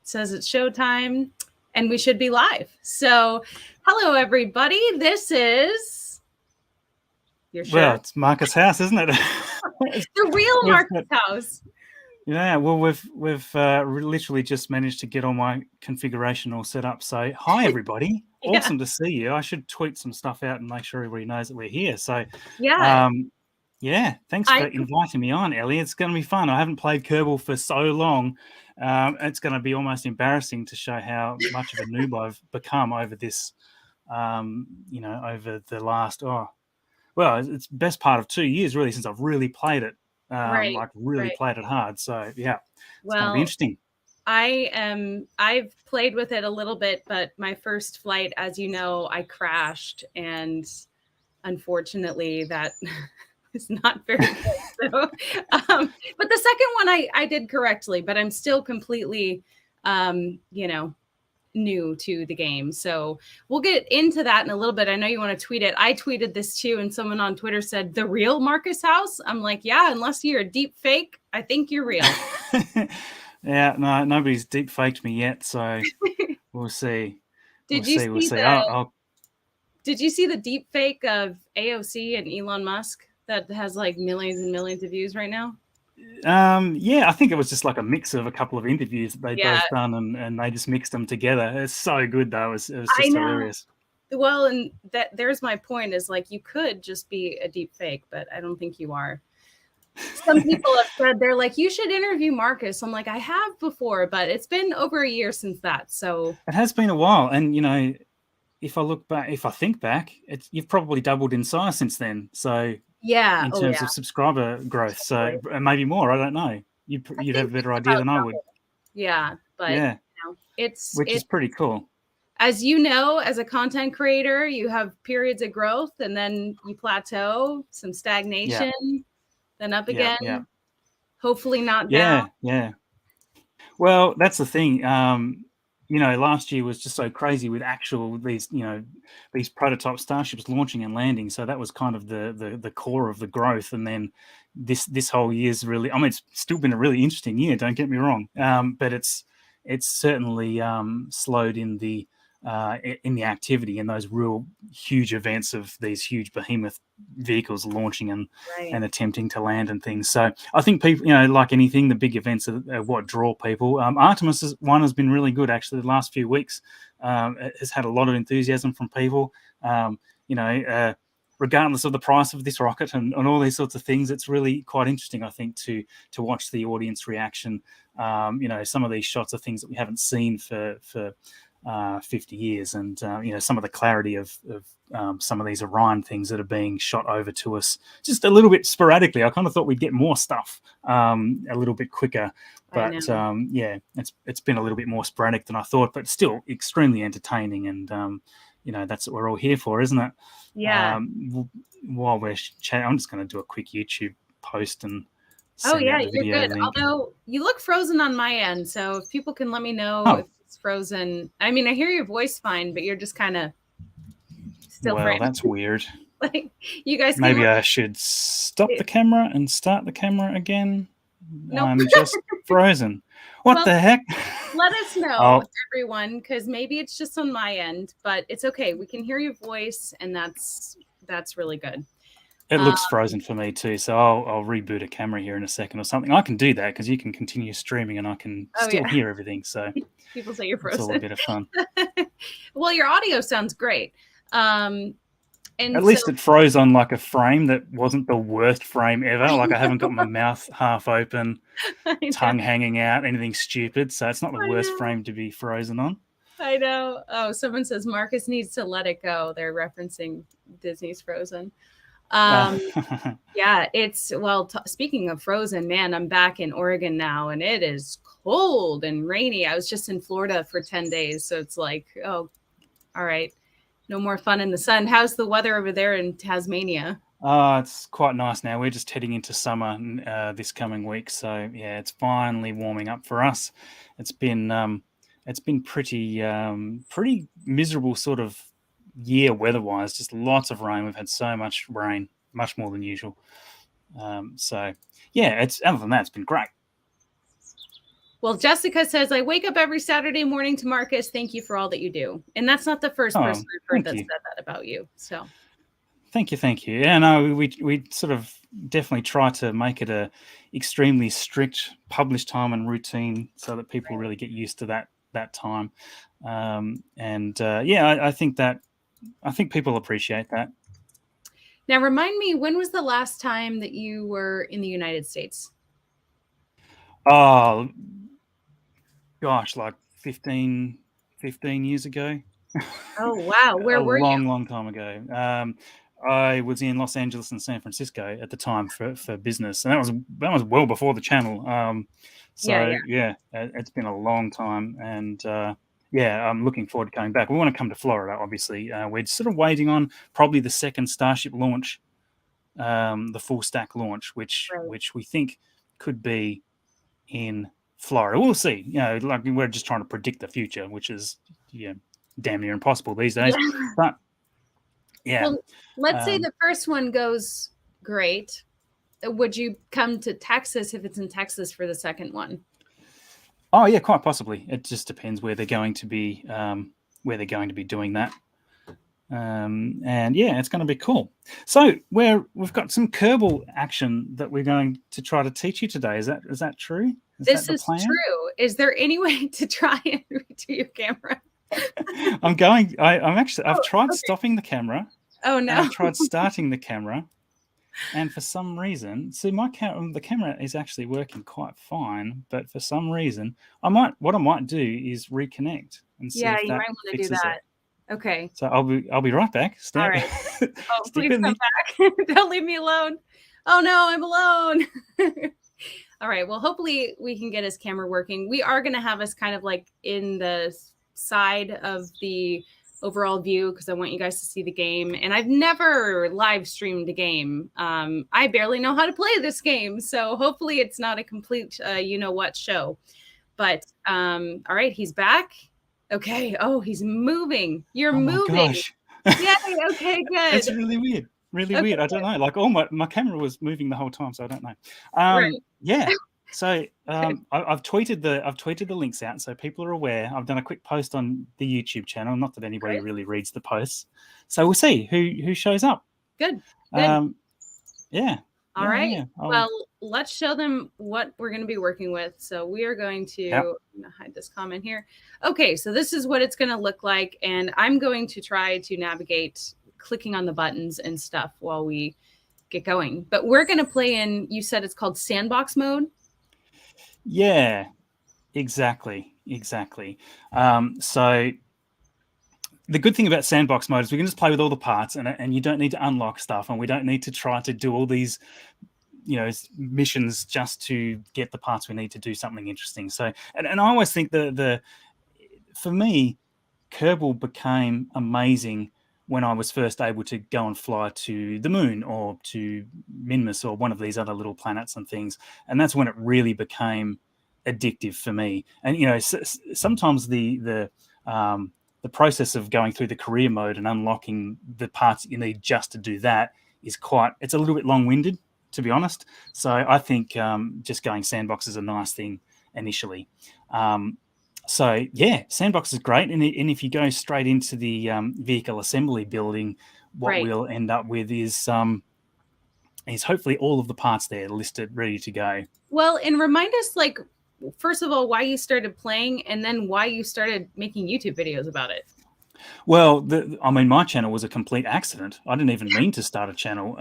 says it's showtime and we should be live. So, hello everybody. This is it's Marcus House, isn't it? The real Marcus House. Yeah, well, we've literally just managed to get all my configuration all set up. So, hi everybody, awesome to see you. I should tweet some stuff out and make sure everybody knows that we're here. So, thanks for inviting me on, Ellie. It's going to be fun. I haven't played Kerbal for so long. It's going to be almost embarrassing to show how much of a noob I've become over this. Over the last it's best part of 2 years really since I've really played it. Played it hard. So yeah, it's going to be interesting. I've played with it a little bit, but my first flight, as you know, I crashed, and unfortunately that is not very good. So, but the second one I did correctly, but I'm still completely, new to the game. So we'll get into that in a little bit. I know you want to tweet it. I tweeted this too, and someone on Twitter said, "The real Marcus House?" I'm like, yeah, unless you're a deep fake, I think you're real. Yeah, no, nobody's deep faked me yet, so we'll see. Did you see the deep fake of AOC and Elon Musk that has like millions and millions of views right now? I think it was just like a mix of a couple of interviews that they'd both done, and they just mixed them together. It's so good though. It was just hilarious. Well, and there's my point is like you could just be a deep fake, but I don't think you are. Some people have said they're like, you should interview Marcus. I'm like, I have before, but it's been over a year since that. So it has been a while, and if I think back, you've probably doubled in size since then. So in terms of subscriber growth, so maybe more. I don't know. You'd have a better idea than I would. Yeah, but which is pretty cool. As you know, as a content creator, you have periods of growth, and then you plateau, some stagnation, then up again. Yeah. Hopefully not down. Yeah. Well, that's the thing. Last year was just so crazy with these prototype starships launching and landing. So that was kind of the core of the growth. And then this whole year's really, it's still been a really interesting year. Don't get me wrong. But it's certainly slowed in the activity in those real huge events of these huge behemoth vehicles launching and attempting to land and things. So I think people, like anything, the big events are what draw people. Artemis one has been really good actually the last few weeks. It has had a lot of enthusiasm from people. Regardless of the price of this rocket and all these sorts of things, it's really quite interesting, I think, to watch the audience reaction. Some of these shots are things that we haven't seen for 50 years, and some of the clarity of some of these Orion things that are being shot over to us just a little bit sporadically. I kind of thought we'd get more stuff a little bit quicker, but it's been a little bit more sporadic than I thought, but still extremely entertaining, and that's what we're all here for, isn't it? Yeah. While we're chatting, I'm just going to do a quick YouTube post and you're good. Link. Although you look frozen on my end, so if people can let me know if it's frozen. I mean, I hear your voice fine, but you're just kind of still frozen. That's weird. Like you guys. Maybe I should stop the camera and start the camera again. Nope. I'm just frozen. What the heck? Let us know, everyone, because maybe it's just on my end, but it's okay. We can hear your voice, and that's really good. It looks frozen for me too, so I'll reboot a camera here in a second or something. I can do that because you can continue streaming and I can still hear everything. So people say you're frozen. It's all a bit of fun. Well, your audio sounds great. And at least it froze on like a frame that wasn't the worst frame ever. Like I haven't got my mouth half open, tongue hanging out, anything stupid. So it's not the worst frame to be frozen on. I know. Oh, someone says Marcus needs to let it go. They're referencing Disney's Frozen. Speaking of Frozen, man, I'm back in Oregon now, and it is cold and rainy. I was just in Florida for 10 days. So it's like, oh, all right. No more fun in the sun. How's the weather over there in Tasmania? It's quite nice now. We're just heading into summer this coming week. So yeah, it's finally warming up for us. It's been pretty miserable sort of year weather-wise. Just lots of rain. We've had so much rain, much more than usual. So yeah, other than that, it's been great. Well, Jessica says, I wake up every Saturday morning to Marcus. Thank you for all that you do. And that's not the first person Oh, I've heard thank that you. said that about you. So Thank you. Yeah, no, we sort of definitely try to make it a extremely strict publish time and routine so that people really get used to that time. Yeah, I think people appreciate that. now remind me, when was the last time that you were in the United States? Oh gosh, like 15 years ago. Oh, wow. A Where were you? long time ago. I was in Los Angeles and San Francisco at the time for business, and that was well before the channel. Yeah, So yeah, it's been a long time, and yeah, I'm looking forward to coming back. We want to come to Florida, obviously. We're sort of waiting on probably the second Starship launch, the full stack launch, right. which we think could be in Florida. We'll see. You know, like we're just trying to predict the future, which is damn near impossible these days. Yeah. But yeah, Well, let's say um, the first one goes great. Would you come to Texas if it's in Texas for the second one? oh yeah, quite possibly. It just depends where they're going to be, doing that. And yeah, it's going to be cool. So we've got some Kerbal action that we're going to try to teach you today. Is that true? Is that This the is plan? true. Is there any way to try and redo your camera? I'm going. I've Oh, tried okay. stopping the camera, Oh and no. I've tried starting the camera, and for some reason, see the camera is actually working quite fine, but for some reason, what I might do is reconnect and see Yeah, if you that might want to do fixes it. that. Okay. So I'll be right back. All right. Oh, Stick please with come me. back. Don't leave me alone. Oh no, I'm alone. All right. Well, hopefully we can get his camera working. We are going to have us kind of like in the side of the overall view because I want you guys to see the game. And I've never live streamed a game. I barely know how to play this game. So hopefully it's not a complete, you know what show. But all right, he's back. Okay. Oh, he's moving. You're Oh my moving. gosh. Yay. Okay, It's good. really weird. Really Okay, weird. I don't know. Like all my camera was moving the whole time, so I don't know. right. Yeah. So Good. I've tweeted the links out so people are aware. I've done a quick post on the YouTube channel. Not that anybody Right. really reads the posts, so we'll see who shows up. Good. Good. Um, yeah. All right. Yeah. Well, let's show them what we're going to be working with. So we are going to Yeah. I'm going to hide this comment here. Okay, so this is what it's going to look like, and I'm going to try to navigate clicking on the buttons and stuff while we get going. But we're going to play in. You said it's called sandbox mode. Yeah. Exactly. So the good thing about sandbox mode is we can just play with all the parts, and you don't need to unlock stuff, and we don't need to try to do all these missions just to get the parts we need to do something interesting. So and I always think the for me, Kerbal became amazing when I was first able to go and fly to the moon or to Minmus or one of these other little planets and things, and that's when it really became addictive for me. And sometimes the process of going through the career mode and unlocking the parts that you need just to do that it's a little bit long-winded, to be honest. So I think just going sandbox is a nice thing initially. So yeah, sandbox is great, and if you go straight into the vehicle assembly building, what we'll end up with is hopefully all of the parts there listed, ready to go. Well, and remind us, like, first of all, why you started playing, and then why you started making YouTube videos about it. Well, my channel was a complete accident. I didn't even mean to start a channel.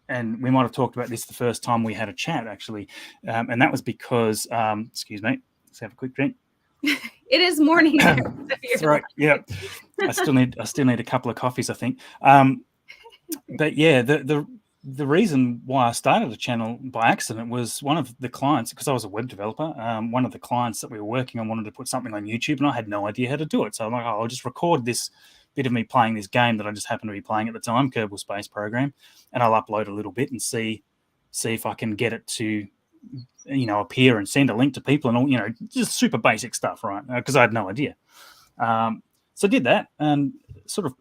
And we might have talked about this the first time we had a chat, actually. And that was because, excuse me, let's have a quick drink. It is morning. That's right. Yeah, I still need a couple of coffees, I think. But yeah, the reason why I started a channel by accident was one of the clients, because I was a web developer. One of the clients that we were working on wanted to put something on YouTube, and I had no idea how to do it. So I'm like, I'll just record this bit of me playing this game that I just happened to be playing at the time, Kerbal Space Program, and I'll upload a little bit and see if I can get it to appear and send a link to people and all, just super basic stuff, right? Because I had no idea. So I did that and sort of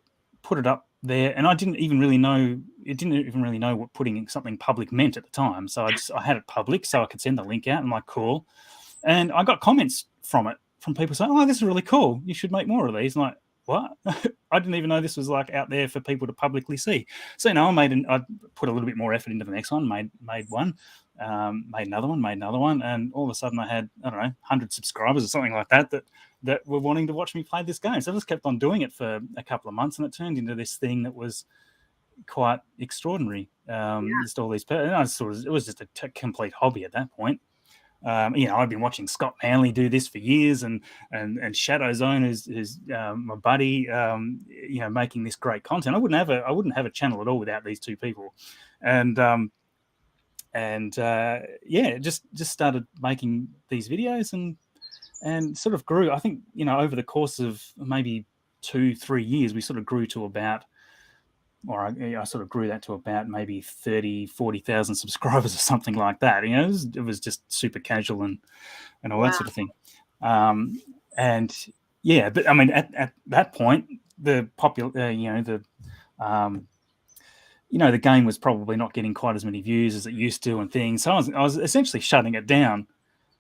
put it up there, and I didn't even really know what putting something public meant at the time. So I had it public so I could send the link out. I'm like, cool. And I got comments from it, from people saying, "Oh, this is really cool. You should make more of these." I'm like, what? I didn't even know this was like out there for people to publicly see. So I put a little bit more effort into the next one, made one, made another one, and all of a sudden I had, I don't know, 100 subscribers or something like that were wanting to watch me play this game. So I just kept on doing it for a couple of months, and it turned into this thing that was quite extraordinary. Just all these, and it was just a complete hobby at that point. I've been watching Scott Manley do this for years, and Shadow Zone is my buddy. Making this great content. I wouldn't have a channel at all without these two people, and just started making these videos and sort of grew. I think over the course of maybe 2-3 years, we sort of grew to about. Or I sort of grew that to about maybe 30,000-40,000 subscribers or something like that. It was just super casual and all that sort of thing. And yeah, but I mean, at that point, the the game was probably not getting quite as many views as it used to and things. So I was essentially shutting it down,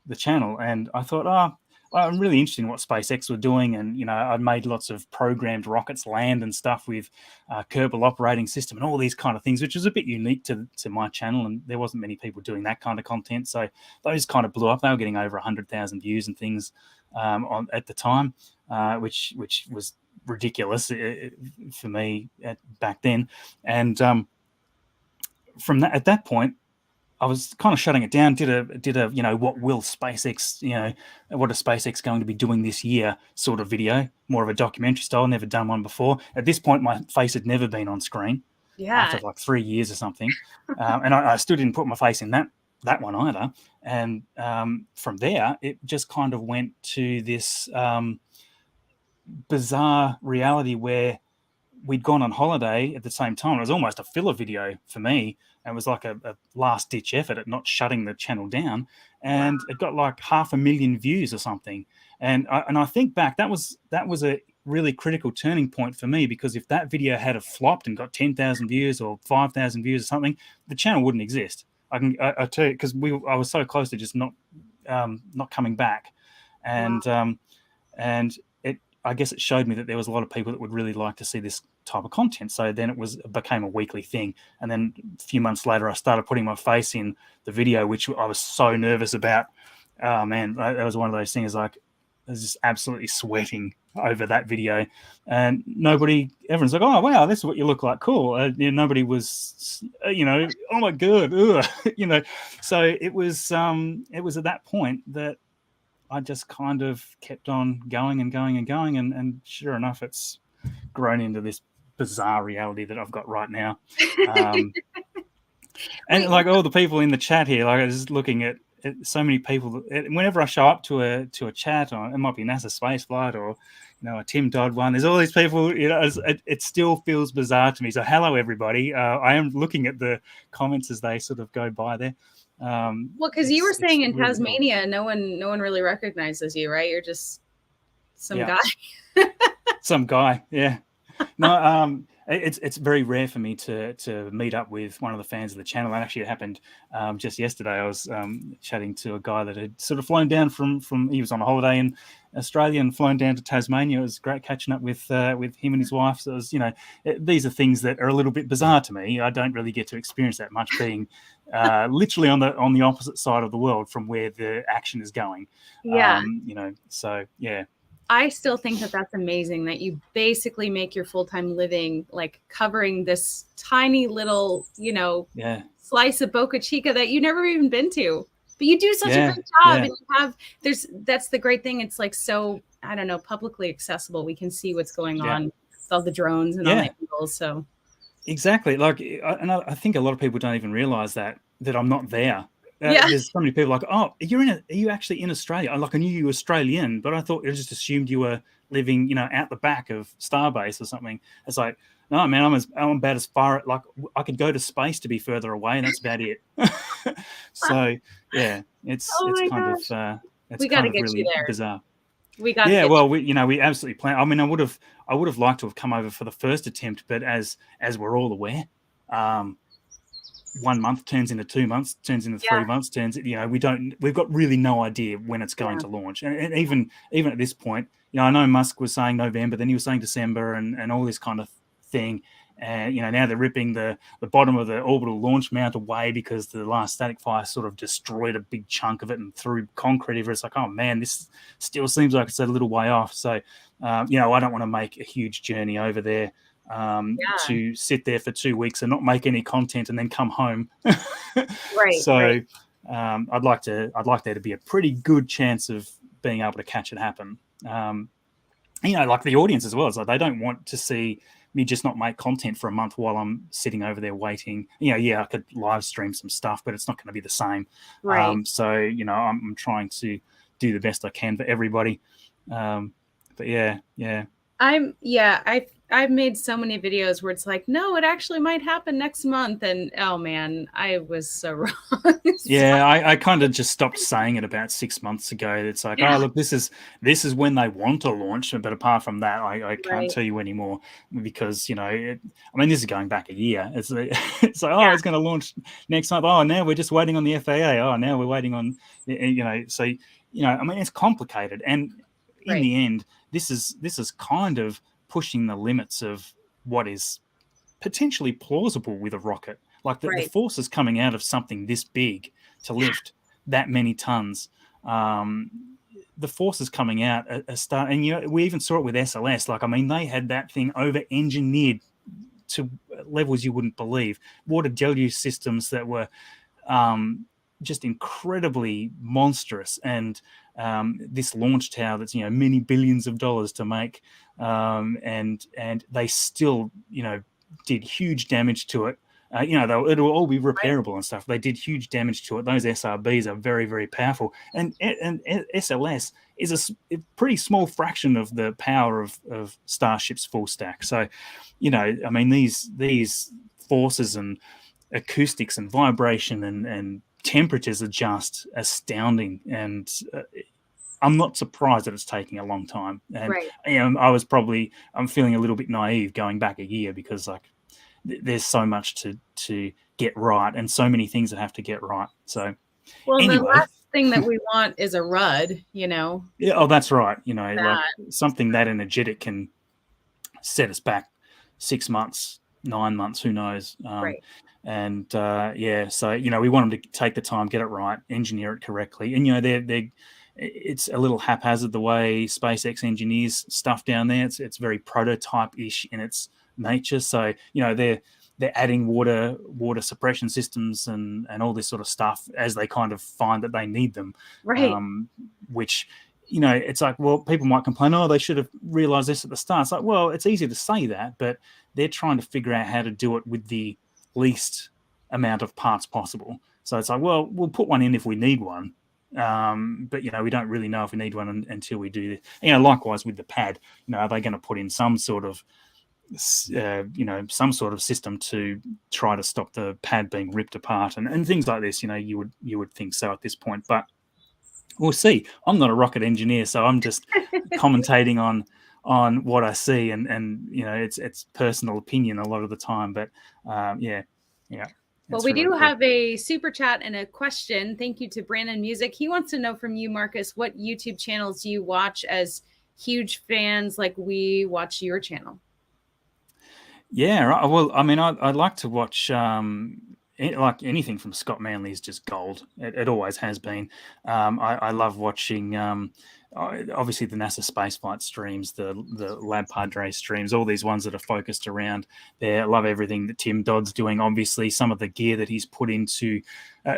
the channel, and I thought, I'm really interested in what SpaceX were doing, and I'd made lots of programmed rockets land and stuff with Kerbal operating system and all these kind of things, which was a bit unique to my channel, and there wasn't many people doing that kind of content. So those kind of blew up. They were getting over 100,000 views and things at the time, which was ridiculous for me back then. And from that, at that point, I was kind of shutting it down. Did a what will SpaceX, what is SpaceX going to be doing this year sort of video, more of a documentary style. Never done one before. At this point, my face had never been on screen. After like 3 years or something, and I still didn't put my face in that one either. And from there, it just kind of went to this bizarre reality where we'd gone on holiday at the same time. It was almost a filler video for me. It was like a last-ditch effort at not shutting the channel down, and it got like 500,000 views or something. And I think back, that was a really critical turning point for me, because if that video had have flopped and got 10,000 views or 5,000 views or something, the channel wouldn't exist. I tell you, because I was so close to just not coming back, and I guess it showed me that there was a lot of people that would really like to see this type of content. So then it became a weekly thing. And then a few months later, I started putting my face in the video, which I was so nervous about. Oh man, that was one of those things. Like, I was just absolutely sweating over that video, and everyone's like, "Oh wow, this is what you look like, cool." Nobody was, oh my god, So it was at that point that I just kind of kept on going and going and going, and sure enough, it's grown into this bizarre reality that I've got right now. And like all the people in the chat here, like I was looking at so many people. Whenever I show up to a chat, or it might be NASA spaceflight or a Tim Dodd one, there's all these people. It still feels bizarre to me. So hello everybody. I am looking at the comments as they sort of go by there. Well, because you were saying in really Tasmania, no one really recognizes you, right? You're just some guy. Some guy, yeah. No, it's very rare for me to meet up with one of the fans of the channel. And actually, it happened just yesterday. I was chatting to a guy that had sort of flown down from. He was on a holiday in Australia and flown down to Tasmania. It was great catching up with him and his wife. So it was, these are things that are a little bit bizarre to me. I don't really get to experience that much, being literally on the opposite side of the world from where the action is going. Yeah. So yeah. I still think that that's amazing that you basically make your full-time living like covering this tiny little, slice of Boca Chica that you never even been to. But you do such a great job, and that's the great thing. It's like so, I don't know, publicly accessible. We can see what's going on with all the drones and all the angles. So exactly, like, and I think a lot of people don't even realize that I'm not there. There's so many people like, "Oh, are you actually in Australia?" Like, I knew you were Australian, but I thought I just assumed you were living, out the back of Starbase or something. It's like, no, man, I'm about as far. Like, I could go to space to be further away, and that's about it. So yeah, it's kind of really bizarre. We got we absolutely plan. I mean, I would have liked to have come over for the first attempt, but as we're all aware, 1 month turns into 2 months, turns into 3 months, we've got really no idea when it's going to launch. And even at this point, I know Musk was saying November, then he was saying December, and all this kind of thing. And now they're ripping the bottom of the orbital launch mount away because the last static fire sort of destroyed a big chunk of it and threw concrete over. It's like, oh man, this still seems like it's a little way off. So I don't want to make a huge journey over there to sit there for 2 weeks and not make any content and then come home. So I'd like there to be a pretty good chance of being able to catch it happen. Like the audience as well. It's like they don't want to see me just not make content for a month while I'm sitting over there waiting. I could live stream some stuff, but it's not going to be the same. So I'm trying to do the best I can for everybody. But I've made so many videos where it's like, no, it actually might happen next month, and oh man, I was so wrong. I kind of just stopped saying it about 6 months ago. It's like, oh look, this is when they want to launch, but apart from that, I can't tell you anymore because this is going back a year. It's like, it's going to launch next month. Oh, now we're just waiting on the FAA. Oh, now we're waiting on So it's complicated, and in the end, this is kind of pushing the limits of what is potentially plausible with a rocket. Like the forces coming out of something this big to lift that many tons, the forces coming out are and we even saw it with SLS. Like, they had that thing over-engineered to levels you wouldn't believe. Water deluge systems that were just incredibly monstrous, and this launch tower that's many billions of dollars to make, and they still did huge damage to it. It'll all be repairable and stuff. They did huge damage to it. Those SRBs are very, very powerful, and SLS is a pretty small fraction of the power of Starship's full stack. So, these forces and acoustics and vibration and temperatures are just astounding, and I'm not surprised that it's taking a long time. And I'm feeling a little bit naive going back a year because there's so much to get right and so many things that have to get right. So anyway, the last thing that we want is a RUD, Yeah, oh, that's right. Like something that energetic can set us back 6 months, 9 months, who knows? And so we want them to take the time, get it right, engineer it correctly, and it's a little haphazard the way SpaceX engineers stuff down there. It's very prototype-ish in its nature. So they're adding water suppression systems and all this sort of stuff as they kind of find that they need them. Which it's like, well, people might complain, oh, they should have realized this at the start. It's like, well, it's easy to say that, but they're trying to figure out how to do it with the least amount of parts possible. So it's like, well, we'll put one in if we need one. But we don't really know if we need one until we do this. Likewise with the pad, are they going to put in some sort of system to try to stop the pad being ripped apart and things like this? You would think so at this point, but we'll see. I'm not a rocket engineer, so I'm just commentating on what I see, and it's personal opinion a lot of the time. But Well, we do have a super chat and a question. Thank you to Brandon Music. He wants to know from you, Marcus, what YouTube channels do you watch as huge fans like we watch your channel? Yeah, well, I'd like to watch like anything from Scott Manley is just gold. It always has been. I love watching obviously the NASA spaceflight streams, the Lab Padre streams, all these ones that are focused around there. I love everything that Tim Dodd's doing. Obviously, some of the gear that he's put into,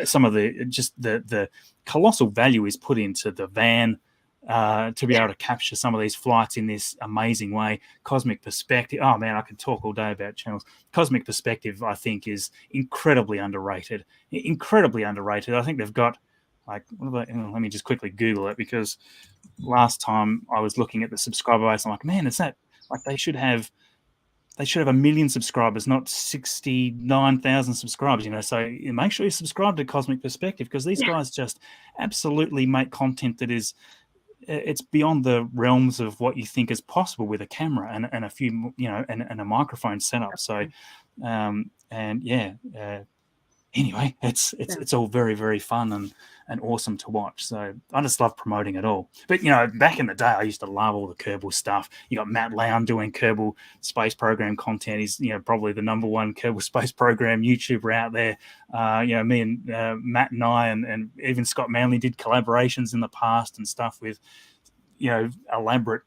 some of the colossal value he's put into the van to be able to capture some of these flights in this amazing way. Cosmic Perspective. Oh man, I could talk all day about channels. Cosmic Perspective, I think, is incredibly underrated. Incredibly underrated. I think they've got let me just quickly Google it, because last time I was looking at the subscriber base, I'm like, man, is that they should have 1 million subscribers, not 69,000 subscribers, so make sure you subscribe to Cosmic Perspective, because these guys just absolutely make content that is, it's beyond the realms of what you think is possible with a camera and a few, and a microphone setup. So, anyway, it's all very, very fun and awesome to watch. So I just love promoting it all. But back in the day, I used to love all the Kerbal stuff. You got Matt Lown doing Kerbal Space Program content. He's probably the #1 Kerbal Space Program YouTuber out there. Me and Matt and I and even Scott Manley did collaborations in the past and stuff with elaborate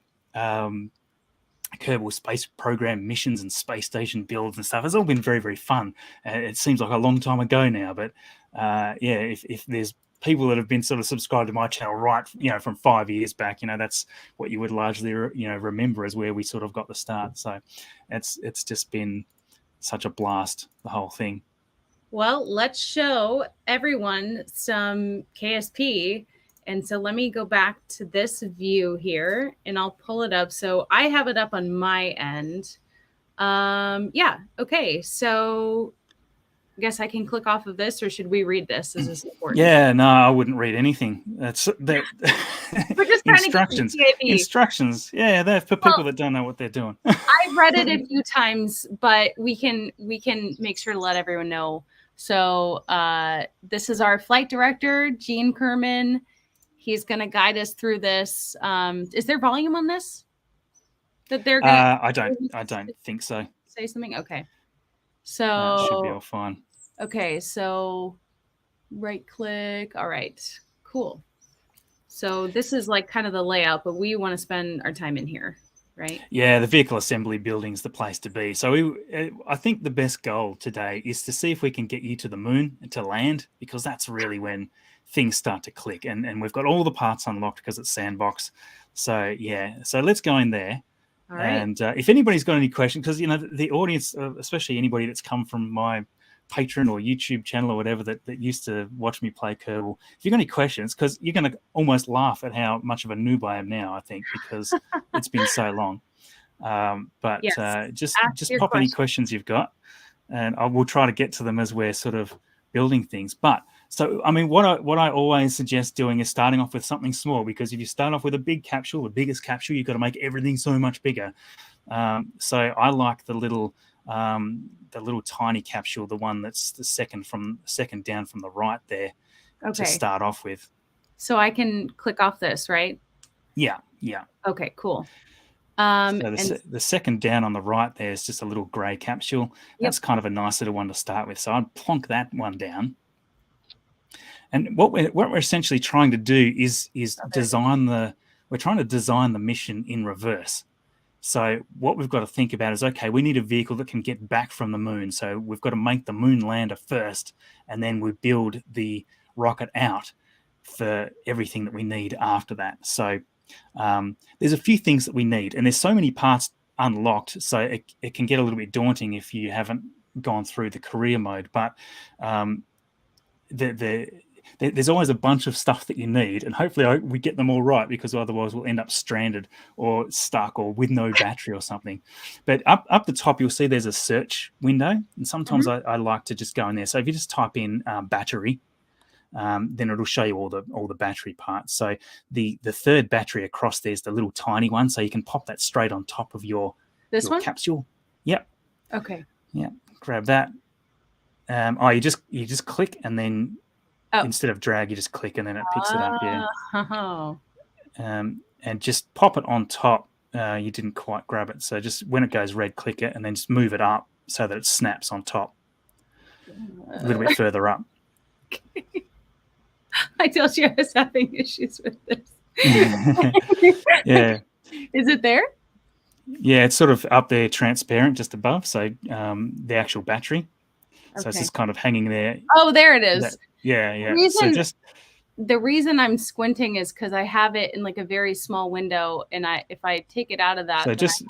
Kerbal Space Program missions and space station builds and stuff. It's all been very, very fun. It seems like a long time ago now, but if there's people that have been sort of subscribed to my channel right, from 5 years back, that's what you would largely, remember as where we sort of got the start. So it's just been such a blast, the whole thing. Well, let's show everyone some KSP. And so let me go back to this view here and I'll pull it up. So I have it up on my end. Yeah. Okay. So I guess I can click off of this, or should we read this? Is this important? Yeah, no, I wouldn't read anything. That's that. We're just instructions. Instructions. Yeah, they're for people that don't know what they're doing. I've read it a few times, but we can make sure to let everyone know. So this is our flight director, Gene Kerman. He's going to guide us through this. Is there volume on this? That they're going to... I don't think so. Say something? Okay. So... should be all fine. Okay, so right click. All right, cool. So this is like kind of the layout, but we want to spend our time in here, right? Yeah, the vehicle assembly building's the place to be. So I think the best goal today is to see if we can get you to the moon and to land, because that's really when things start to click. And we've got all the parts unlocked because it's sandbox. So yeah, so let's go in there. All right. And if anybody's got any questions, because the audience, especially anybody that's come from my Patreon or YouTube channel or whatever that used to watch me play Kerbal, if you've got any questions, because you're going to almost laugh at how much of a noob I am now, I think, because it's been so long. But yes, just pop any questions you've got, and I will try to get to them as we're sort of building things. But so, I mean, what I always suggest doing is starting off with something small, because if you start off with a big capsule, the biggest capsule, you've got to make everything so much bigger. So I like the little tiny capsule, the one that's the second down from the right there, to start off with. So I can click off this, right? Yeah. Okay, cool. So the second down on the right there is just a little grey capsule. That's kind of a nice little one to start with. So I'd plonk that one down. And what we're essentially trying to do is design the mission in reverse. So what we've got to think about is, okay, we need a vehicle that can get back from the moon. So we've got to make the moon lander first, and then we build the rocket out for everything that we need after that. So there's a few things that we need, and there's so many parts unlocked, so it can get a little bit daunting if you haven't gone through the career mode. But there's always a bunch of stuff that you need, and hopefully we get them all right, because otherwise we'll end up stranded or stuck or with no battery or something. But up the top, you'll see there's a search window, and sometimes I like to just go in there. So if you just type in battery, then it'll show you all the battery parts. So the third battery across there's the little tiny one, so you can pop that straight on top of your capsule. Yep. Okay. Yeah. Grab that. You just click, and then instead of drag, you just click, and then it picks it up. Yeah. And just pop it on top. You didn't quite grab it, so just when it goes red, click it, and then just move it up so that it snaps on top a little bit further up. I told you I was having issues with this. Yeah. Is it there? Yeah, it's sort of up there, transparent, just above. So the actual battery. So it's just kind of hanging there. Oh, there it is. Yeah. The reason I'm squinting is because I have it in like a very small window, and if I take it out of that, so just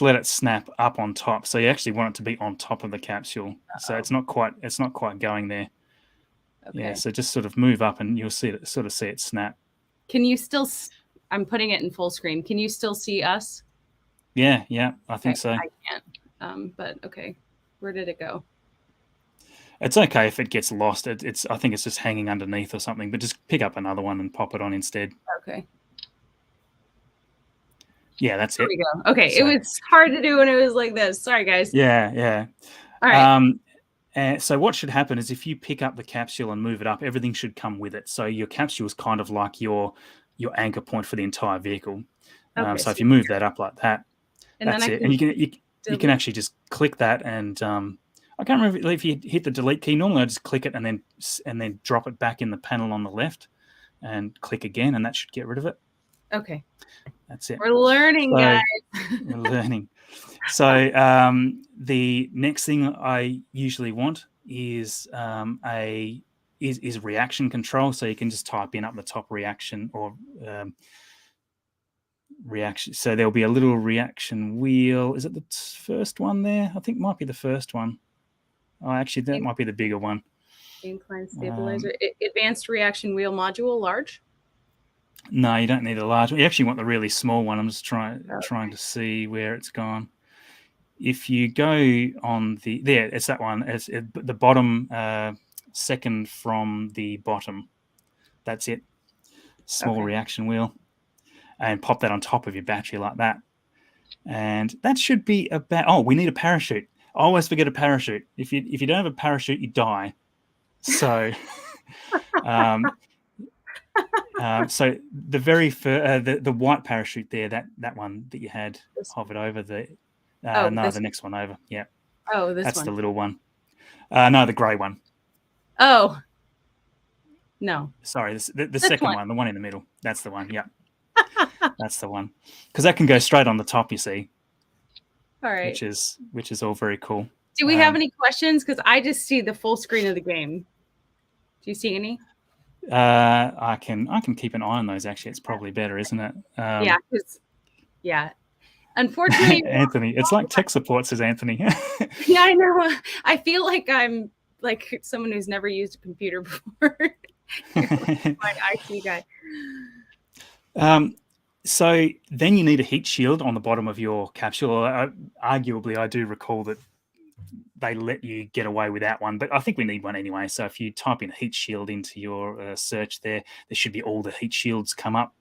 let it snap up on top. So you actually want it to be on top of the capsule. So it's not quite going there. Okay. Yeah, so just sort of move up, and you'll see it snap. Can you still? I'm putting it in full screen. Can you still see us? Yeah, I think so. I can't. But okay, where did it go? It's okay if it gets lost. I think it's just hanging underneath or something. But just pick up another one and pop it on instead. Okay. Yeah, that's there it. There we go. Okay, so, it was hard to do when it was like this. Sorry, guys. Yeah. All right. And so what should happen is if you pick up the capsule and move it up, everything should come with it. So your capsule is kind of like your anchor point for the entire vehicle. Okay, So so if you move that up like that, and then that's I it. can And you can delete. actually just click that, and I can't remember if you hit the delete key. Normally, I just click it and then drop it back in the panel on the left, and click again, and that should get rid of it. Okay, That's it. we're learning, So guys. we're learning. So the next thing I usually want is is reaction control. So you can just type in up the top reaction or reaction. So there'll be a little reaction wheel. Is it the first one there? I think it might be the first one. Oh, actually, that might be the bigger one. Incline stabilizer. Advanced reaction wheel module, large. No, you don't need a large one. You actually want the really small one. I'm just trying to see where it's gone. If you go on it's that one. It's the bottom, second from the bottom. That's it. Small reaction wheel, and pop that on top of your battery like that. And that should be about. Oh, we need a parachute. I always forget a parachute. If you don't have a parachute, you die. So, so the very the white parachute there, that one that you had hovered over the. No, the next one over. Yeah. Oh, that's one. the little one. No, the grey one. Oh. No. Sorry, the second one, the one in the middle. That's the one. Yeah. That's the one. Because that can go straight on the top, you see. All right. Which is all very cool. Do we have any questions? Because I just see the full screen of the game. Do you see any? I can keep an eye on those. Actually, it's probably better, isn't it? Yeah. Unfortunately, Anthony, it's like tech support, says Anthony. Yeah, I know. I feel like I'm like someone who's never used a computer before. My IT guy. So then you need a heat shield on the bottom of your capsule. Arguably, I do recall that they let you get away without one, but I think we need one anyway. So if you type in heat shield into your search there should be all the heat shields come up.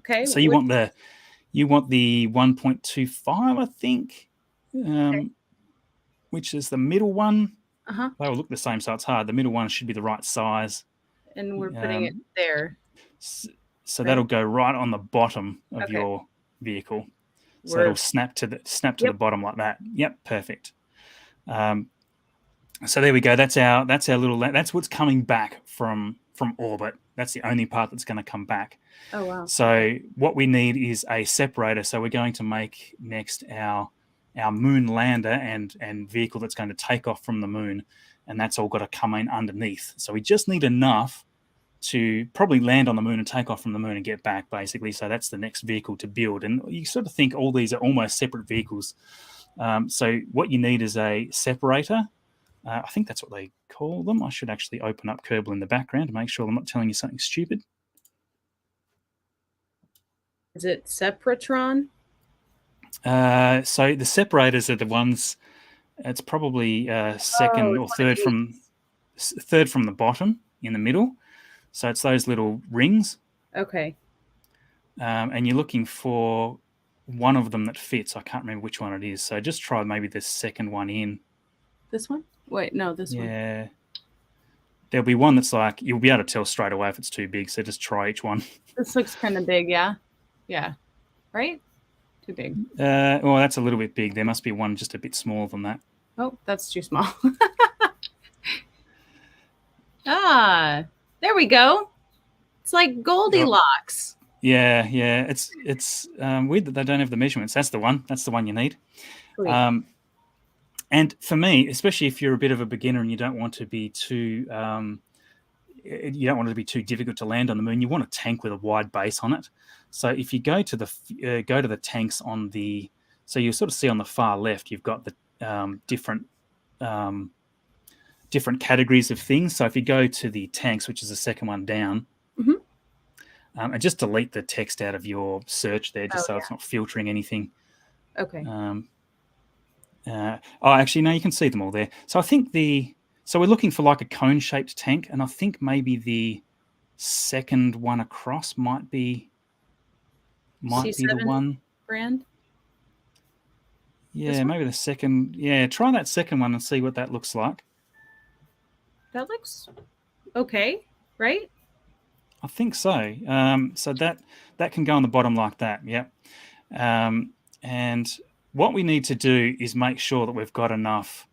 Okay. So you want the 1.25, I think, which is the middle one. They all look the same, so it's hard. The middle one should be the right size. And we're putting it there. So that'll go right on the bottom of your vehicle. So it'll snap to the bottom like that. Yep, perfect. So there we go. That's our little. That's what's coming back from orbit. That's the only part that's going to come back. Oh wow. So what we need is a separator. So we're going to make next our moon lander and vehicle that's going to take off from the moon, and that's all got to come in underneath. So we just need enough to probably land on the moon and take off from the moon and get back, basically. So that's the next vehicle to build. And you sort of think all these are almost separate vehicles. So what you need is a separator. I think that's what they call them. I should actually open up Kerbal in the background to make sure I'm not telling you something stupid. Is it Sepratron? So the separators are the ones. It's probably second or third from the bottom in the middle. So it's those little rings. Okay. And you're looking for one of them that fits. I can't remember which one it is. So just try maybe the second one in. This one? Wait, no, this one. Yeah. There'll be one that's like, you'll be able to tell straight away if it's too big. So just try each one. This looks kind of big, yeah? Yeah. Right? Too big. Well, that's a little bit big. There must be one just a bit smaller than that. Oh, that's too small. There we go. It's like Goldilocks. Yeah. It's weird that they don't have the measurements. That's the one. That's the one you need. And for me, especially if you're a bit of a beginner and you don't want to be too difficult to land on the moon, you want a tank with a wide base on it. So if you go to the tanks on the, so you'll sort of see on the far left, you've got the different categories of things. So if you go to the tanks, which is the second one down, and just delete the text out of your search there, so it's not filtering anything. Okay. Actually, no, you can see them all there. So I think so we're looking for like a cone-shaped tank, and I think maybe the second one across might be the one. Brand? Yeah, maybe the second. Yeah, try that second one and see what that looks like. That looks okay, right? I think so. So that can go on the bottom like that. Yep. And what we need to do is make sure that we've got enough.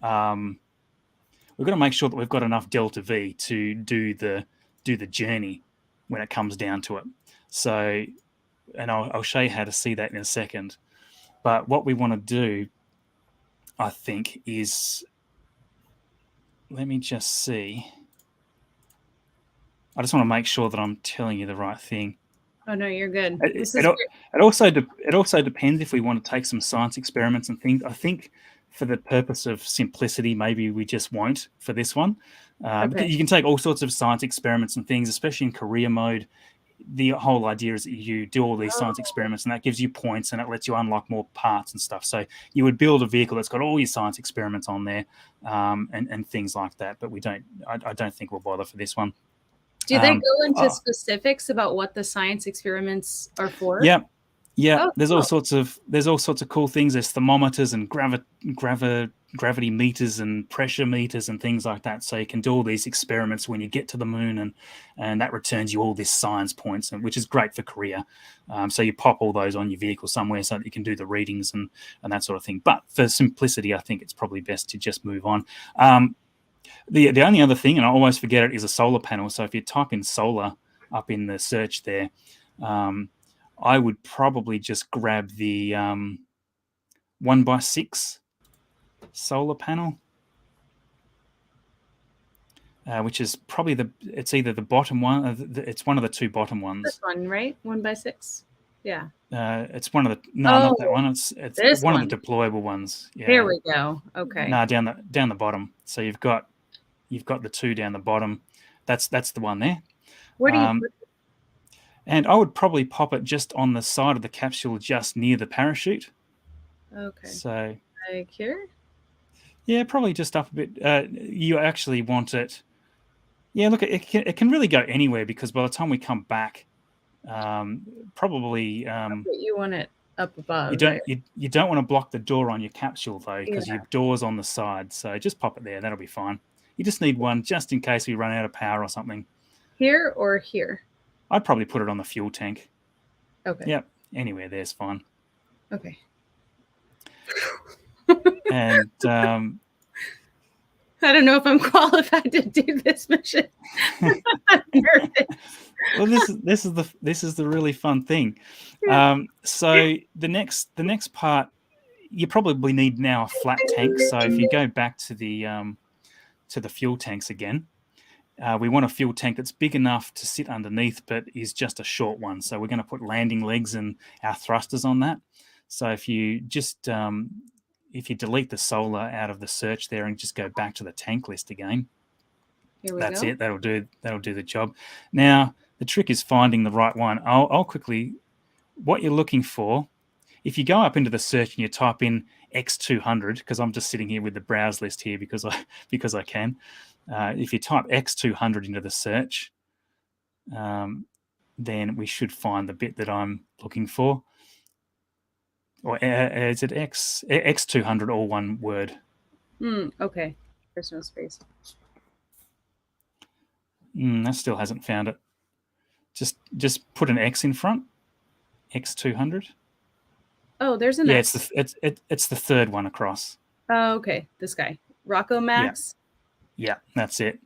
We've got to make sure that we've got enough delta V to do the journey when it comes down to it. So, and I'll show you how to see that in a second. But what we want to do, I think, is, let me just see. I just want to make sure that I'm telling you the right thing. Oh no, you're good. It, This it, is great. it also depends if we want to take some science experiments and things. I think for the purpose of simplicity, maybe we just won't for this one. Okay. You can take all sorts of science experiments and things, especially in career mode. The whole idea is that you do all these science Oh. experiments and that gives you points and it lets you unlock more parts and stuff. So you would build a vehicle that's got all your science experiments on there, and things like that. But I don't think we'll bother for this one. Do they go into Oh, specifics about what the science experiments are for? yeah, yeah. Oh, There's all cool. sorts of cool things. There's thermometers and gravity meters and pressure meters and things like that. So you can do all these experiments when you get to the moon, and that returns you all this science points, and which is great for Korea. So you pop all those on your vehicle somewhere so that you can do the readings and that sort of thing. But for simplicity, I think it's probably best to just move on. The only other thing, and I always forget it, is a solar panel. So if you type in solar up in the search there, I would probably just grab the 1x6 solar panel, which is probably it's either the bottom one, it's one of the two bottom This ones. one, right? 1x6. Yeah. It's one of the not that Oh, one. It's this one of one. the deployable ones. Here Yeah, we go. Okay. no, down the bottom. So you've got the two down the bottom. That's the one there. Where do you Um, put and I would probably pop it just on the side of the capsule, just near the parachute. it? Okay. So Like here? yeah, probably just up a bit. You actually want it. Yeah, look, it can really go anywhere because by the time we come back, probably Okay, you want it up you above, don't right? you don't want to block the door on your capsule though, because Yeah. your door's on the side. So just pop it there. That'll be fine. You just need one just in case we run out of power or something. Here or here? I'd probably put it on the fuel tank. Okay. Yep, anywhere there's fine. Okay. And I don't know if I'm qualified to do this mission. I'm nervous. well, this is the really fun thing. So the next part, you probably need now a flat tank. So if you go back to the fuel tanks again, we want a fuel tank that's big enough to sit underneath, but is just a short one. So we're going to put landing legs and our thrusters on that. So if you just if you delete the solar out of the search there and just go back to the tank list again, Here we that's go. it. That'll do the job. Now the trick is finding the right one. I'll quickly, what you're looking for. If you go up into the search and you type in X200, because I'm just sitting here with the browse list here because I can. If you type X200 into the search, then we should find the bit that I'm looking for. Or is it X200 all one word? Okay. There's no space. That still hasn't found it. Just put an X in front. X200. Oh, there's an Yeah, X. it's the third one across. Oh, okay. This guy. Rocco Yeah, Max. yeah, that's it.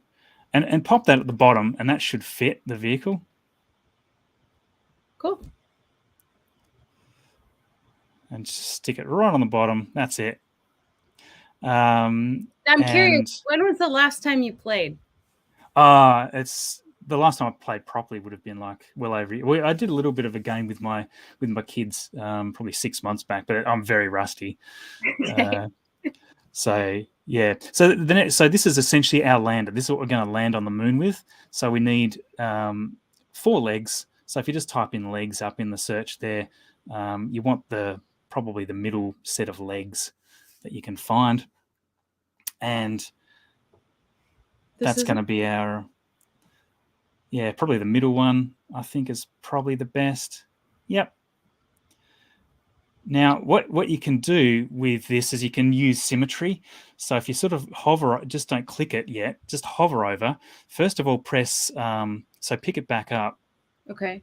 And pop that at the bottom, and that should fit the vehicle. Cool. And just stick it right on the bottom. That's it. I'm curious, when was the last time you played? It's the last time I played properly would have been like well over. I did a little bit of a game with my kids, probably 6 months back, but I'm very rusty. So yeah, so this is essentially our lander. This is what we're going to land on the moon with. So we need 4 legs. So if you just type in legs up in the search there, you want probably the middle set of legs that you can find, and that's going to be our, yeah, probably the middle one. I think is probably the best. Yep. Now, what you can do with this is you can use symmetry. So if you sort of hover, just don't click it yet, just hover over. First of all, press, so pick it back up. Okay.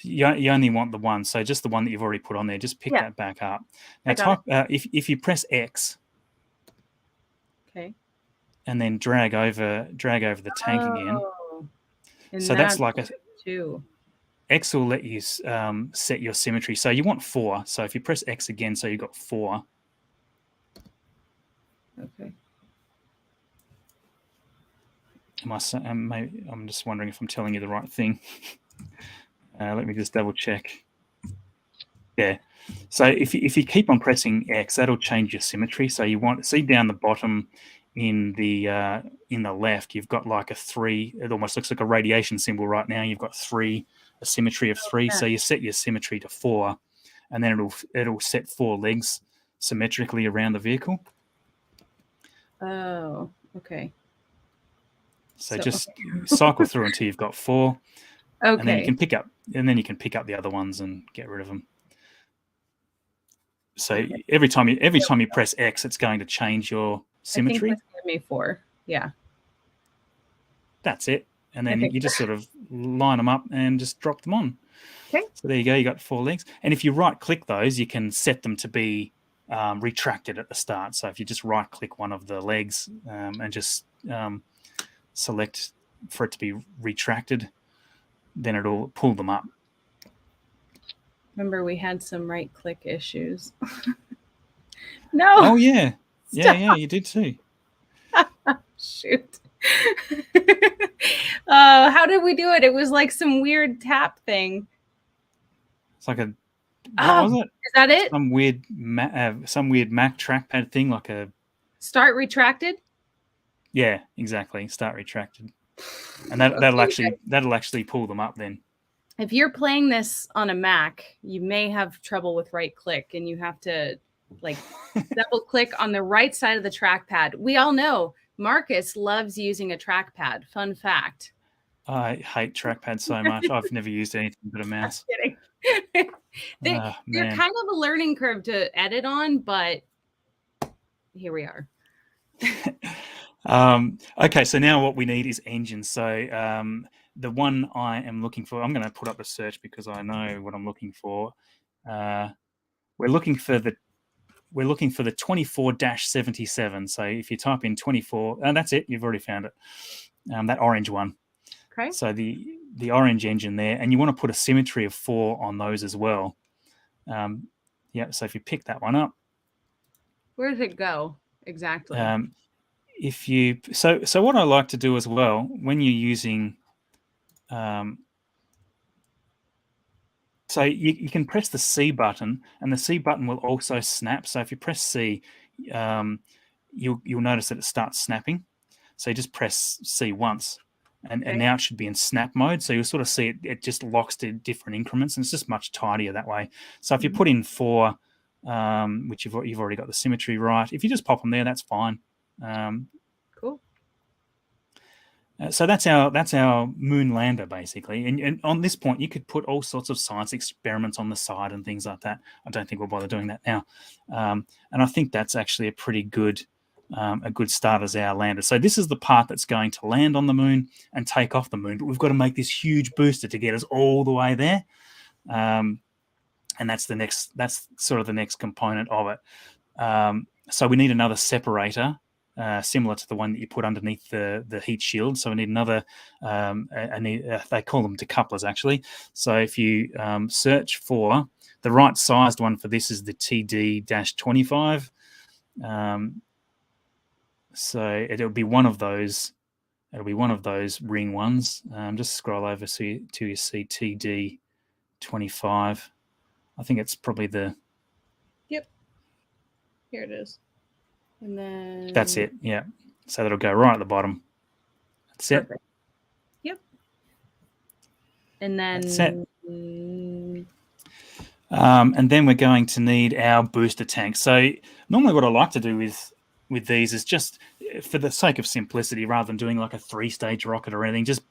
You only want the one, so just the one that you've already put on there. Just pick that back up. Now, I got it. if you press X, Okay. and then drag over the tank again. And So that's like two. X will let you set your symmetry. So you want 4. So if you press X again, so you've got 4. Okay. I'm just wondering if I'm telling you the right thing. Let me just double check. Yeah. So if you keep on pressing X, that'll change your symmetry. So you want, see down the bottom in the left, you've got like a 3. It almost looks like a radiation symbol right now. You've got 3, a symmetry of 3. So you set your symmetry to 4, and then it'll set 4 legs symmetrically around the vehicle. Oh, okay. So just cycle through until you've got 4. Okay. And then you can pick up the other ones and get rid of them. So every time you press X, it's going to change your symmetry. I think this gave me 4. Yeah. That's it. And then you just sort of line them up and just drop them on. Okay. So there you go. You got 4 legs. And if you right click those, you can set them to be retracted at the start. So if you just right click one of the legs and just select for it to be retracted, then it'll pull them up. Remember, we had some right click issues. No. Oh yeah. Stop. Yeah, you did too. Shoot. How did we do it? It was like some weird tap thing. It's like what was it? Is that it? Some weird Mac trackpad thing, like a start retracted. Yeah, exactly. Start retracted, and that'll actually pull them up then. If you're playing this on a Mac, you may have trouble with right click, and you have to like double click on the right side of the trackpad. We all know Marcus loves using a trackpad. Fun fact. I hate trackpads so much. I've never used anything but a mouse. I'm kidding. They're kind of a learning curve to edit on, but here we are. Okay, so now what we need is engines. So the one I am looking for, I'm going to put up a search because I know what I'm looking for. We're looking for the 24-77. So if you type in 24, and that's it, you've already found it. That orange one. Okay. So the orange engine there, and you want to put a symmetry of 4 on those as well. Yeah. So if you pick that one up, where does it go exactly? So what I like to do as well when you're using, so you can press the C button, and the C button will also snap. So if you press C, you'll notice that it starts snapping. So you just press C once, and now it should be in snap mode. So you'll sort of see it just locks to different increments, and it's just much tidier that way. So if you put in 4, which you've already got the symmetry right, if you just pop them there, that's fine. Cool. So that's our moon lander basically, and on this point you could put all sorts of science experiments on the side and things like that. I don't think we'll bother doing that now, and I think that's actually a pretty good start as our lander. So this is the part that's going to land on the moon and take off the moon, but we've got to make this huge booster to get us all the way there, and that's sort of the next component of it. So we need another separator. Similar to the one that you put underneath the heat shield. So we need another, they call them decouplers actually. So if you search for the right sized one for this is the TD-25. So it'll be one of those. It'll be one of those ring ones. Just scroll over till you see TD-25. I think it's probably the. Yep. Here it is. And then that's it. Yeah. So that'll go right at the bottom. That's it. Perfect. Yep. And then that's it. And then we're going to need our booster tank. So normally what I like to do with these is just for the sake of simplicity, rather than doing like a 3-stage rocket or anything, just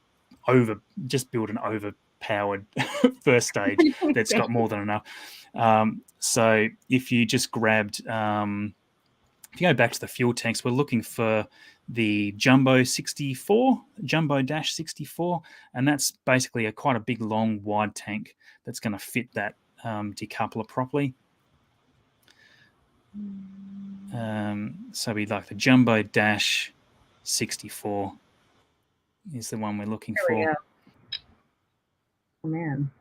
build an over powered first stage that's got more than enough. So if you just grabbed, if you go back to the fuel tanks, we're looking for the Jumbo 64, Jumbo-64, and that's basically quite a big, long, wide tank that's going to fit that decoupler properly. So we'd like the Jumbo-64 is the one we're looking There we for. go. Oh man.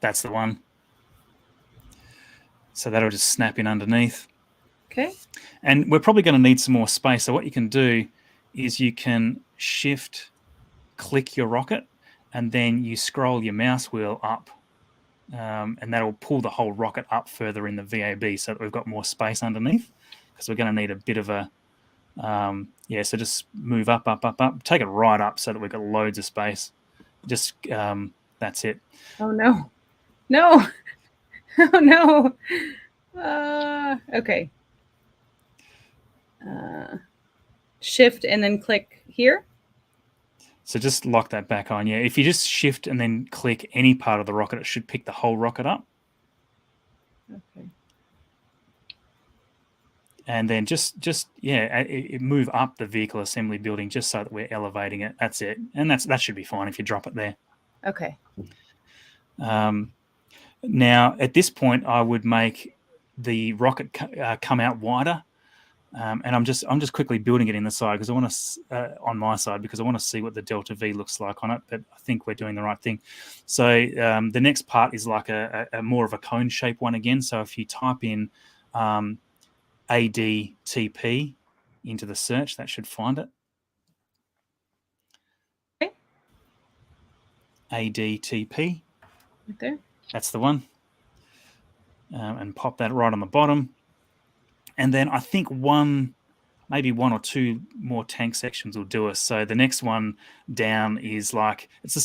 That's the one. So that'll just snap in underneath. Okay. And we're probably going to need some more space. So what you can do is you can shift click your rocket, and then you scroll your mouse wheel up, and that'll pull the whole rocket up further in the VAB so that we've got more space underneath, because we're going to need a bit of a, so just move up, take it right up so that we've got loads of space. Just, that's it. Oh no. No. Oh no. Okay. Shift and then click here. So just lock that back on. Yeah, if you just shift and then click any part of the rocket, it should pick the whole rocket up. Okay. And then just move up the vehicle assembly building just so that we're elevating it. That's it. And that should be fine if you drop it there. Okay. Now, at this point, I would make the rocket come out wider. And I'm just quickly building it in the side because I want to on my side because I want to see what the delta V looks like on it. But I think we're doing the right thing. So the next part is like a more of a cone shape one again. So if you type in ADTP into the search, that should find it. Okay. ADTP. Right there. That's the one. And pop that right on the bottom. And then I think maybe one or two more tank sections will do us. So the next one down is like it's the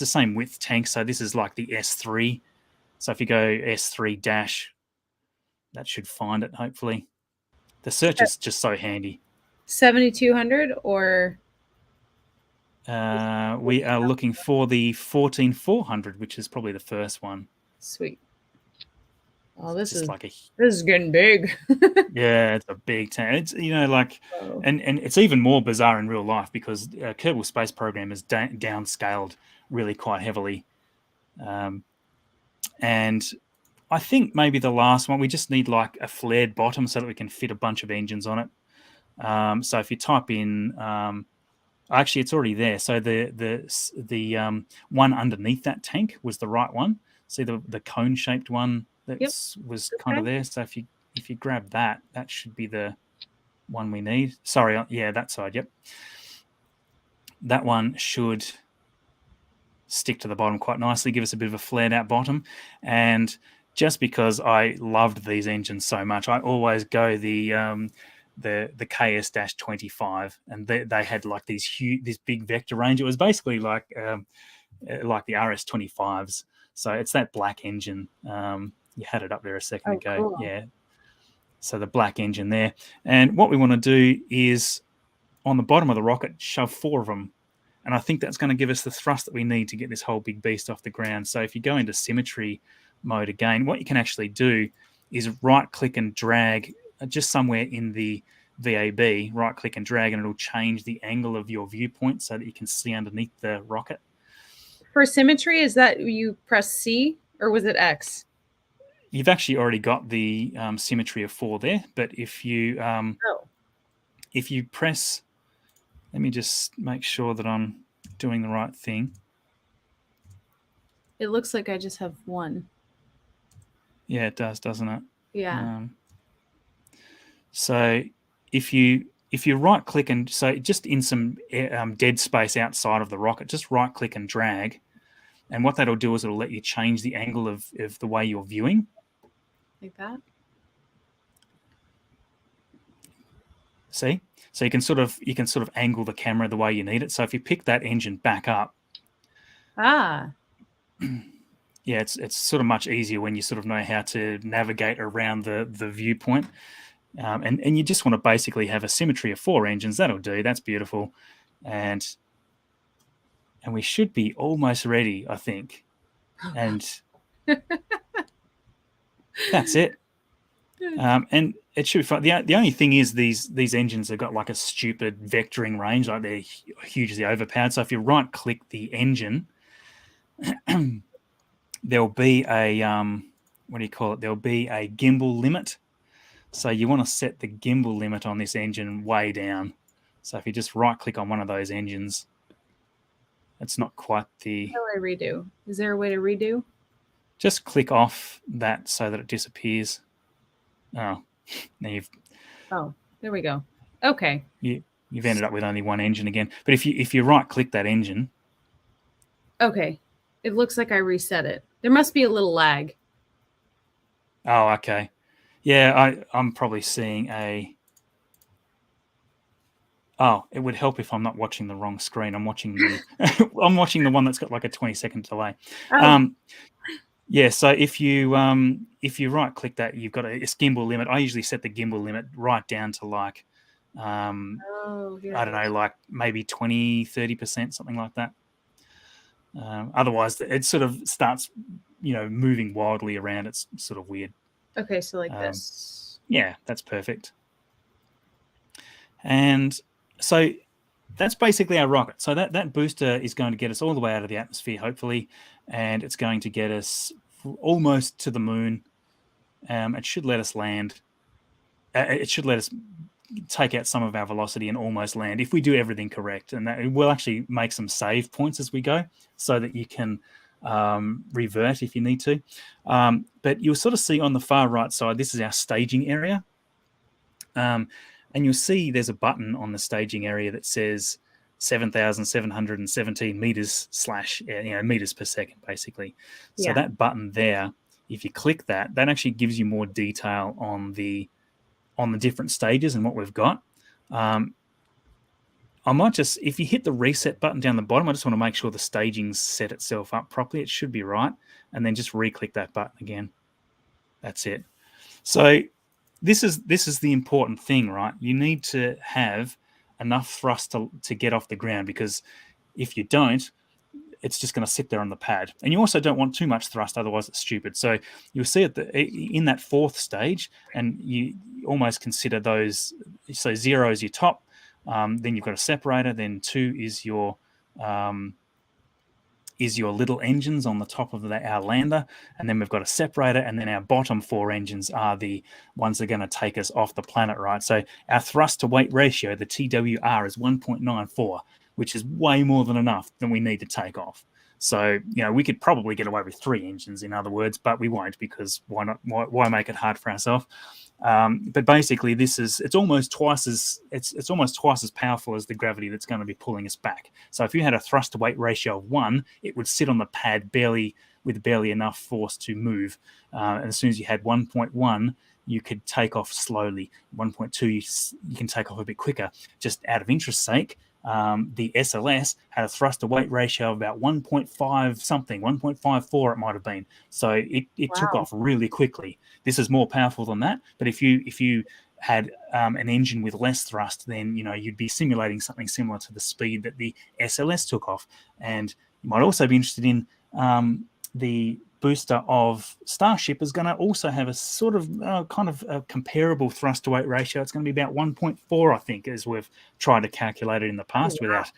same width tank. So this is like the S3. So if you go S3 dash, that should find it hopefully. The search is just so handy. 7200 or we are looking for the 14400, which is probably the first one. Sweet. Oh, this is like this is getting big. Yeah, it's a big tank. It's and it's even more bizarre in real life because Kerbal Space Program is downscaled really quite heavily, and I think maybe the last one we just need like a flared bottom so that we can fit a bunch of engines on it. So if you type in, actually it's already there. So the one underneath that tank was the right one. See the cone shaped one. That was kind of there. So if you grab that should be the one we need. Sorry, yeah, that side. Yep, that one should stick to the bottom quite nicely. Give us a bit of a flared out bottom. And just because I loved these engines so much, I always go the KS-25, and they had like this big vector range. It was basically like the RS-25s. So it's that black engine. You had it up there a second ago. Cool. Yeah. So the black engine there. And what we want to do is on the bottom of the rocket, shove 4 of them. And I think that's going to give us the thrust that we need to get this whole big beast off the ground. So if you go into symmetry mode again, what you can actually do is right click and drag just somewhere in the VAB, right click and drag, and it'll change the angle of your viewpoint so that you can see underneath the rocket. For symmetry, is that you press C or was it X? You've actually already got the symmetry of 4 there, but if you press, let me just make sure that I'm doing the right thing. It looks like I just have 1. Yeah, it does, doesn't it? Yeah. So if you right click and so just in some dead space outside of the rocket, just right click and drag, and what that'll do is it'll let you change the angle of the way you're viewing. Like that. See, so you can sort of angle the camera the way you need it. So if you pick that engine back up, yeah, it's sort of much easier when you sort of know how to navigate around the viewpoint. And you just want to basically have a symmetry of 4 engines. That'll do. That's beautiful. And and we should be almost ready, I think. And that's it. And it should be fun. The only thing is these engines have got like a stupid vectoring range, like they're hugely overpowered. So if you right click the engine, there'll be a what do you call it? There'll be a gimbal limit. So you want to set the gimbal limit on this engine way down. So if you just right click on one of those engines, it's not quite the. How do I redo? Is there a way to redo? Just click off that so that it disappears. Oh, now Oh, there we go. Okay. you've ended up with only one engine again. But if you right click that engine. Okay. It looks like I reset it. There must be a little lag. Oh, okay. Yeah, I'm probably seeing a. Oh, it would help if I'm not watching the wrong screen. I'm watching the I'm watching the one that's got like a 20-second delay. Oh. Yeah, so if you right click that, you've got a gimbal limit. I usually set the gimbal limit right down to like I don't know, like maybe 20-30%, something like that. Otherwise it sort of starts, moving wildly around. It's sort of weird. Okay, so like this. Yeah, that's perfect. And so that's basically our rocket. So that booster is going to get us all the way out of the atmosphere, hopefully, and it's going to get us almost to the moon. It should let us land. It should let us take out some of our velocity and almost land if we do everything correct. And that will actually make some save points as we go so that you can revert if you need to. But you'll sort of see on the far right side, this is our staging area. And you'll see there's a button on the staging area that says 7,717 meters / meters per second, basically. So that button there, if you click that, that actually gives you more detail on the different stages and what we've got. I might just, if you hit the reset button down the bottom, I just want to make sure the staging's set itself up properly. It should be right. And then just re-click that button again. That's it. So this is the important thing, right? You need to have enough thrust to get off the ground, because if you don't, it's just going to sit there on the pad. And you also don't want too much thrust, otherwise it's stupid. So you'll see in that fourth stage, and you almost consider those. So 0 is your top, then you've got a separator, then 2 is your little engines on the top of our lander, and then we've got a separator, and then our bottom 4 engines are the ones that are going to take us off the planet, right? So our thrust to weight ratio, the TWR, is 1.94, which is way more than enough than we need to take off. So, we could probably get away with 3 engines, in other words, but we won't, because why not? Why make it hard for ourselves? But basically, it's almost twice as powerful as the gravity that's going to be pulling us back. So if you had a thrust to weight ratio of 1, it would sit on the pad with barely enough force to move. And as soon as you had 1.1, you could take off slowly. 1.2, you can take off a bit quicker. Just out of interest's sake, the SLS had a thrust to weight ratio of about 1.5 something, 1.54 it might have been. So it took off really quickly. This is more powerful than that. But if you had an engine with less thrust, then you'd be simulating something similar to the speed that the SLS took off. And you might also be interested in the booster of Starship is going to also have a sort of kind of a comparable thrust to weight ratio. It's going to be about 1.4, I think, as we've tried to calculate it in the past without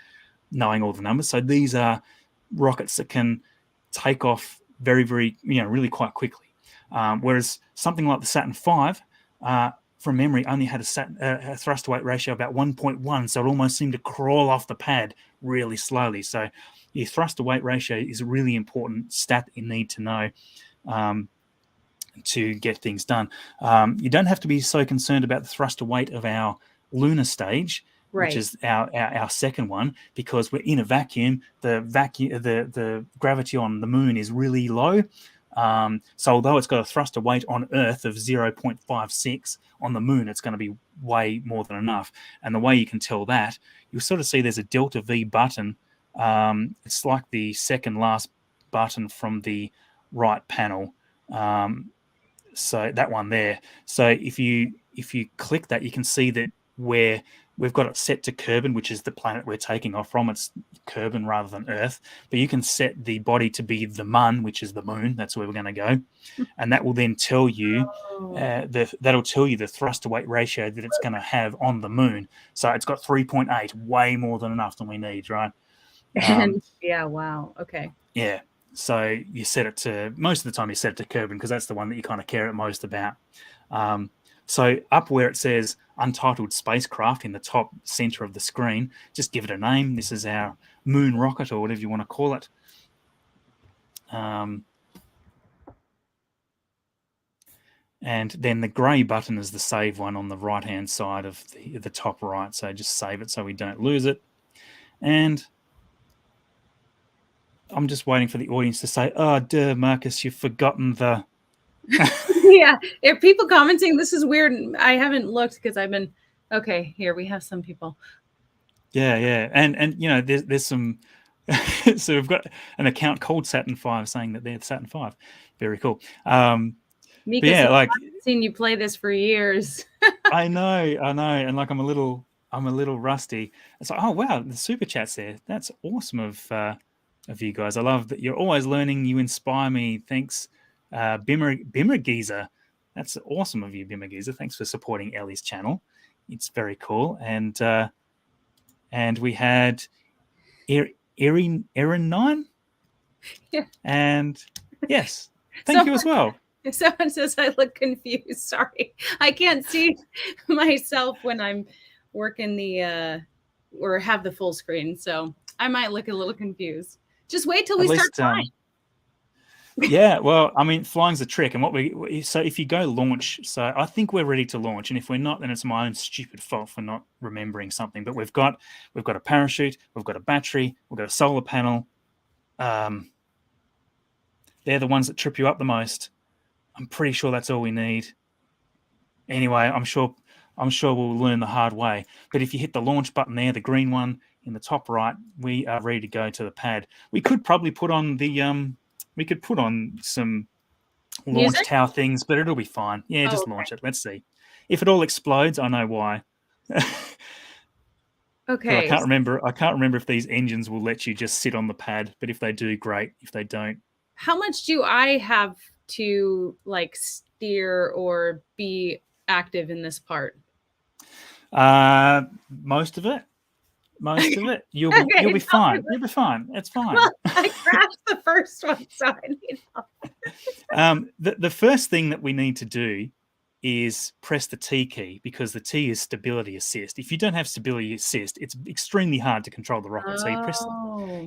knowing all the numbers. So these are rockets that can take off very, very, really quite quickly. Whereas something like the Saturn V, from memory, only had a thrust to weight ratio of about 1.1, so it almost seemed to crawl off the pad really slowly. So your thrust to weight ratio is a really important stat that you need to know to get things done. You don't have to be so concerned about the thrust to weight of our lunar stage, which is our second one, because we're in a vacuum. The gravity on the moon is really low. So although it's got a thrust to weight on Earth of 0.56, on the moon it's going to be way more than enough. And the way you can tell that, you'll sort of see there's a delta V button. It's like the second last button from the right panel. So that one there. So if you click that, you can see that we're we've got it set to Kerbal, which is the planet we're taking off from. It's Kerbal rather than Earth. But you can set the body to be the Mun, which is the moon. That's where we're going to go. And that will then tell you, that'll tell you the thrust to weight ratio that it's going to have on the moon. So it's got 3.8, way more than enough than we need, right? And yeah, wow. Okay. Yeah. So you set it to, most of the time you set it to Kerbal because that's the one that you kind of care at most about. So up where it says Untitled Spacecraft in the top center of the screen, just give it a name. This is our moon rocket, or whatever you want to call it. And then the grey button is the save one on the right-hand side of the top right. So just save it so we don't lose it. And I'm just waiting for the audience to say, oh, duh, Marcus, you've forgotten the... Yeah, if people commenting, this is weird. I haven't looked because I've been... Okay, here, we have some people. Yeah, yeah. And you know, there's some... So we've got an account called Saturn 5 saying that they're Saturn 5. Very cool. Mika, yeah, like, I've seen you play this for years. I know, and like I'm a little rusty. It's like, oh wow, the super chat's there. That's awesome of you guys. I love that you're always learning. You inspire me. Thanks, Bimmer Geezer. That's awesome of you, Bimmer Geezer. Thanks for supporting Ellie's channel. It's very cool. And we had Erin 9. Yeah. And yes, thank you as well. Someone says I look confused. Sorry, I can't see myself when I'm working the or have the full screen, so I might look a little confused. Just wait till we start flying. Yeah, well, I mean, flying's a trick, and so if you go launch, so I think we're ready to launch, and if we're not, then it's my own stupid fault for not remembering something. But we've got a parachute, we've got a battery, we've got a solar panel. They're the ones that trip you up the most. I'm pretty sure that's all we need. Anyway, I'm sure we'll learn the hard way. But if you hit the launch button there, the green one in the top right, we are ready to go to the pad. We could probably put on some launch tower things, but it'll be fine. Yeah, just launch it. Let's see. If it all explodes, I know why. Okay. I can't remember if these engines will let you just sit on the pad, but if they do, great. If they don't. How much do I have to like steer or be active in this part? Most of it. You'll be fine. You'll be fine. It's fine. Well, I crashed the first one, so I need help. The first thing that we need to do is press the T key, because the T is stability assist. If you don't have stability assist, it's extremely hard to control the rocket. So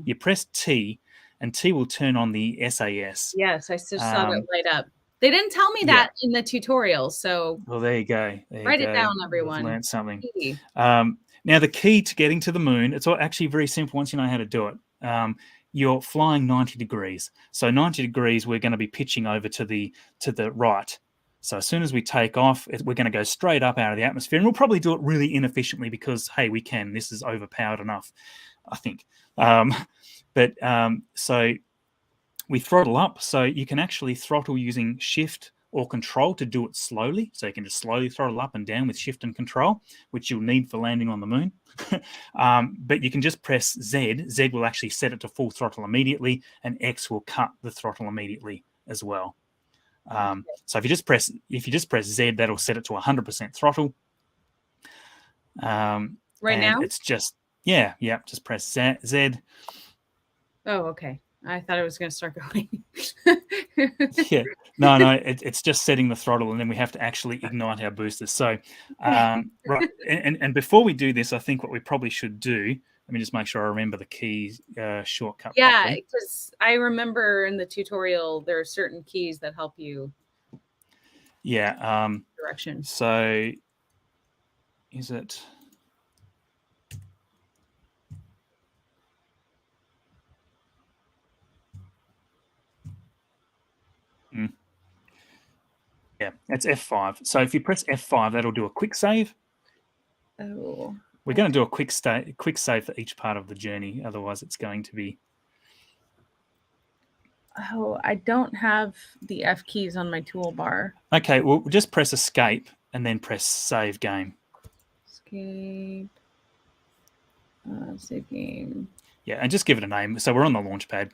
you press T, and T will turn on the SAS. Yes, I just saw that light up. They didn't tell me that in the tutorial, so well, there you go. Write it down, everyone. We've learned something. Now, the key to getting to the moon, it's actually very simple once you know how to do it. You're flying 90 degrees. So 90 degrees, we're going to be pitching over to the right. So as soon as we take off, we're going to go straight up out of the atmosphere. And we'll probably do it really inefficiently because, hey, we can. This is overpowered enough, I think. So we throttle up. So you can actually throttle using shift or control to do it slowly. So you can just slowly throttle up and down with shift and control, which you'll need for landing on the moon. But you can just press Z. Z will actually set it to full throttle immediately, and X will cut the throttle immediately as well. So if you just press Z, that'll set it to 100% throttle. Right now? It's just just press Z. Oh, okay. I thought it was going to start going. Yeah, no, it's just setting the throttle, and then we have to actually ignite our boosters. So, right, and before we do this, I think what we probably should do. Let me just make sure I remember the keys shortcut. Yeah, because I remember in the tutorial there are certain keys that help you. Yeah. Direction. So, is it? Yeah, it's F5. So if you press F5, that'll do a quick save. Oh. We're going to do a quick save for each part of the journey. Otherwise, it's going to be... Oh, I don't have the F keys on my toolbar. Okay, well, just press escape and then press save game. Escape. Save game. Yeah, and just give it a name. So we're on the launch pad.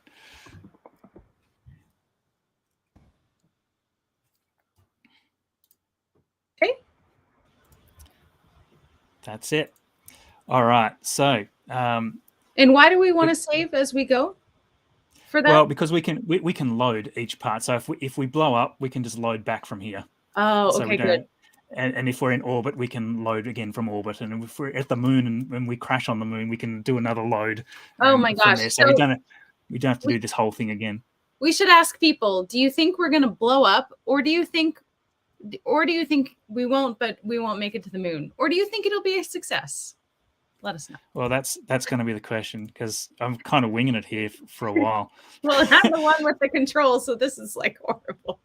Okay. That's it. All right. So, and why do we want to save as we go? For that? Well, because we can load each part. So if we blow up, we can just load back from here. Oh, so okay, good. And if we're in orbit, we can load again from orbit. And if we're at the moon and we crash on the moon, we can do another load. Oh my gosh! From there. So we don't have to do this whole thing again. We should ask people: do you think we're going to blow up, or do you think we won't, but we won't make it to the moon, or do you think it'll be a success? Let us know. Well, that's going to be the question, because I'm kind of winging it here for a while. Well, I'm the one with the controls, so this is like horrible.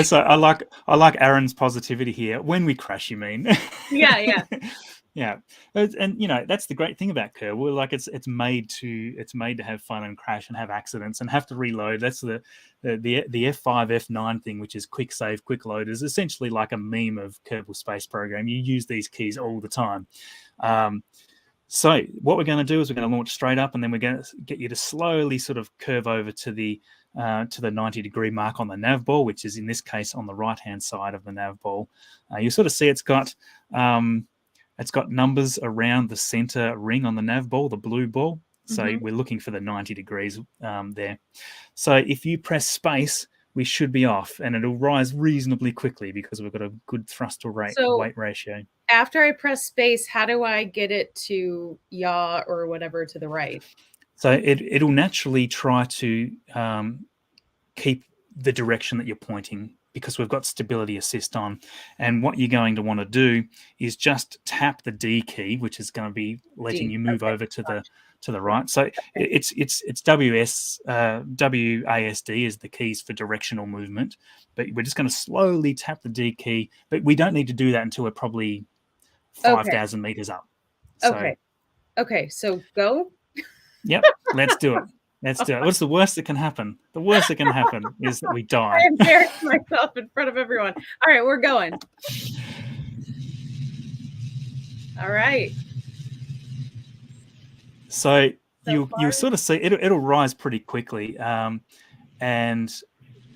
So I like Aaron's positivity here. When we crash, you mean? Yeah. Yeah, and that's the great thing about Kerbal. Like it's made to have fun and crash and have accidents and have to reload. That's the F5 F9 thing, which is quick save, quick load, is essentially like a meme of Kerbal Space Program. You use these keys all the time. So what we're going to do is we're going to launch straight up, and then we're going to get you to slowly sort of curve over to the 90-degree mark on the nav ball, which is in this case on the right hand side of the nav ball. You sort of see it's got numbers around the center ring on the nav ball, the blue ball. So we're looking for the 90 degrees there. So if you press space, we should be off, and it'll rise reasonably quickly because we've got a good thrust to weight ratio. After I press space, how do I get it to yaw or whatever to the right? So it'll naturally try to keep the direction that you're pointing, because we've got stability assist on. And what you're going to want to do is just tap the D key, which is going to be letting you move over to the right. So it's WASD is the keys for directional movement, but we're just going to slowly tap the D key, but we don't need to do that until we're probably 5,000 meters up. So, okay, so go. Yep, let's do it. Let's do it. What's the worst that can happen? The worst that can happen is that we die. I embarrassed myself in front of everyone. All right, we're going. All right. So you sort of see it'll rise pretty quickly, and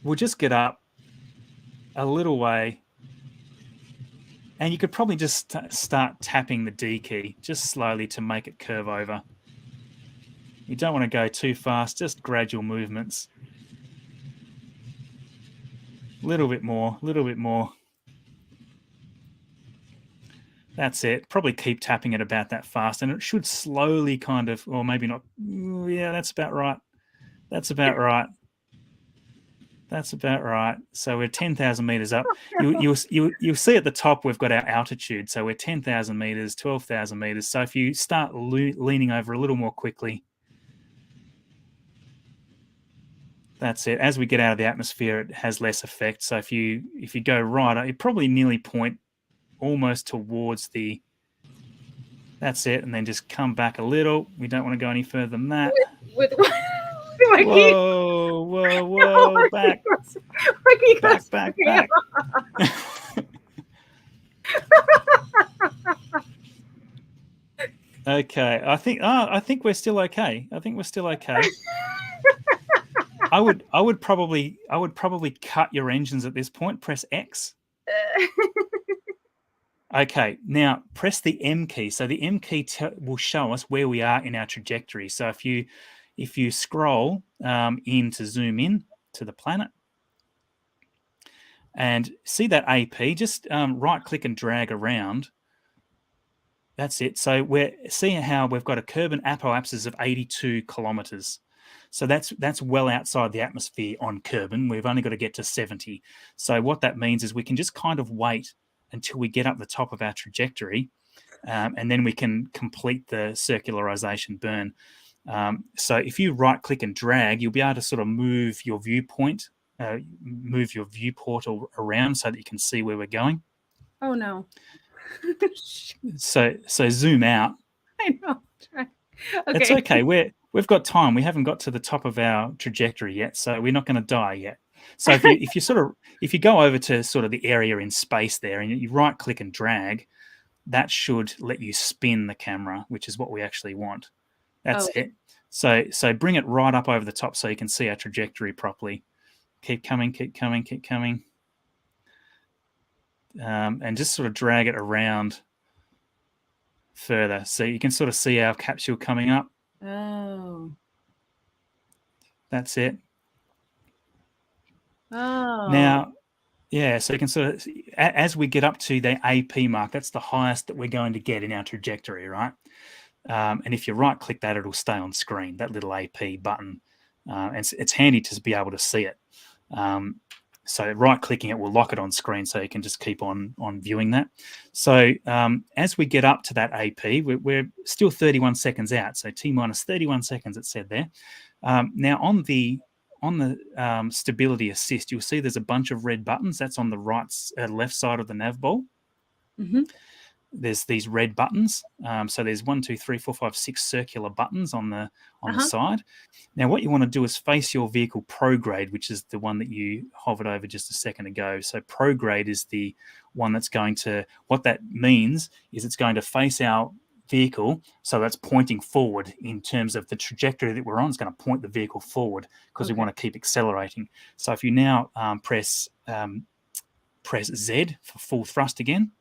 we'll just get up a little way, and you could probably just start tapping the D key just slowly to make it curve over. You don't want to go too fast, just gradual movements. A little bit more. That's it. Probably keep tapping it about that fast, and it should slowly kind of, or maybe not. Yeah, that's about right. So we're 10,000 meters up. You'll see at the top we've got our altitude. So we're 10,000 meters, 12,000 meters. So if you start leaning over a little more quickly, that's it. As we get out of the atmosphere, it has less effect. So if you go right, you probably nearly point almost towards the. That's it, and then just come back a little. We don't want to go any further than that. With whoa, back. Okay, I think we're still okay. I would probably cut your engines at this point. Press X. Okay, now press the M key. So the M key will show us where we are in our trajectory. So if you scroll in to zoom in to the planet and see that AP, just right click and drag around. That's it. So we're seeing how we've got a Kerbal apoapsis of 82 kilometers. So that's well outside the atmosphere on Kerbal. We've only got to get to 70. So what that means is we can just kind of wait until we get up the top of our trajectory, and then we can complete the circularization burn. So if you right click and drag, you'll be able to sort of move your viewport around so that you can see where we're going. Oh no. So zoom out. I know. Okay. It's okay. We've got time. We haven't got to the top of our trajectory yet, so we're not going to die yet. So if you go over to sort of the area in space there, and you right click and drag, that should let you spin the camera, which is what we actually want. That's Oh, it. So bring it right up over the top so you can see our trajectory properly. Keep coming, keep coming, keep coming. And just sort of drag it around further. So you can sort of see our capsule coming up. oh, That's it. oh. Now, yeah, so you can sort of, as we get up to the AP mark, that's the highest that we're going to get in our trajectory, right? And if you right click that, it'll stay on screen, that little AP button. And it's handy to be able to see it. So right clicking it will lock it on screen so you can just keep on viewing that. So as we get up to that AP, we're still 31 seconds out. So T minus 31 seconds, it said there. Now on the stability assist, you'll see there's a bunch of red buttons. That's on the left side of the nav ball. Mm-hmm. There's these red buttons. So there's 1, 2, 3, 4, 5, 6 circular buttons on the side. Now, what you want to do is face your vehicle prograde, which is the one that you hovered over just a second ago. So prograde is the one that's going to, what that means is it's going to face our vehicle, so that's pointing forward in terms of the trajectory that we're on. It's going to point the vehicle forward because we want to keep accelerating. So if you now press Z for full thrust again,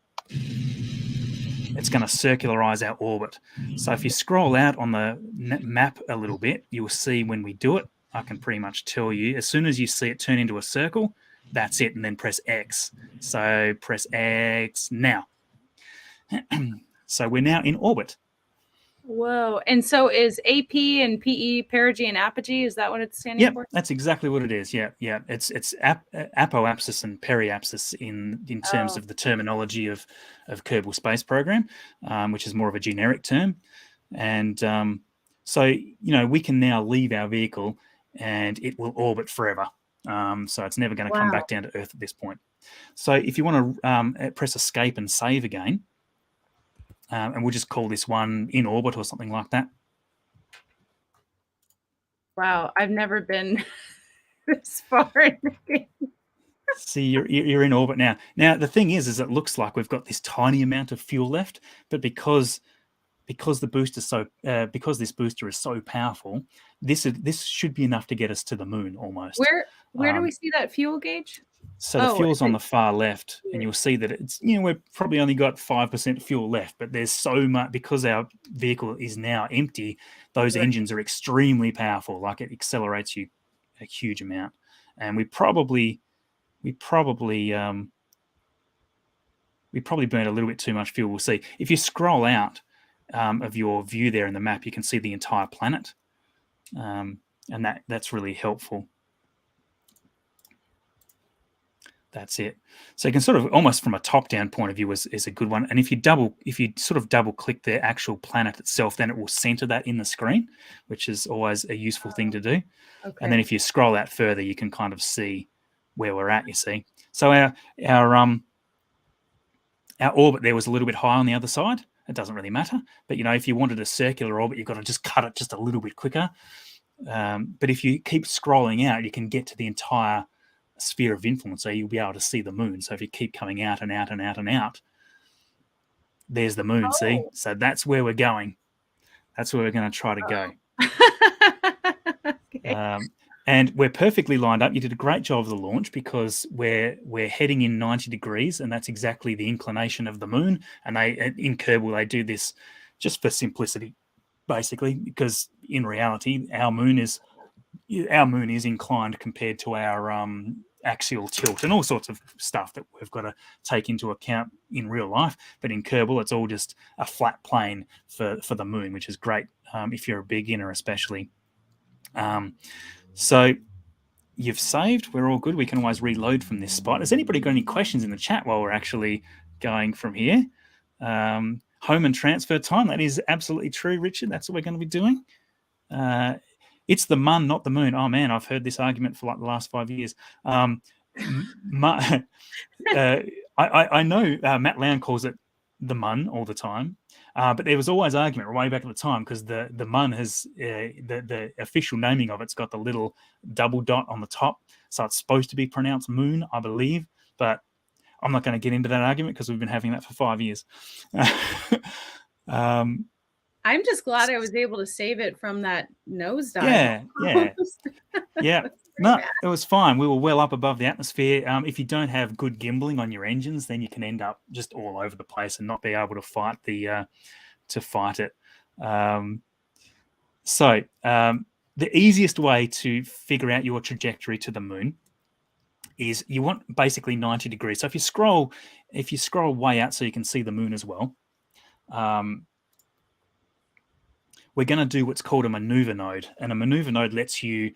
it's going to circularize our orbit. So if you scroll out on the map a little bit, you'll see when we do it, I can pretty much tell you, as soon as you see it turn into a circle, that's it, and then press X. So press X now. So we're now in orbit. Whoa. And so is AP and PE, perigee and apogee? Is that what it's standing for? That's exactly what it is. Yeah. It's apoapsis and periapsis in terms of the terminology of Kerbal Space Program, which is more of a generic term. And so, we can now leave our vehicle and it will orbit forever. So it's never going to come back down to Earth at this point. So if you want to press escape and save again, and we'll just call this one in orbit or something like that. Wow, I've never been this far in the game. See, you're in orbit now. Now the thing is it looks like we've got this tiny amount of fuel left, but because the booster because this booster is so powerful, this should be enough to get us to the moon almost. Where do we see that fuel gauge? So the fuel's on the far left, and you'll see that it's, we've probably only got 5% fuel left, but there's so much, because our vehicle is now empty, those engines are extremely powerful. Like, it accelerates you a huge amount. And we probably burned a little bit too much fuel. We'll see. If you scroll out of your view there in the map, you can see the entire planet. And that's really helpful. That's it. So you can sort of, almost from a top-down point of view, is a good one. And if you sort of double-click the actual planet itself, then it will center that in the screen, which is always a useful thing to do. Okay. And then if you scroll out further, you can kind of see where we're at. You see. So our orbit there was a little bit high on the other side. It doesn't really matter. But if you wanted a circular orbit, you've got to just cut it just a little bit quicker. But if you keep scrolling out, you can get to the entire sphere of influence, so you'll be able to see the moon. So if you keep coming out and out and out and out, there's the moon. See, so that's where we're going. That's where we're going to try to go. Okay. And we're perfectly lined up. You did a great job of the launch, because we're heading in 90 degrees, and that's exactly the inclination of the moon. And in Kerbal they do this just for simplicity, basically, because in reality our moon is inclined compared to our axial tilt and all sorts of stuff that we've got to take into account in real life. But in Kerbal, it's all just a flat plane for the moon, which is great if you're a beginner, especially. So you've saved. We're all good. We can always reload from this spot. Has anybody got any questions in the chat while we're actually going from here? Home and transfer time. That is absolutely true, Richard. That's what we're going to be doing. It's the mun, not the moon. Oh man, I've heard this argument for like the last 5 years. I know Matt Lown calls it the mun all the time, but there was always argument way back at the time, because the mun has the official naming of it's got the little double dot on the top, so it's supposed to be pronounced moon, I believe. But I'm not going to get into that argument because we've been having that for 5 years. I'm just glad I was able to save it from that nosedive. Yeah. No, it was fine. We were well up above the atmosphere. If you don't have good gimbaling on your engines, then you can end up just all over the place and not be able to fight it. The easiest way to figure out your trajectory to the moon is you want basically 90 degrees. So if you scroll way out so you can see the moon as well, we're going to do what's called a maneuver node. And a maneuver node lets you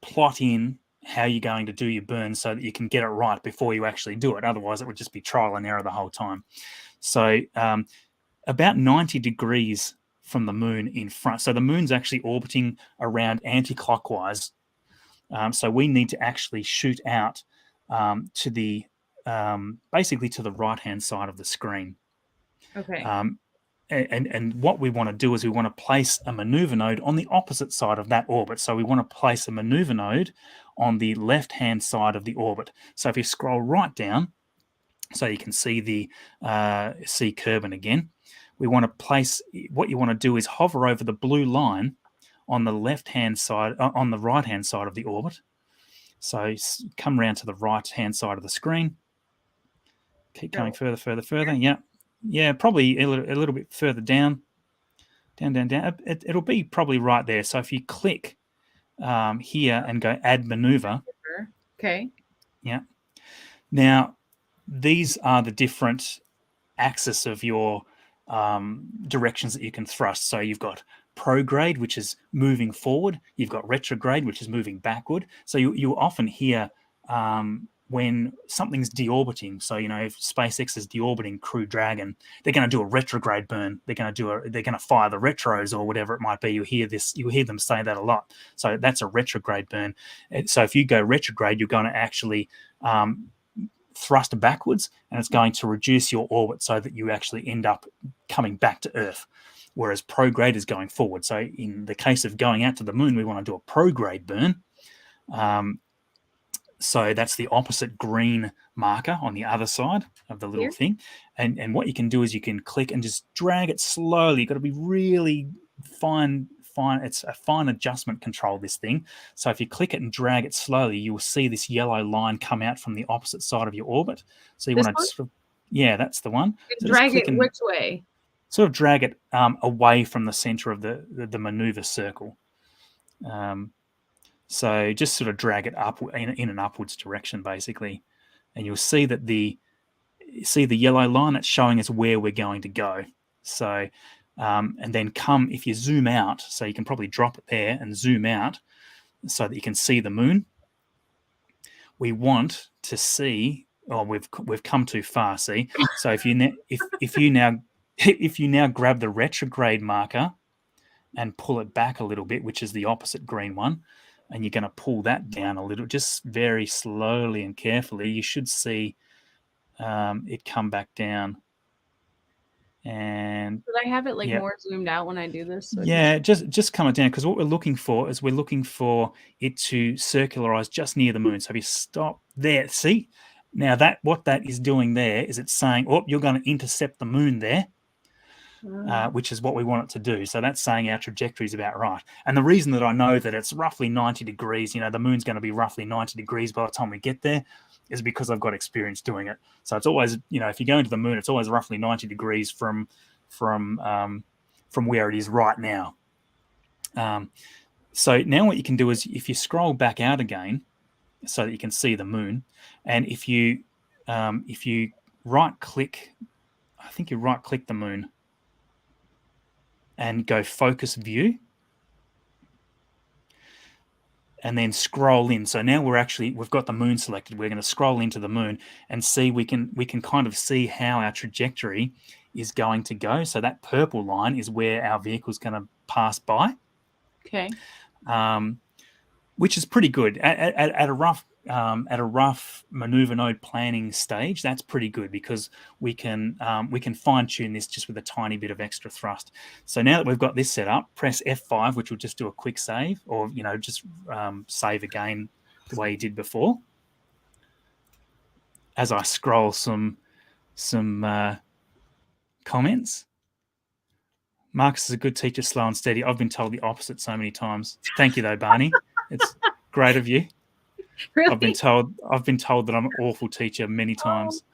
plot in how you're going to do your burn so that you can get it right before you actually do it. Otherwise, it would just be trial and error the whole time. So about 90 degrees from the moon in front. So the moon's actually orbiting around anti-clockwise. So we need to actually shoot out to the basically to the right-hand side of the screen. Okay. And what we want to do is we want to place a maneuver node on the opposite side of that orbit. So we want to place a maneuver node on the left-hand side of the orbit. So if you scroll right down, so you can see the see Kerbal again, we want to place, what you want to do is hover over the blue line on the left-hand side, on the right-hand side of the orbit. So come around to the right-hand side of the screen. Keep going further. Yeah, probably a little bit further down. It'll be probably right there. So if you click here and go add maneuver. Okay. Yeah. Now, these are the different axis of your directions that you can thrust. So you've got prograde, which is moving forward. You've got retrograde, which is moving backward. So you often hear when something's deorbiting. So if SpaceX is deorbiting Crew Dragon, they're going to do a retrograde burn. They're going to fire the retros or whatever it might be. You hear them say that a lot. So that's a retrograde burn. So if you go retrograde, you're going to actually thrust backwards, and it's going to reduce your orbit so that you actually end up coming back to Earth, whereas prograde is going forward. So in the case of going out to the moon, we want to do a prograde burn. So that's the opposite green marker on the other side of the little thing. And what you can do is you can click and just drag it slowly. You've got to be really fine. It's a fine adjustment control, this thing. So if you click it and drag it slowly, you'll see this yellow line come out from the opposite side of your orbit. So you want to, that's the one. So drag it which way? Sort of drag it away from the center of the maneuver circle. So just sort of drag it up in an upwards direction, basically, and you'll see that the yellow line that's showing us where we're going to go. So and then if you zoom out, so you can probably drop it there and zoom out so that you can see the moon. We want to see. Oh, we've come too far. See, so if you now grab the retrograde marker and pull it back a little bit, which is the opposite green one, and you're going to pull that down a little, just very slowly and carefully, you should see it come back down. And should I have it more zoomed out when I do this? So just come it down, because what we're looking for is it to circularize just near the moon. So if you stop there, see, now what that is doing there is it's saying, oh, you're going to intercept the moon there. Which is what we want it to do. So that's saying our trajectory is about right. And the reason that I know that it's roughly 90 degrees, the moon's going to be roughly 90 degrees by the time we get there, is because I've got experience doing it. So it's always, if you go into the moon, it's always roughly 90 degrees from where it is right now. So now what you can do is, if you scroll back out again so that you can see the moon, and if you right click, I think you right click the moon and go focus view, and then scroll in. So now we've got the moon selected. We're going to scroll into the moon and see, we can kind of see how our trajectory is going to go. So that purple line is where our vehicle is going to pass by. Okay. Which is pretty good at a rough maneuver node planning stage. That's pretty good, because we can fine tune this just with a tiny bit of extra thrust. So now that we've got this set up, press F5, which will just do a quick save, or just save again the way you did before. as I scroll some comments. Marcus is a good teacher, slow and steady. I've been told the opposite so many times. Thank you, though, Barney. It's great of you. Really? I've been told that I'm an awful teacher many times.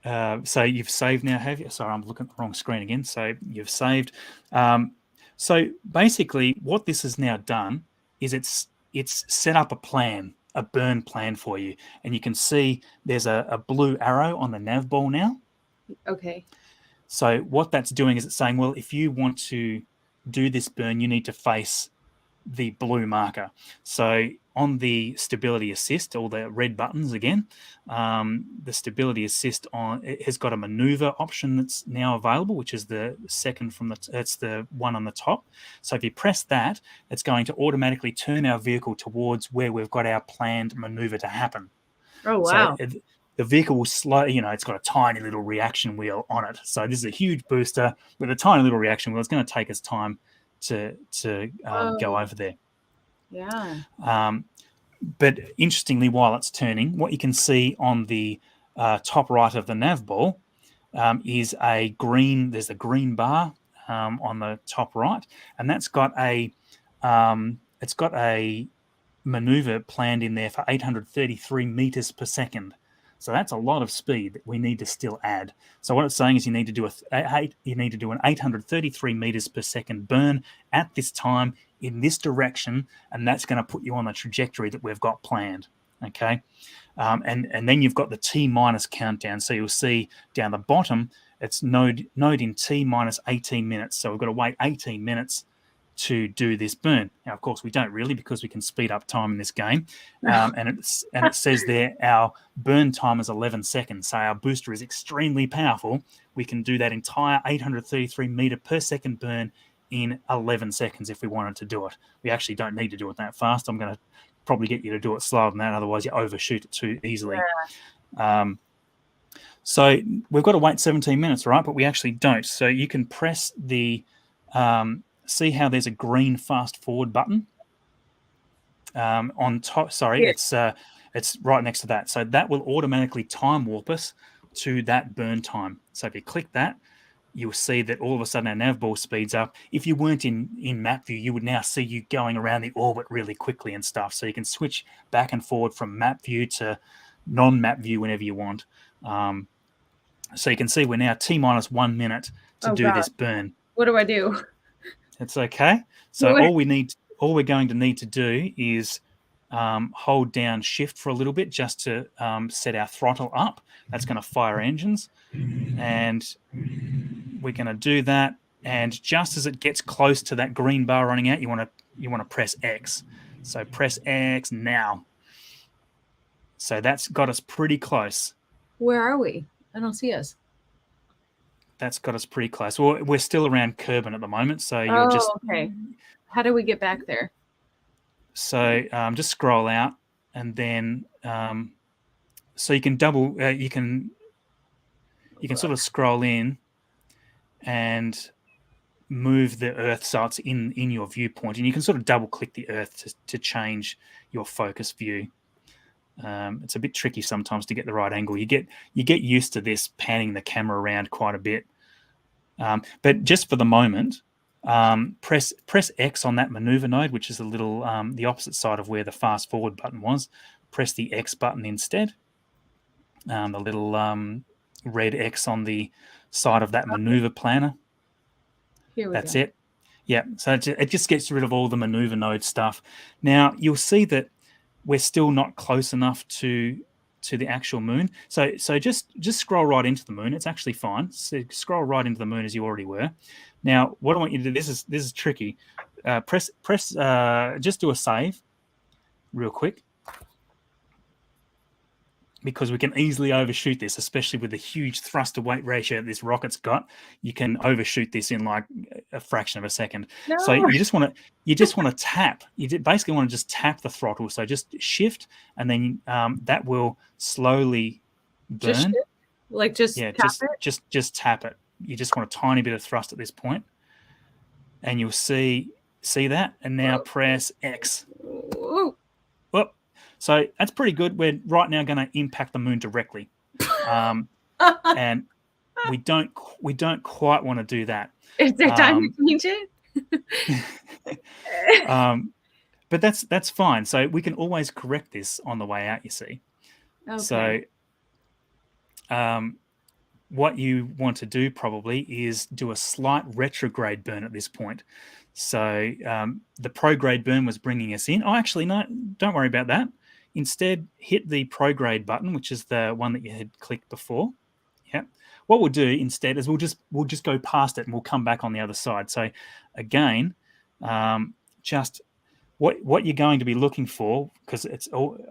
So you've saved now, have you? Sorry, I'm looking at the wrong screen again. So you've saved. So basically, what this has now done is it's set up a burn plan for you, and you can see there's a blue arrow on the nav ball now. Okay. So what that's doing is it's saying, well, if you want to do this burn, you need to face the blue marker. So on the stability assist, all the red buttons again, the stability assist it has got a maneuver option that's now available, which is the second from it's the one on the top. So if you press that, it's going to automatically turn our vehicle towards where we've got our planned maneuver to happen. Oh, wow. So the vehicle will slow, it's got a tiny little reaction wheel on it. So this is a huge booster with a tiny little reaction wheel. It's going to take us time to go over there. Yeah. But interestingly, while it's turning, what you can see on the top right of the nav ball is there's a green bar on the top right, and that's got it's got a maneuver planned in there for 833 meters per second. So that's a lot of speed that we need to still add. So what it's saying is you need to do an 833 meters per second burn at this time in this direction, and that's going to put you on the trajectory that we've got planned. Okay, and then you've got the T minus countdown. So you'll see down the bottom it's node in T minus 18 minutes. So we've got to wait 18 minutes to do this burn. Now, of course, we don't really, because we can speed up time in this game. And it says there our burn time is 11 seconds. So our booster is extremely powerful. We can do that entire 833 meter per second burn in 11 seconds if we wanted to do it. We actually don't need to do it that fast. I'm going to probably get you to do it slower than that. Otherwise, you overshoot it too easily. Yeah. So we've got to wait 17 minutes, right? But we actually don't. So you can press the see how there's a green fast forward button on top. Sorry, yeah. It's right next to that. So that will automatically time warp us to that burn time. So if you click that, you'll see that all of a sudden our nav ball speeds up. If you weren't in map view, you would now see you going around the orbit really quickly and stuff. So you can switch back and forward from map view to non-map view whenever you want. So you can see we're now T minus 1 minute to do this burn. What do I do? It's okay. So all we're going to need to do is hold down shift for a little bit just to set our throttle up. That's going to fire engines. And we're going to do that. And just as it gets close to that green bar running out, you want to press X. So press X now. So that's got us pretty close. Where are we? I don't see us. That's got us pretty close. Well, we're still around Kerbal at the moment, so you're just okay. How do we get back there? So just scroll out, and then so you can you can sort of scroll in and move the Earth so it's in your viewpoint, and you can sort of double click the Earth to change your focus view. It's a bit tricky sometimes to get the right angle. You get used to this panning the camera around quite a bit. But just for the moment, press X on that maneuver node, which is a little the opposite side of where the fast forward button was. Press the X button instead. The little red X on the side of that maneuver planner. That's it. Yeah. So it just gets rid of all the maneuver node stuff. Now you'll see that we're still not close enough to the actual moon. So just scroll right into the moon. It's actually fine. So scroll right into the moon as you already were. Now, what I want you to do, this is tricky. Press just do a save real quick, because we can easily overshoot this, especially with the huge thrust to weight ratio that this rocket's got. You can overshoot this in like a fraction of a second. No. So you just want to tap. You basically want to just tap the throttle. So just shift, and then that will slowly burn. Just tap it. You just want a tiny bit of thrust at this point, and you'll see that. And now press X. Ooh. Whoop. So that's pretty good. We're right now going to impact the moon directly, and we don't quite want to do that. Is there time to change it? But that's fine. So we can always correct this on the way out. You see. Okay. So what you want to do probably is do a slight retrograde burn at this point. So the prograde burn was bringing us in. Oh, actually, no, don't worry about that. Instead, hit the prograde button, which is the one that you had clicked before. Yeah. What we'll do instead is we'll just go past it and we'll come back on the other side. So again, just what you're going to be looking for, because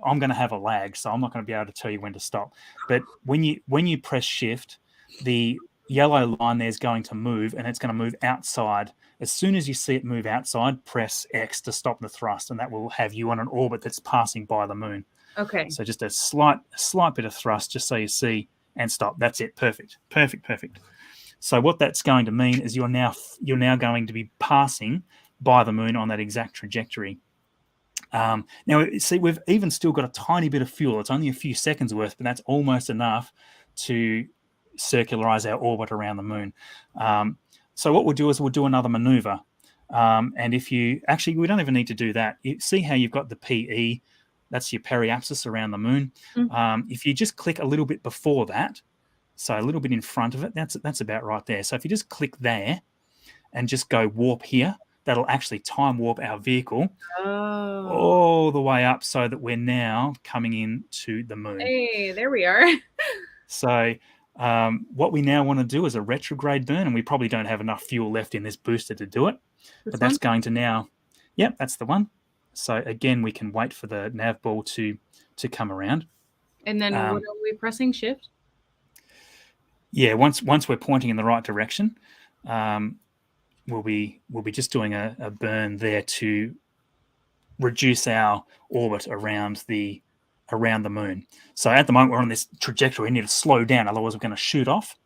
I'm going to have a lag, so I'm not going to be able to tell you when to stop. But when you press shift, the yellow line there is going to move, and it's going to move outside. As soon as you see it move outside, press X to stop the thrust, and that will have you on an orbit that's passing by the moon. Okay. So just a slight bit of thrust, just so you see, and stop. That's it. Perfect. So what that's going to mean is you're now going to be passing by the moon on that exact trajectory. Now, see, we've even still got a tiny bit of fuel. It's only a few seconds worth, but that's almost enough to circularize our orbit around the moon. So what we'll do is we'll do another maneuver. And if you actually, we don't even need to do that. You see how you've got the PE, that's your periapsis around the moon. Mm-hmm. If you just click a little bit before that, so a little bit in front of it, that's about right there. So if you just click there and just go warp here, that'll actually time warp our vehicle all the way up so that we're now coming into the moon. Hey, there we are. So what we now want to do is a retrograde burn, and we probably don't have enough fuel left in this booster to do it. But that's going to now, yep, that's the one. So again, we can wait for the nav ball to come around. And then what are we pressing? Shift? Yeah, once we're pointing in the right direction, we'll be just doing a burn there to reduce our orbit around the moon. So at the moment we're on this trajectory. We need to slow down, otherwise we're going to shoot off.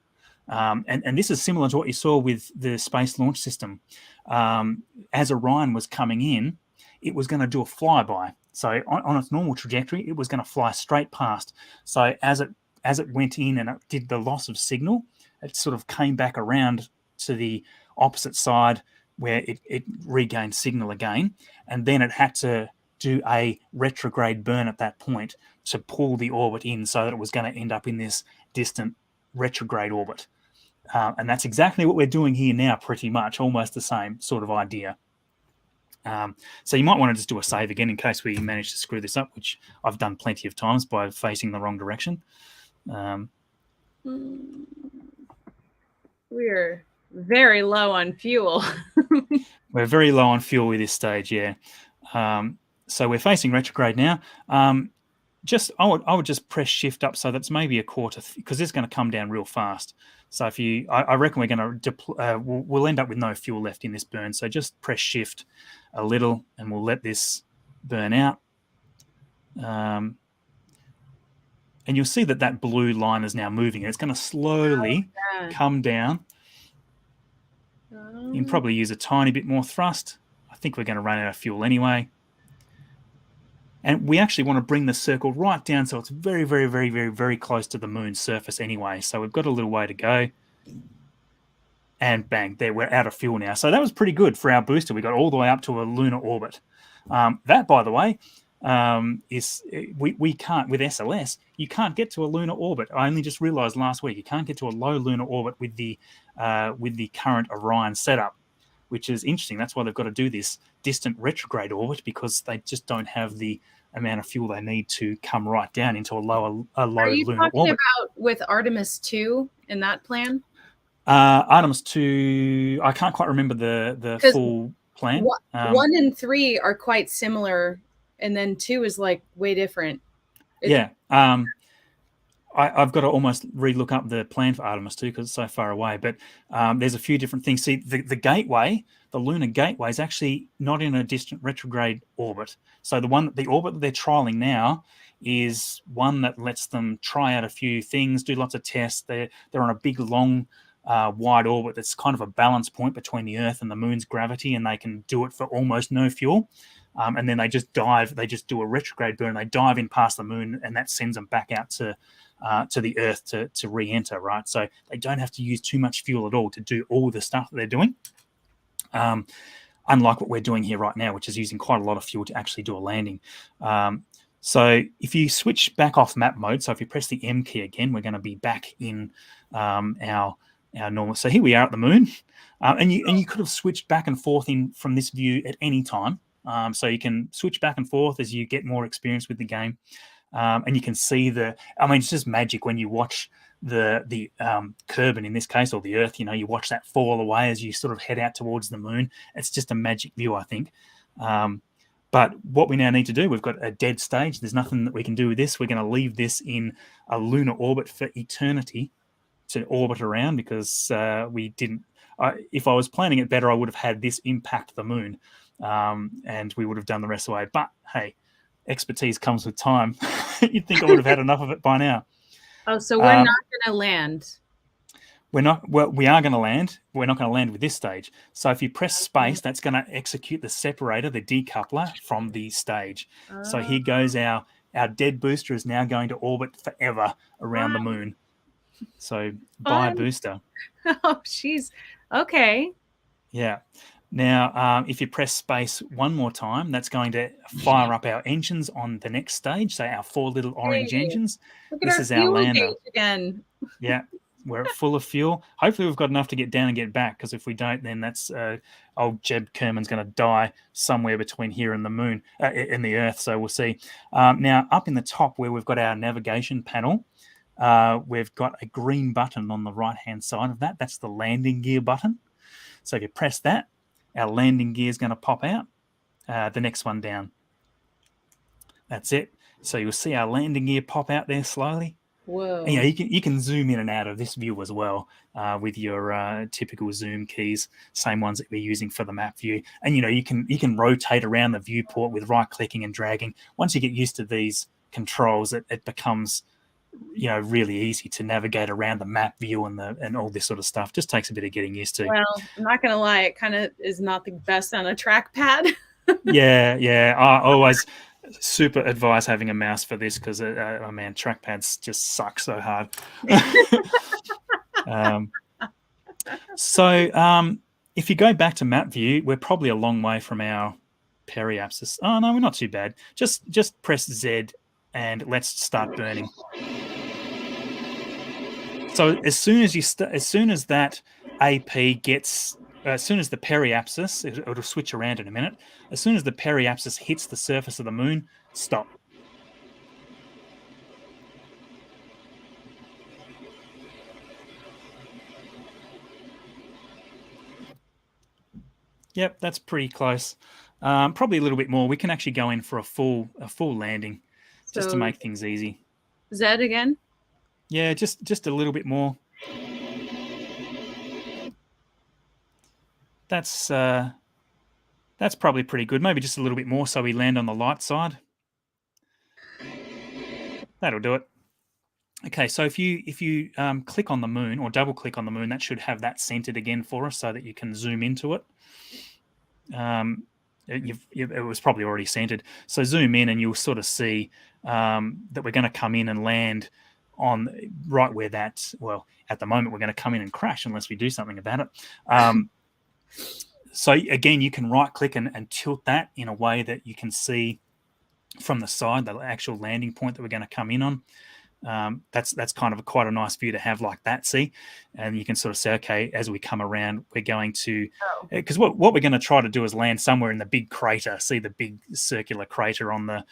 And this is similar to what you saw with the Space Launch System. As Orion was coming in, it was going to do a flyby. So on its normal trajectory, it was going to fly straight past. So as it went in and it did the loss of signal, it sort of came back around to the opposite side where it regained signal again. And then it had to do a retrograde burn at that point to pull the orbit in so that it was going to end up in this distant retrograde orbit. And that's exactly what we're doing here now, pretty much, almost the same sort of idea. So you might want to just do a save again in case we manage to screw this up, which I've done plenty of times by facing the wrong direction. We're very low on fuel. We're very low on fuel at this stage, yeah. So we're facing retrograde now. I would just press shift up so that's maybe a quarter, because it's going to come down real fast. So I reckon we're going to we'll end up with no fuel left in this burn. So just press shift a little, and we'll let this burn out. And you'll see that blue line is now moving. It's going to slowly come down. You can probably use a tiny bit more thrust. I think we're going to run out of fuel anyway. And we actually want to bring the circle right down so it's very, very, very, very, very close to the moon's surface anyway. So we've got a little way to go. And bang, there, we're out of fuel now. So that was pretty good for our booster. We got all the way up to a lunar orbit. That, by the way, is we can't, with SLS, you can't get to a lunar orbit. I only just realized last week, you can't get to a low lunar orbit with the current Orion setup, which is interesting. That's why they've got to do this distant retrograde orbit, because they just don't have the amount of fuel they need to come right down into a low Are you lunar talking orbit. about with Artemis 2 in that plan? Artemis 2, I can't quite remember the full plan. 1 and 3 are quite similar, and then 2 is like way different. Yeah. I've got to almost re-look up the plan for Artemis 2 because it's so far away. But there's a few different things. See, the gateway, the lunar gateway, is actually not in a distant retrograde orbit. So the orbit that they're trialing now is one that lets them try out a few things, do lots of tests. They're on a big, long, wide orbit that's kind of a balance point between the Earth and the Moon's gravity, and they can do it for almost no fuel. and then they just dive. They just do a retrograde burn. They dive in past the moon, and that sends them back out to the Earth to re-enter. Right, so they don't have to use too much fuel at all to do all the stuff that they're doing. Unlike what we're doing here right now, which is using quite a lot of fuel to actually do a landing. So if you switch back off map mode, so if you press the M key again, we're going to be back in our normal. So here we are at the moon, and you could have switched back and forth from this view at any time. So you can switch back and forth as you get more experience with the game, and you can see it's just magic when you watch the Kerbal in this case, or the Earth. You watch that fall away as you sort of head out towards the moon. It's just a magic view, I think. But what we now need to do, we've got a dead stage. There's nothing that we can do with this. We're going to leave this in a lunar orbit for eternity to orbit around, because we didn't. If I was planning it better, I would have had this impact the moon, and we would have done the rest of the way. But hey, expertise comes with time. You'd think I would have had enough of it by now. Oh, so we're not going to land. We are going to land. We're not going to land with this stage. So if you press space, that's going to execute the separator, the decoupler from the stage. So here goes our dead booster is now going to orbit forever around the moon. So bye, booster. Oh, she's okay. Yeah. Now, if you press space one more time, that's going to fire up our engines on the next stage. So our 4 little orange engines. This is our lander again. Yeah. We're full of fuel. Hopefully we've got enough to get down and get back, because if we don't, then that's old Jeb Kerman's going to die somewhere between here and the moon, in the Earth. So we'll see. Now, up in the top where we've got our navigation panel, we've got a green button on the right-hand side of that. That's the landing gear button. So if you press that, our landing gear is going to pop out. The next one down. That's it. So you'll see our landing gear pop out there slowly. Whoa. And, you can zoom in and out of this view as well, with your typical zoom keys, same ones that we're using for the map view. And you can rotate around the viewport with right clicking and dragging. Once you get used to these controls, it becomes really easy to navigate around the map view and all this sort of stuff. Just takes a bit of getting used to. Well, I'm not gonna lie, it kind of is not the best on a trackpad. yeah. I always super advise having a mouse for this, because man, trackpads just suck so hard. If you go back to map view, we're probably a long way from our periapsis. Oh no, we're not too bad. Just press Z and let's start burning. So as soon as that AP gets, as soon as the periapsis, it'll switch around in a minute. As soon as the periapsis hits the surface of the moon, stop. Yep, that's pretty close. Probably a little bit more. We can actually go in for a full landing, just to make things easy. Z again? Yeah, just a little bit more. That's probably pretty good. Maybe just a little bit more, so we land on the light side. That'll do it. Okay, so if you click on the moon or double click on the moon, that should have that centered again for us, so that you can zoom into it. It was probably already centered. So zoom in and you'll sort of see that we're going to come in and land on right where that, well, at the moment we're going to come in and crash unless we do something about it. So again, you can right click and tilt that in a way that you can see from the side the actual landing point that we're going to come in on. That's kind of quite a nice view to have like that, see? And you can sort of say, okay, as we come around, we're going to, because what we're going to try to do is land somewhere in the big crater, see the big circular crater on the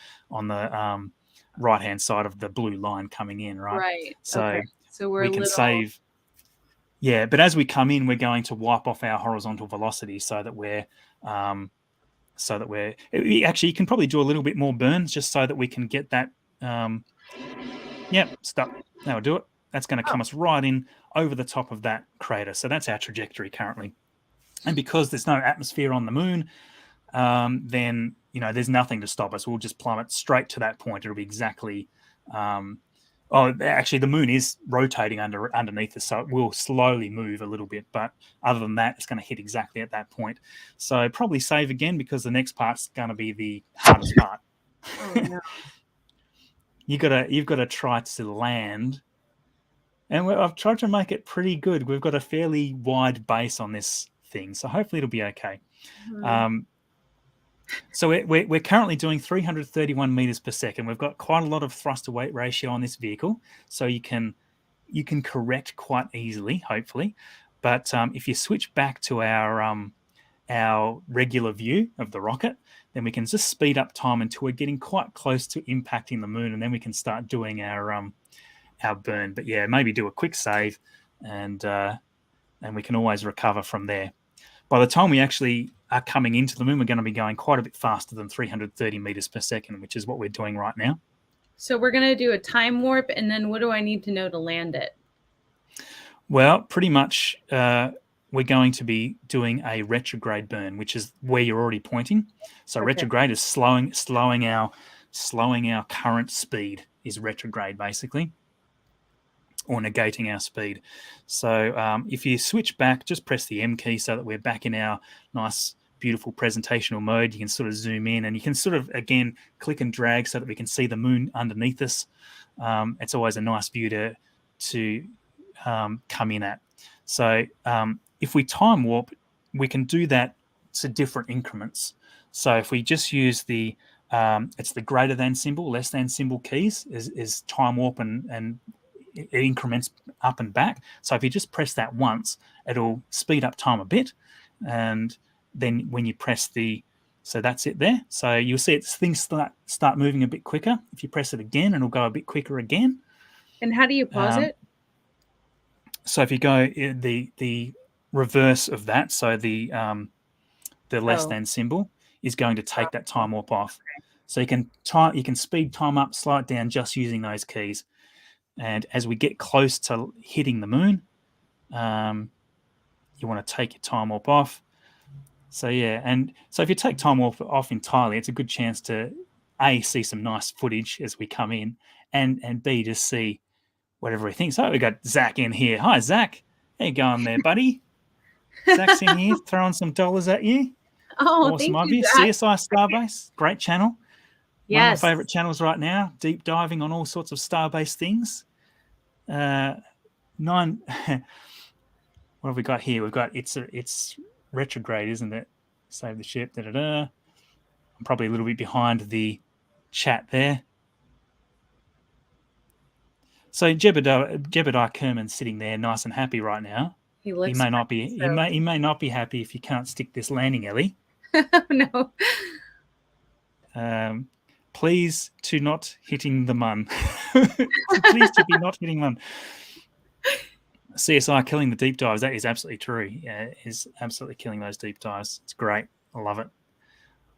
right-hand side of the blue line coming in, right? Right. So, okay. So we can save. Yeah, but as we come in, we're going to wipe off our horizontal velocity so that we're actually, you can probably do a little bit more burns just so that we can get that. Stop. That'll do it. That's going to come us right in over the top of that crater. So that's our trajectory currently. And because there's no atmosphere on the moon, then there's nothing to stop us. We'll just plummet straight to that point. It'll be exactly Oh, actually, the moon is rotating underneath us, so it will slowly move a little bit. But other than that, it's going to hit exactly at that point. So probably save again, because the next part's going to be the hardest part. Oh no. You've got to try to land, and I've tried to make it pretty good. We've got a fairly wide base on this thing, so hopefully it'll be okay. Um, so we're currently doing 331 meters per second. We've got quite a lot of thrust to weight ratio on this vehicle, so you can correct quite easily, hopefully. But if you switch back to our regular view of the rocket, then we can just speed up time until we're getting quite close to impacting the moon, and then we can start doing our burn. But yeah, maybe do a quick save, and we can always recover from there. By the time we actually are coming into the moon, we're going to be going quite a bit faster than 330 meters per second, which is what we're doing right now. So we're going to do a time warp, and then what do I need to know to land it? Well, pretty much we're going to be doing a retrograde burn, which is where you're already pointing. So okay. Retrograde is slowing our current speed, is retrograde basically, or negating our speed. So if you switch back, just press the M key so that we're back in our nice, beautiful presentational mode. You can sort of zoom in, and you can sort of, again, click and drag so that we can see the moon underneath us. It's always a nice view to come in at. So if we time warp, we can do that to different increments. So if we just use the it's the greater than symbol, less than symbol keys is time warp, and it increments up and back. So if you just press that once, it'll speed up time a bit, and then when you press so that's it there. So you'll see things start moving a bit quicker. If you press it again, it'll go a bit quicker again. And how do you pause it? So if you go the reverse of that, so the less than symbol is going to take that time warp off. Okay. So you can speed time up, slow it down just using those keys. And as we get close to hitting the moon, you want to take your time warp off. So yeah, and so if you take time warp off entirely, it's a good chance to A, see some nice footage as we come in, and B, just see whatever he thinks. Oh, we got Zach in here. Hi, Zach. How you going there, buddy? Zach's in here throwing some dollars at you. Oh, awesome thank of you. CSI Starbase, great channel. Yes. One of my favorite channels right now, deep diving on all sorts of Starbase things. What have we got here? We've got it's retrograde, isn't it? Save the ship. I'm probably a little bit behind the chat there. So Jebediah Kerman's sitting there, nice and happy right now. He looks. He may not be. So. He may not be happy if you can't stick this landing, Ellie. No. Please to not hitting the mun. Please to be not hitting mun. CSI killing the deep dives. That is absolutely true. Yeah, is absolutely killing those deep dives. It's great. I love it.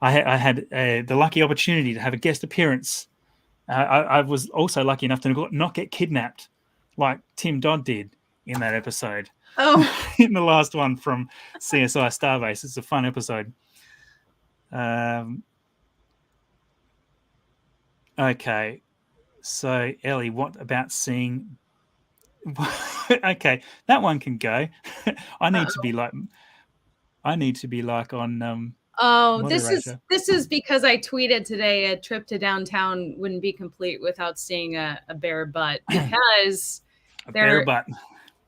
I had the lucky opportunity to have a guest appearance. I was also lucky enough to not get kidnapped like Tim Dodd did in that episode. Oh, in the last one from CSI Starbase. It's a fun episode. Okay. So, Ellie, what about seeing... Okay, that one can go. I need to be like on... Oh, this is because I tweeted today a trip to downtown wouldn't be complete without seeing a bare butt, because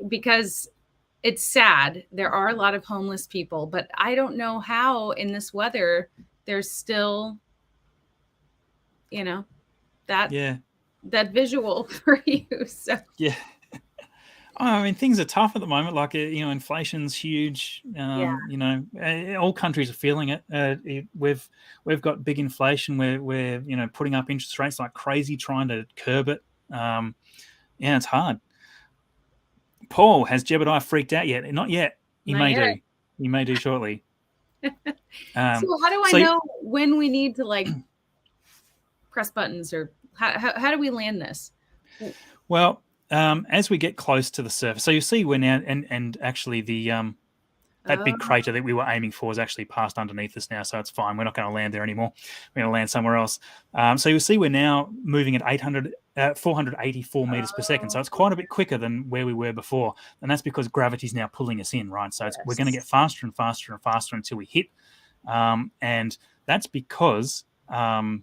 because it's sad. There are a lot of homeless people, but I don't know how in this weather there's still, that visual for you. So yeah. I mean, things are tough at the moment. Like, inflation's huge. All countries are feeling it. We've got big inflation. We're putting up interest rates like crazy, trying to curb it. It's hard. Paul, has Jebediah freaked out yet? Not yet. He may do shortly. So how do I know when we need to press buttons, or how do we land this? Well, as we get close to the surface, so you see we're now, and actually the that big crater that we were aiming for is actually passed underneath us now, so it's fine. We're not going to land there anymore. We're going to land somewhere else. So you'll see we're now moving at 484 meters per second. So it's quite a bit quicker than where we were before. And that's because gravity's now pulling us in, right? So we're going to get faster and faster and faster until we hit. And that's because, well,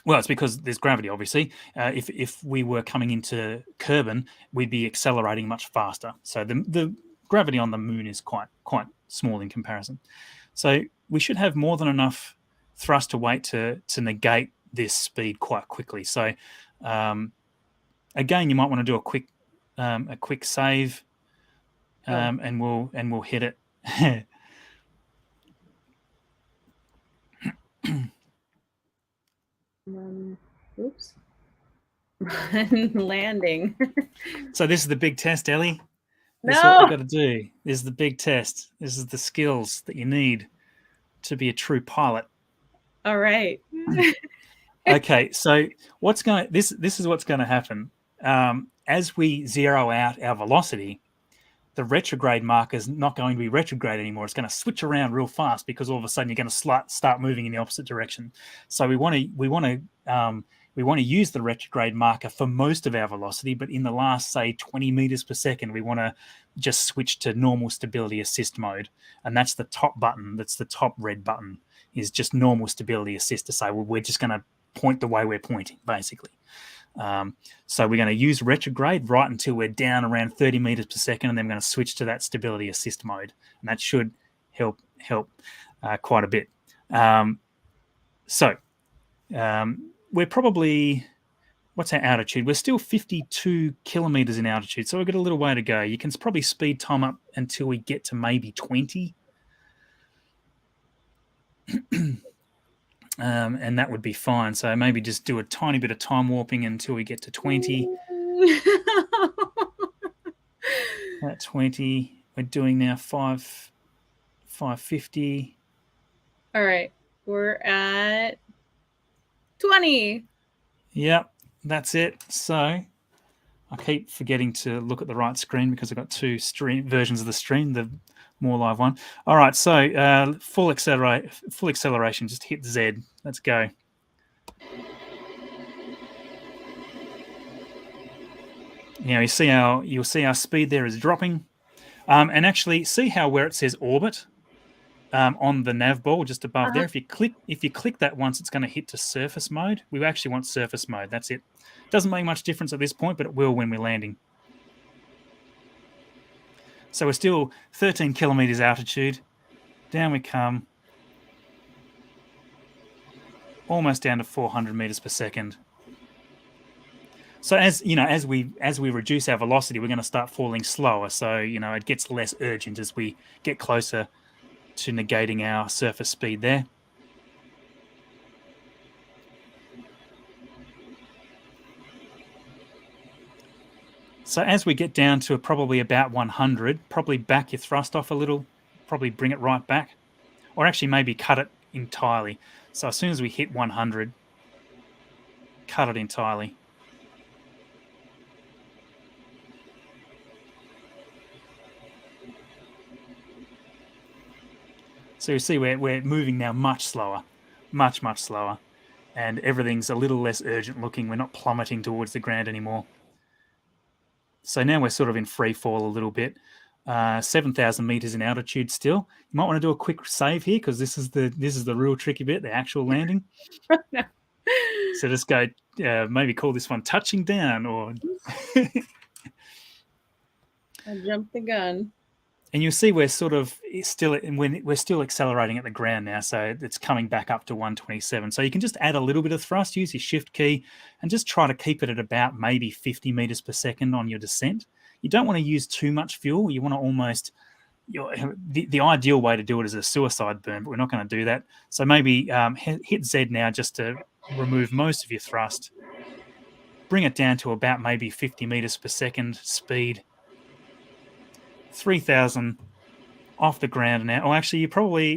it's because there's gravity, obviously. If we were coming into Kerbin, we'd be accelerating much faster. So the gravity on the moon is quite small in comparison. So we should have more than enough thrust to weight to negate this speed quite quickly. So again, you might want to do a quick save, and we'll hit it. Oops. Landing. So this is the big test, Ellie. This No! is what we've got to do. This is the big test. This is the skills that you need to be a true pilot. All right. Okay, so this is what's going to happen. As we zero out our velocity, the retrograde marker is not going to be retrograde anymore. It's going to switch around real fast because all of a sudden you're going to start moving in the opposite direction. So we want to use the retrograde marker for most of our velocity, but in the last, say, 20 meters per second, we want to just switch to normal stability assist mode, and that's the top button. That's the top red button. Is just normal stability assist to say, well, we're just going to point the way we're pointing, basically. So we're going to use retrograde right until we're down around 30 meters per second, and then we're going to switch to that stability assist mode, and that should help quite a bit. We're probably, what's our altitude? We're still 52 kilometers in altitude, so we've got a little way to go. You can probably speed time up until we get to maybe 20. And that would be fine. So maybe just do a tiny bit of time warping until we get to 20. At 20, we're doing now 550. All right, we're at 20. Yep, that's it. So I keep forgetting to look at the right screen because I've got two versions of the stream, the more live one. All right, so full acceleration. Just hit Z. Let's go. Now you'll see our speed there is dropping, and actually see how where it says orbit on the nav ball just above there. If you click that once, it's going to hit to surface mode. We actually want surface mode. That's it. Doesn't make much difference at this point, but it will when we're landing. So we're still 13 kilometers altitude. Down we come. Almost down to 400 meters per second. So as we reduce our velocity, we're going to start falling slower. So, it gets less urgent as we get closer to negating our surface speed there. So as we get down to probably about 100, probably back your thrust off a little, probably bring it right back, or actually maybe cut it entirely. So as soon as we hit 100, cut it entirely. So you see we're moving now much slower, much slower, and everything's a little less urgent looking. We're not plummeting towards the ground anymore. So now we're sort of in free fall a little bit. 7,000 meters in altitude still. You might want to do a quick save here because this is the real tricky bit, the actual landing. No. So just go, maybe call this one touching down, or I jumped the gun. And you'll see we're still accelerating at the ground now, so it's coming back up to 127. So you can just add a little bit of thrust, use your shift key, and just try to keep it at about maybe 50 meters per second on your descent. You don't want to use too much fuel. You want to almost, the ideal way to do it is a suicide burn, but we're not going to do that. So maybe hit Z now just to remove most of your thrust. Bring it down to about maybe 50 meters per second speed. 3,000 off the ground now. Oh, actually,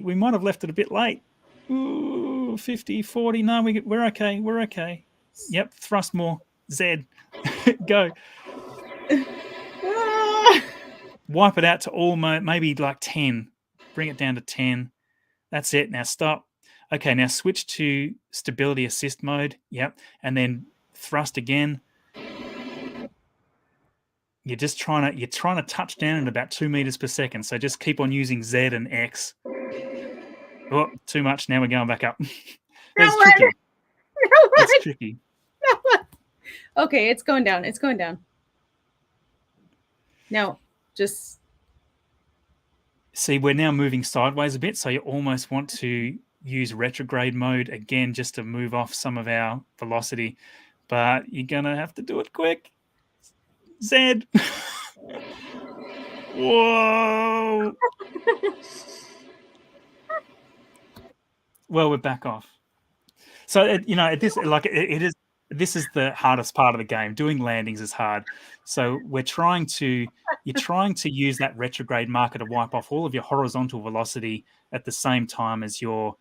we might have left it a bit late. Ooh, 50, 40. No, we're okay. We're okay. Yep, thrust more. Z. Go. Wipe it out to almost maybe like 10. Bring it down to 10. That's it. Now stop. Okay, now switch to stability assist mode. Yep. And then thrust again. You're trying to touch down at about 2 meters per second. So just keep on using Z and X. Oh, too much. Now we're going back up. That's tricky. That's tricky. Okay, it's going down. It's going down. No, just see, we're now moving sideways a bit, so you almost want to use retrograde mode again just to move off some of our velocity, but you're gonna have to do it quick. Z. Whoa. Well, we're back off. So this is the hardest part of the game. Doing landings is hard. So you're trying to use that retrograde marker to wipe off all of your horizontal velocity at the same time as you're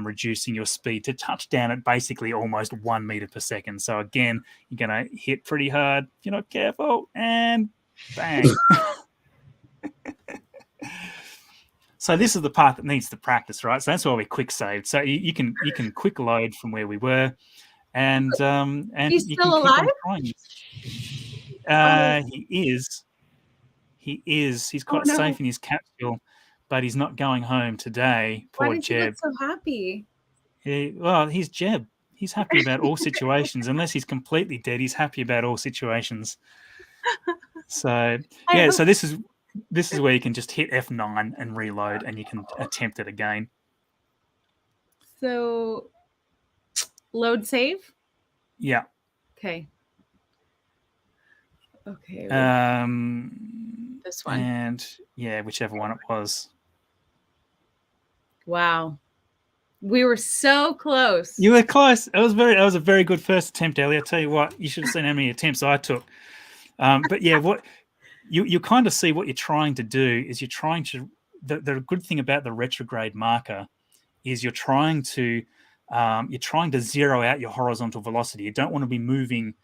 reducing your speed to touch down at basically almost 1 meter per second. So again, you're going to hit pretty hard if you're not careful, and bang. So this is the part that needs to practice, right? So that's why we quick saved. So you can quick load from where we were, and he's you still can alive. keep on trying. He is. He's got safe in his capsule, but he's not going home today. Poor Why did Jeb. you look so happy? He's Jeb. He's happy about all situations. Unless he's completely dead, he's happy about all situations. So yeah, so this is where you can just hit F9 and reload, and you can attempt it again. So load save? Yeah. Okay. Okay. This one. And yeah, whichever one it was. Wow. We were so close. You were close. That was a very good first attempt, Ellie. I tell you what, you should have seen how many attempts I took. But yeah, what you kind of see what you're trying to do is you're trying to the good thing about the retrograde marker is you're trying to zero out your horizontal velocity. You don't want to be moving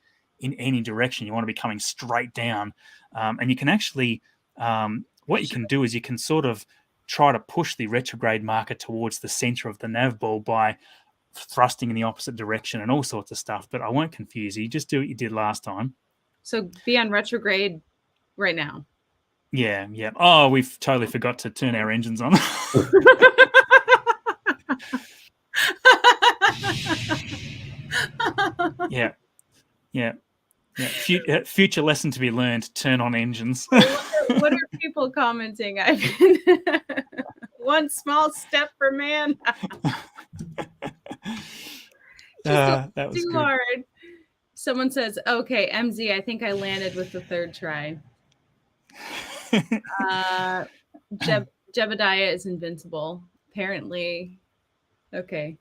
in any direction. You want to be coming straight down. And you can actually what you can do is you can sort of try to push the retrograde marker towards the center of the nav ball by thrusting in the opposite direction and all sorts of stuff. But I won't confuse you. Just do what you did last time. So be on retrograde right now. Yeah. Oh, we've totally forgot to turn our engines on. Yeah. Future lesson to be learned: turn on engines. What are people commenting? One small step for man. That was too good. hard. Someone says, "Okay, MZ, I think I landed with the third try." Jebediah is invincible, apparently. Okay,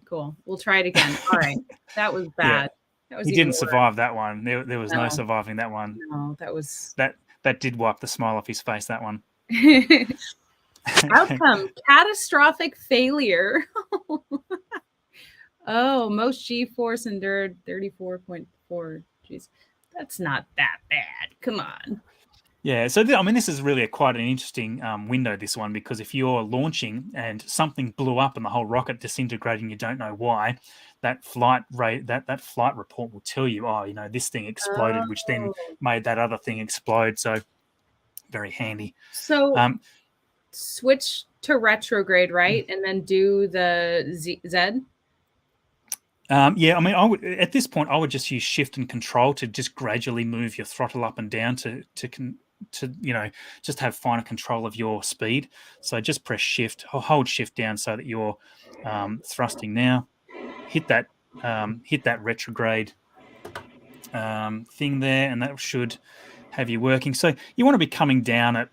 cool. We'll try it again. All right, that was bad. Yeah. He didn't survive that one. There was no surviving that one. No, that did wipe the smile off his face. That one. Outcome: catastrophic failure. Oh, most G-force endured 34.4. Jeez, that's not that bad. Come on. Yeah, so this is really quite an interesting window, this one, because if you're launching and something blew up and the whole rocket disintegrated and you don't know why, that flight report will tell you, this thing exploded, which then made that other thing explode. So very handy. So switch to retrograde, right? And then do the Z? Yeah, I would at this point I would just use shift and control to just gradually move your throttle up and down to just have finer control of your speed. So just press shift or hold shift down so that you're thrusting now. Hit that retrograde thing there, and that should have you working. So you want to be coming down at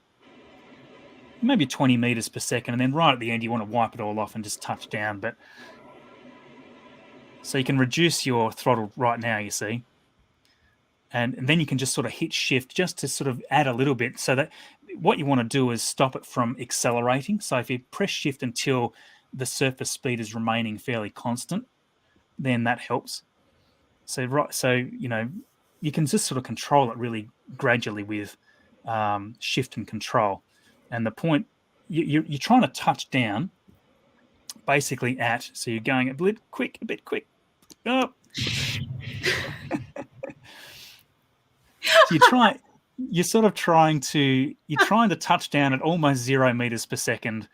maybe 20 meters per second, and then right at the end you want to wipe it all off and just touch down. But so you can reduce your throttle right now, you see. And then you can just sort of hit shift just to sort of add a little bit, so that what you want to do is stop it from accelerating. So if you press shift until the surface speed is remaining fairly constant, then that helps. So you can just sort of control it really gradually with shift and control. And the point, you're trying to touch down basically so you're going a bit quick. Oh. So you're trying to touch down at almost 0 meters per second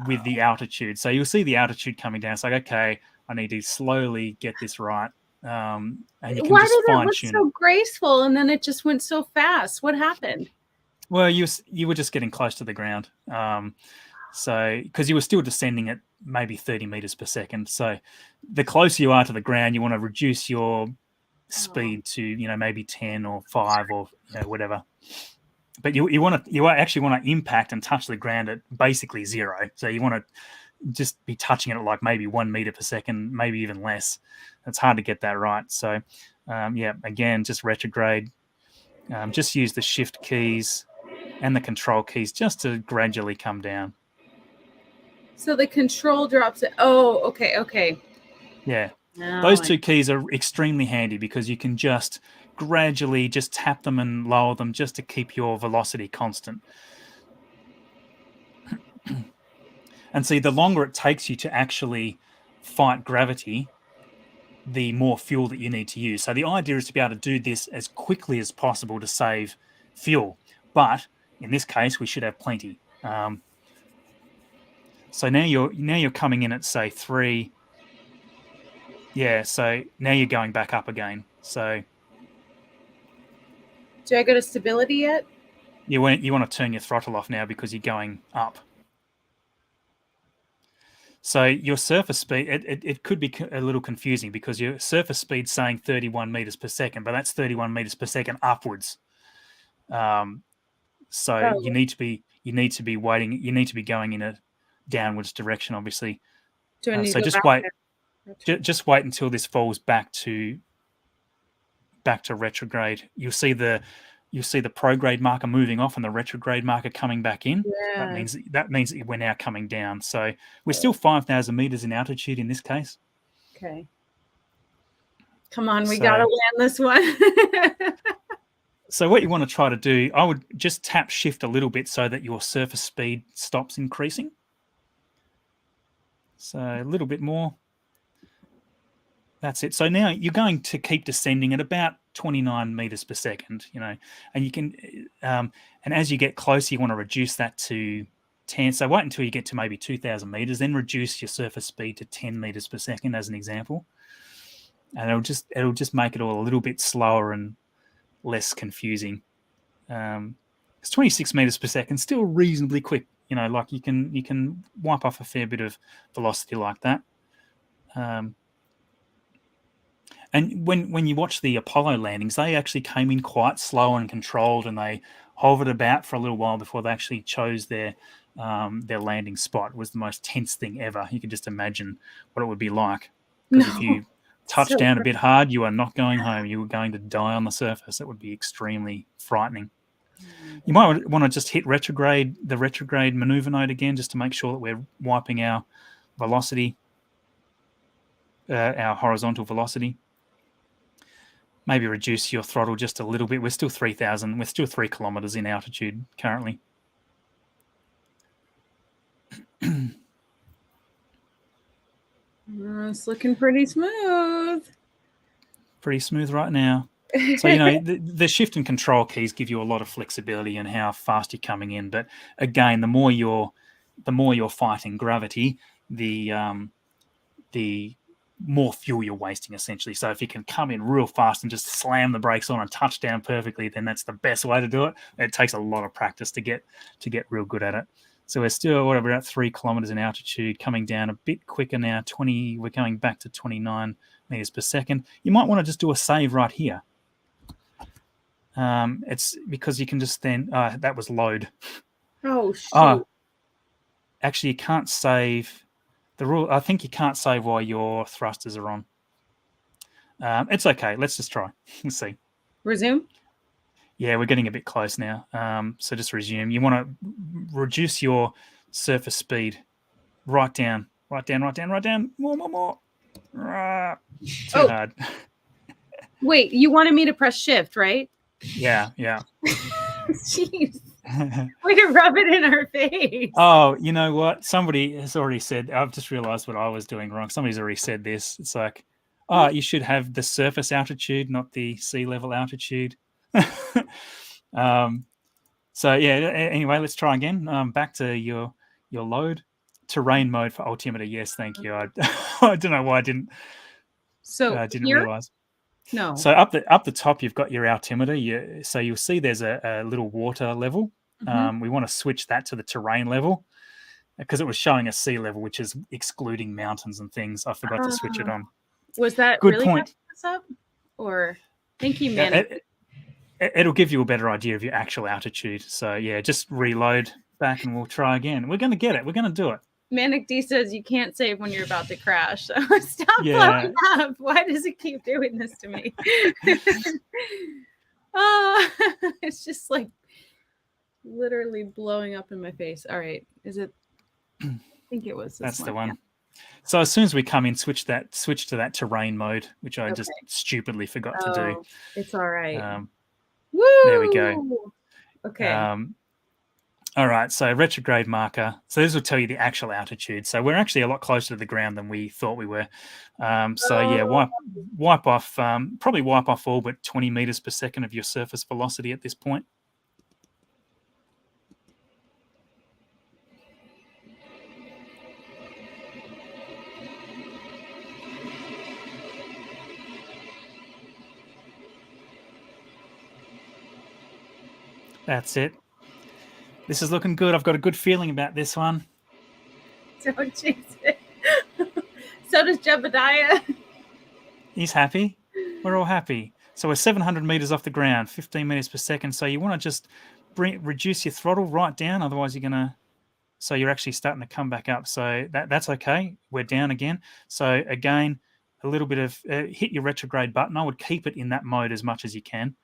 with the altitude. So you'll see the altitude coming down. It's like, okay, I need to slowly get this right. And you can Why just did it fine look tune it. so graceful and then it just went so fast? What happened? Well, you were just getting close to the ground. So because you were still descending at maybe 30 meters per second. So the closer you are to the ground, you want to reduce your speed to maybe 10 or 5 or whatever. But you actually want to impact and touch the ground at basically 0. So you want to just be touching it at like maybe 1 meter per second, maybe even less. It's hard to get that right. So again, just retrograde. Just use the shift keys and the control keys just to gradually come down. So the control drops it. Oh, okay. Yeah. Those two keys are extremely handy because you can just gradually just tap them and lower them just to keep your velocity constant. And see, the longer it takes you to actually fight gravity, the more fuel that you need to use. So the idea is to be able to do this as quickly as possible to save fuel. But in this case, we should have plenty. So now you're coming in at say 3. Yeah, so now you're going back up again. So do I go to stability yet? You want to turn your throttle off now because you're going up. So your surface speed, it could be a little confusing because your surface speed's saying 31 meters per second, but that's 31 meters per second upwards. So you need to be waiting. You need to be going in a downwards direction, obviously. Do I need so to go just back wait. Just wait until this falls back to retrograde. You'll see the prograde marker moving off and the retrograde marker coming back in. Yeah. That means that we're now coming down. So we're still 5,000 meters in altitude in this case. Okay. Come on, we got to land this one. So what you want to try to do, I would just tap shift a little bit so that your surface speed stops increasing. So a little bit more. That's it. So now you're going to keep descending at about 29 meters per second, and you can, and as you get closer, you want to reduce that to 10. So wait until you get to maybe 2,000 meters, then reduce your surface speed to 10 meters per second as an example. And it'll just make it all a little bit slower and less confusing. It's 26 meters per second, still reasonably quick. Like you can wipe off a fair bit of velocity like that. And when you watch the Apollo landings, they actually came in quite slow and controlled, and they hovered about for a little while before they actually chose their landing spot. It was the most tense thing ever. You can just imagine what it would be like. Because if you touch down a bit hard, you are not going home. You are going to die on the surface. It would be extremely frightening. You might want to just hit the retrograde maneuver node again, just to make sure that we're wiping our velocity, our horizontal velocity. Maybe reduce your throttle just a little bit. We're still 3,000. We're still 3 kilometers in altitude currently. It's looking pretty smooth. Pretty smooth right now. So, the shift and control keys give you a lot of flexibility in how fast you're coming in. But again, the more you're fighting gravity, the more fuel you're wasting, essentially. So if you can come in real fast and just slam the brakes on and touch down perfectly, then that's the best way to do it. It takes a lot of practice to get real good at it. So we're still about 3 kilometers in altitude, coming down a bit quicker now. We're going back to 29 meters per second. You might want to just do a save right here. It's because you can just then that was load. Oh shoot. Actually, you can't save. The rule, I think you can't save while your thrusters are on. It's okay. Let's just try. Let's see. Resume? Yeah, we're getting a bit close now. So just resume. You want to reduce your surface speed right down. More. Too hard. Wait, you wanted me to press shift, right? Yeah. Jeez. Way to rub it in our face. Oh, you know what? Somebody has already said, I've just realized what I was doing wrong. Somebody's already said this. It's like, Oh, you should have the surface altitude, not the sea level altitude. So yeah. Anyway, let's try again. Back to your load. Terrain mode for altimeter. Yes, thank you. I don't know why I didn't Here? realize. No. So up the top, you've got your altimeter. So you'll see there's a little water level. We want to switch that to the terrain level because it was showing a sea level, which is excluding mountains and things. I forgot to switch it on. Was that Good really point. messing us up? Or thank you, Yeah, Manic. it'll give you a better idea of your actual altitude. So yeah, just reload back and we'll try again. We're going to get it. We're going to do it. Manic D says you can't save when you're about to crash. So stop blowing up. Why does it keep doing this to me? It's just like literally blowing up in my face. All right. Is it? I think it was this That's one. the one. Yeah. So as soon as we come in, switch to that terrain mode, which I just stupidly forgot to do. It's all right. Woo! There we go. Okay. All right, so retrograde marker. So this will tell you the actual altitude. So we're actually a lot closer to the ground than we thought we were. Yeah, wipe off, probably wipe off all but 20 meters per second of your surface velocity at this point. That's it. This is looking good. I've got a good feeling about this one. Don't jinx it. So does Jebediah. He's happy. We're all happy. So we're 700 meters off the ground, 15 meters per second. So you want to just reduce your throttle right down. Otherwise, you're going to... So you're actually starting to come back up. So that's okay. We're down again. So again, a little bit of... hit your retrograde button. I would keep it in that mode as much as you can.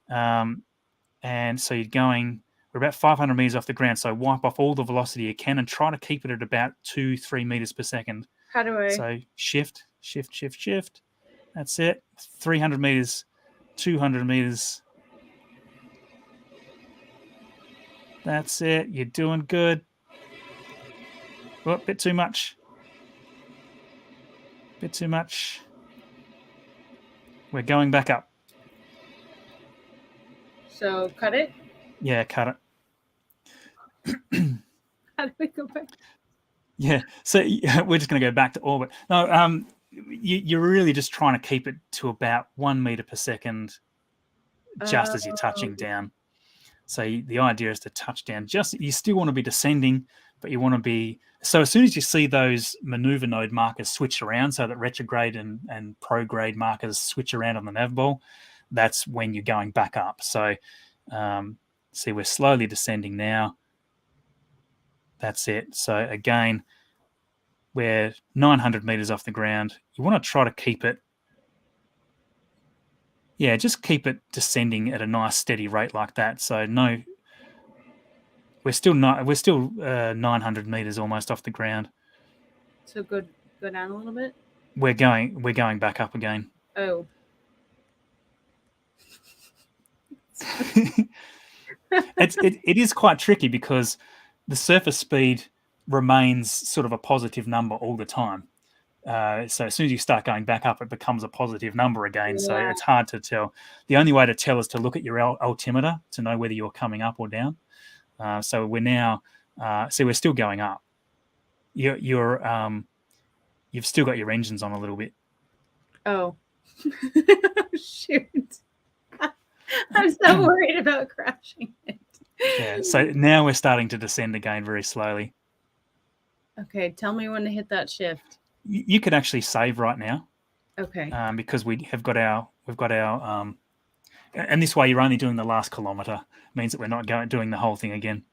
And so you're going... We're about 500 meters off the ground, so wipe off all the velocity you can and try to keep it at about 2-3 meters per second. How do I? So shift. That's it. 300 meters, 200 meters. That's it. You're doing good. Oh, bit too much. We're going back up. So cut it? Yeah, cut it. How do we go back? Yeah, so we're just going to go back to orbit. No, you're really just trying to keep it to about 1 meter per second just as you're touching down. So the idea is to touch down. You still want to be descending, but you want to be... So as soon as you see those maneuver node markers switch around, so that retrograde and prograde markers switch around on the nav ball, that's when you're going back up. So see, we're slowly descending now. That's it. So again, we're 900 meters off the ground. You want to try to keep it... Yeah, just keep it descending at a nice steady rate like that. So no... We're still 900 meters almost off the ground. So go down a little bit. We're going back up again. Oh. It is quite tricky because the surface speed remains sort of a positive number all the time. So as soon as you start going back up, it becomes a positive number again. Yeah. So it's hard to tell. The only way to tell is to look at your altimeter to know whether you're coming up or down. So we're now, we're still going up. You've still got your engines on a little bit. Oh, shoot! I'm so worried about crashing it. Yeah. So now we're starting to descend again very slowly. Okay, tell me when to hit that shift. You could actually save right now. Okay. Because we've got our and this way you're only doing the last kilometer. It means that we're not doing the whole thing again.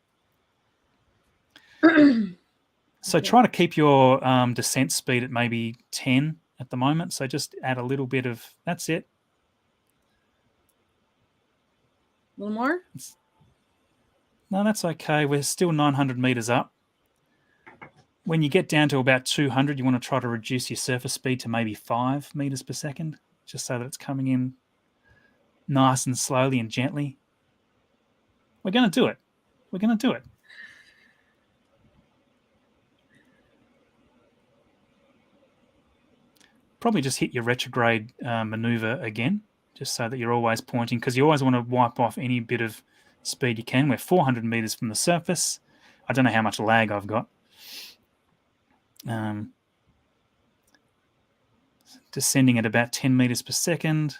So try to keep your descent speed at maybe 10 at the moment. So just add a little bit of... That's it. A little more? No, that's okay. We're still 900 meters up. When you get down to about 200, you want to try to reduce your surface speed to maybe 5 meters per second, just so that it's coming in nice and slowly and gently. We're going to do it. We're going to do it. probably just hit your retrograde maneuver again, just so that you're always pointing, because you always want to wipe off any bit of speed you can. We're 400 meters from the surface. I don't know how much lag I've got. Descending at about 10 meters per second.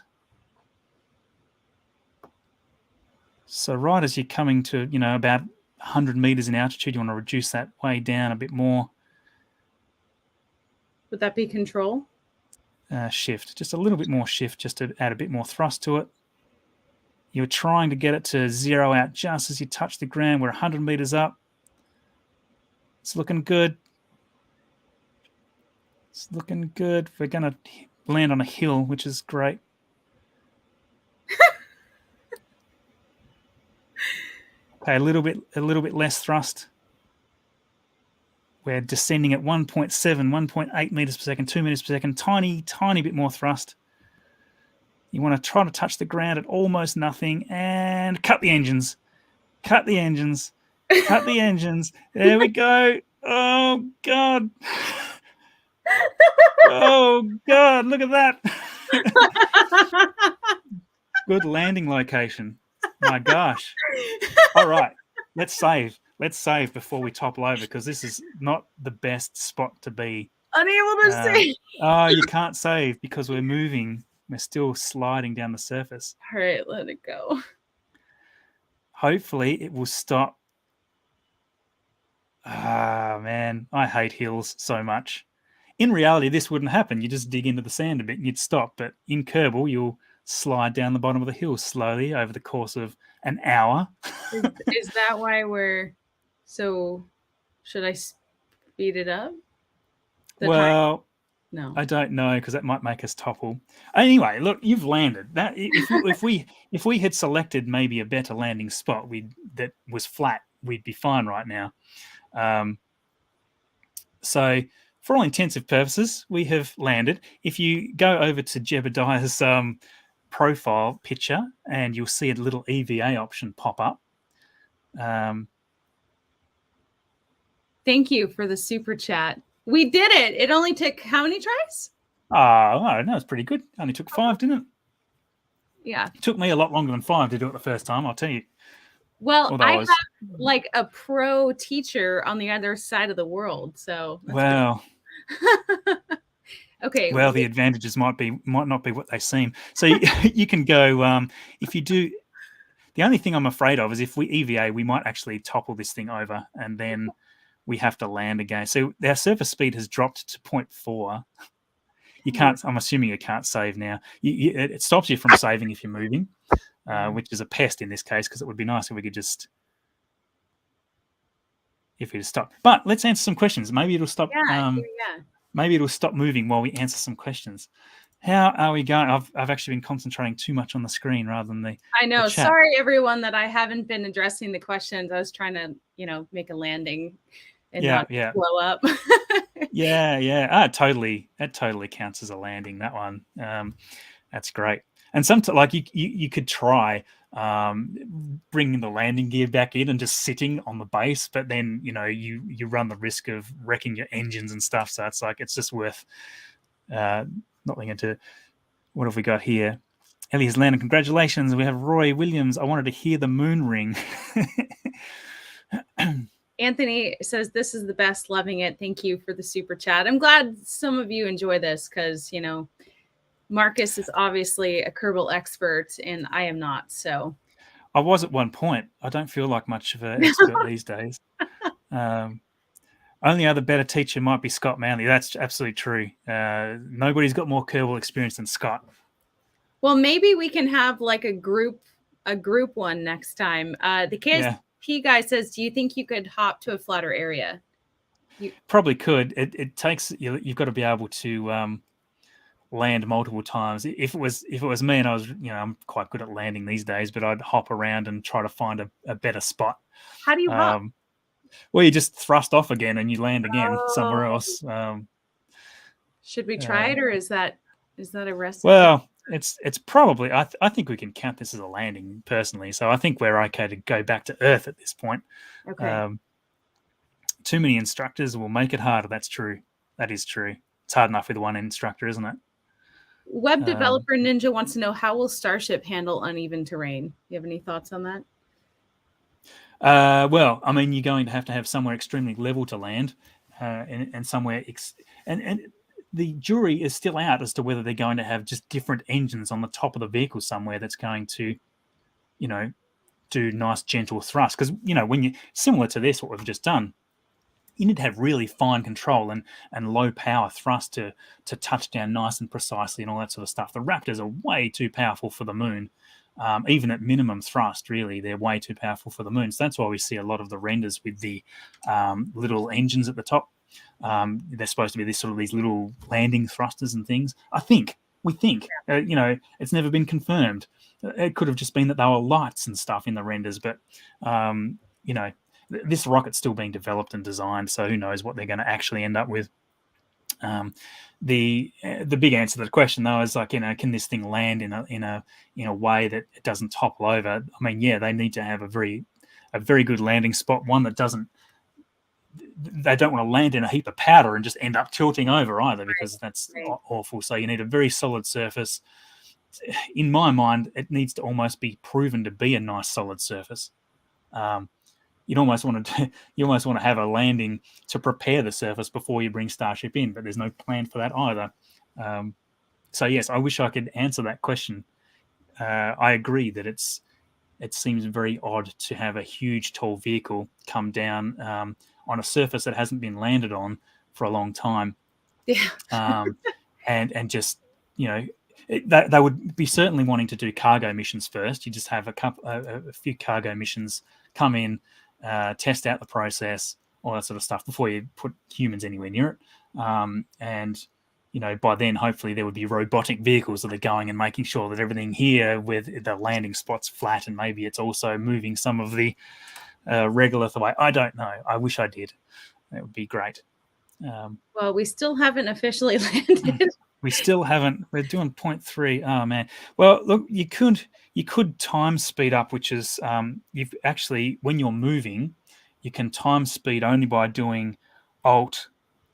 So right as you're coming to, about 100 meters in altitude, you want to reduce that way down a bit more. Would that be control? Shift, just a little bit more shift, just to add a bit more thrust to it. You're trying to get it to zero out just as you touch the ground. We're 100 meters up. It's looking good. It's looking good. We're going to land on a hill, which is great. Okay, a little bit less thrust. We're descending at 1.7, 1.8 meters per second, 2 meters per second. Tiny bit more thrust. You want to try to touch the ground at almost nothing and cut the engines. Cut the engines. Cut the engines. There we go. Oh, God. Oh, God. Look at that. Good landing location. My gosh. All right. Let's save. Let's save before we topple over, because this is not the best spot to be. Unable to save. Oh, you can't save because we're moving. We're still sliding down the surface. All right, let it go. Hopefully it will stop. Ah, man, I hate hills so much. In reality, this wouldn't happen. You just dig into the sand a bit and you'd stop. But in Kerbal, you'll slide down the bottom of the hill slowly over the course of an hour. Is that why we're... So should I speed it up? Well, no, I don't know, because that might make us topple. Anyway, look, you've landed. That if we had selected maybe a better landing spot, that was flat, we'd be fine right now. So for all intensive purposes, we have landed. If you go over to Jebediah's profile picture, and you'll see a little EVA option pop up. Thank you for the super chat. We did it. It only took how many tries? Oh, no, it's pretty good. Only took 5, didn't it? Yeah. It took me a lot longer than 5 to do it the first time, I'll tell you. Well, I have like a pro teacher on the other side of the world, so wow. Okay. Well, the advantages might not be what they seem. So you can go, if you do. The only thing I'm afraid of is if we EVA, we might actually topple this thing over, and then we have to land again. So our surface speed has dropped to 0.4. You can't. I'm assuming you can't save now. It stops you from saving if you're moving, which is a pest in this case, because it would be nice if we could just stop. But let's answer some questions. Maybe it'll stop. Yeah. Maybe it'll stop moving while we answer some questions. How are we going? I've actually been concentrating too much on the screen rather than the. I know. The chat. Sorry, everyone, that I haven't been addressing the questions. I was trying to, make a landing and not blow up. Yeah. Totally. That totally counts as a landing. That one. That's great. And sometimes, like you could try bringing the landing gear back in and just sitting on the base, but then you run the risk of wrecking your engines and stuff. So it's just worth not looking into. What have we got here? Ellie has landed. Congratulations. We have Roy Williams. I wanted to hear the moon ring. Anthony says, this is the best. Loving it. Thank you for the super chat. I'm glad some of you enjoy this because, Marcus is obviously a Kerbal expert and I am not. So I was at one point. I don't feel like much of an expert these days. Only other better teacher might be Scott Manley. That's absolutely true. Nobody's got more Kerbal experience than Scott. Well, maybe we can have like a group one next time. The KSP guy says, do you think you could hop to a flatter area? Probably could. It takes you've got to be able to land multiple times. If it was me and I was, I'm quite good at landing these days, but I'd hop around and try to find a better spot. How do you hop? Well, you just thrust off again and you land again somewhere else. Should we try it, or is that a recipe? Well, it's probably. I think we can count this as a landing personally. So I think we're okay to go back to Earth at this point. Okay. Too many instructors will make it harder. That's true. That is true. It's hard enough with one instructor, isn't it? Web developer Ninja wants to know, how will Starship handle uneven terrain? You have any thoughts on that? Well, I mean, you're going to have somewhere extremely level to land, and somewhere, and the jury is still out as to whether they're going to have just different engines on the top of the vehicle somewhere that's going to, you know, do nice gentle thrust. Because when you similar to this, what we've just done, you need to have really fine control and low power thrust to touch down nice and precisely and all that sort of stuff. The Raptors are way too powerful for the moon. Even at minimum thrust, really, they're way too powerful for the moon. So that's why we see a lot of the renders with the little engines at the top. They're supposed to be these little landing thrusters and things. We think, it's never been confirmed. It could have just been that they were lights and stuff in the renders, but this rocket's still being developed and designed, so who knows what they're going to actually end up with. The big answer to the question, though, is can this thing land in a way that it doesn't topple over? I mean, yeah, they need to have a very good landing spot, one that doesn't. They don't want to land in a heap of powder and just end up tilting over either, because that's awful. So you need a very solid surface. In my mind, it needs to almost be proven to be a nice solid surface. You almost want to have a landing to prepare the surface before you bring Starship in, but there's no plan for that either. So yes, I wish I could answer that question. I agree that it seems very odd to have a huge tall vehicle come down on a surface that hasn't been landed on for a long time. Yeah. And just they would be certainly wanting to do cargo missions first. You just have a few cargo missions come in, test out the process, all that sort of stuff before you put humans anywhere near it. And by then, hopefully, there would be robotic vehicles that are going and making sure that everything here with the landing spot's flat, and maybe it's also moving some of the regolith away. I don't know. I wish I did. That would be great. Well, we still haven't officially landed. We still haven't. We're doing 0.3. Oh man. Well, look, you could time speed up, which is you've actually, when you're moving, you can time speed only by doing Alt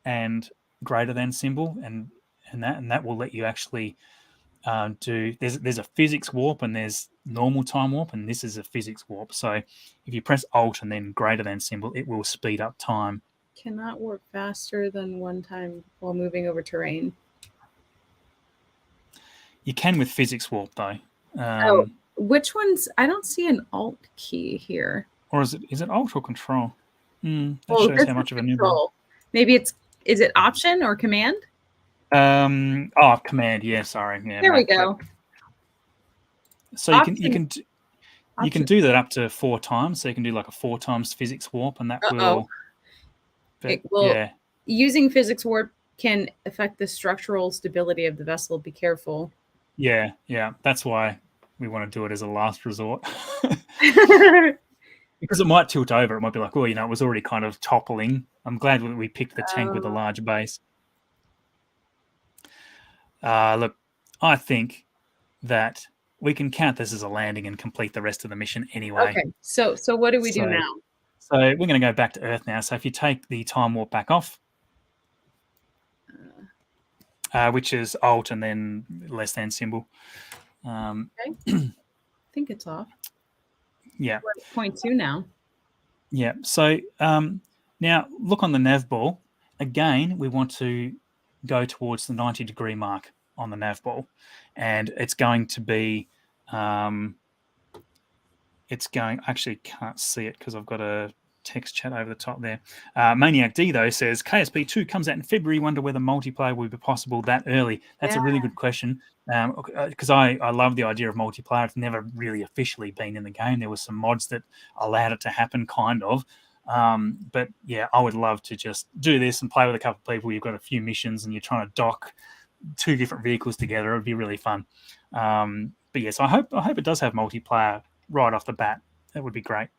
and greater than symbol, and that will let you actually do. There's a physics warp and there's normal time warp, and this is a physics warp. So if you press Alt and then greater than symbol, it will speed up time. Cannot warp faster than one time while moving over terrain. You can with physics warp though. Which ones? I don't see an Alt key here. Or is it Alt or Control? That shows how much of a noob. Maybe is it Option or Command? Command. Yeah, sorry. Yeah, there we go. So you can do that up to 4 times. So you can do like a 4 times physics warp, and that will. But, yeah. Using physics warp can affect the structural stability of the vessel. Be careful. Yeah. That's why we want to do it as a last resort. Because it might tilt over. It might be like, it was already kind of toppling. I'm glad that we picked the tank with a large base. Look, I think that we can count this as a landing and complete the rest of the mission anyway. Okay, so what do we do now? So we're going to go back to Earth now. So if you take the time warp back off, which is Alt and then less than symbol. Okay. I think it's off. Yeah. We're at 0.2 now. Yeah. So now look on the nav ball. Again, we want to go towards the 90-degree mark on the nav ball, and it's going to be actually can't see it because I've got a text chat over the top there. Maniac D though says KSP2 comes out in February. Wonder whether multiplayer will be possible that early. That's a really good question, because I love the idea of multiplayer. It's never really officially been in the game. There were some mods that allowed it to happen, kind of. But yeah, I would love to just do this and play with a couple of people. You've got a few missions and you're trying to dock 2 different vehicles together. It would be really fun. But yes, I hope it does have multiplayer right off the bat. That would be great.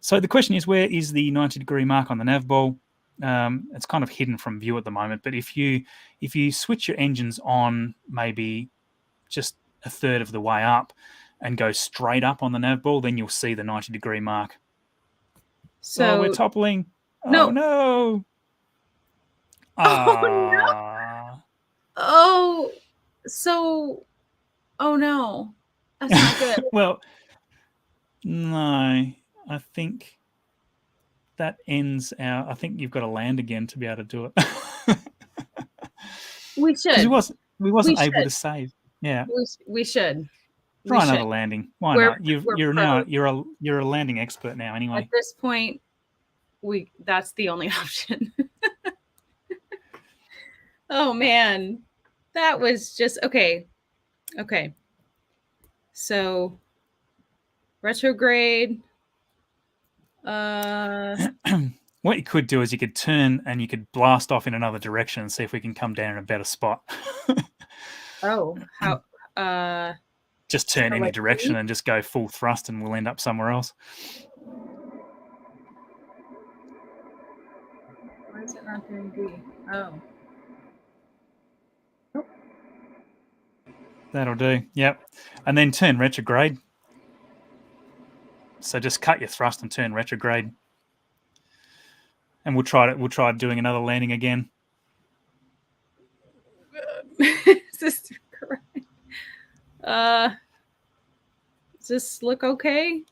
So the question is, where is the 90-degree mark on the nav ball? It's kind of hidden from view at the moment, but if you switch your engines on maybe just a third of the way up and go straight up on the nav ball, then you'll see the 90-degree mark. So we're toppling. No. Oh no. Oh no. Oh, so, oh no, that's not good. Well, no, I think that ends our. I think you've got to land again to be able to do it. We Because should. we We wasn't able should. to save. Yeah, We should. We try should. another landing. Why We're not? we're You're now pros. you're a landing expert now At anyway. this point, that's the only option. Oh man. That was just okay. Okay. So retrograde. What you could do is you could turn and you could blast off in another direction and see if we can come down in a better spot. Oh, how Just turn so any like direction deep? and just go full thrust and we'll end up somewhere else. Why is it not doing D? Oh. That'll do. Yep. And then turn retrograde. So just cut your thrust and turn retrograde. And we'll try doing another landing again. Is this correct? Does this look okay?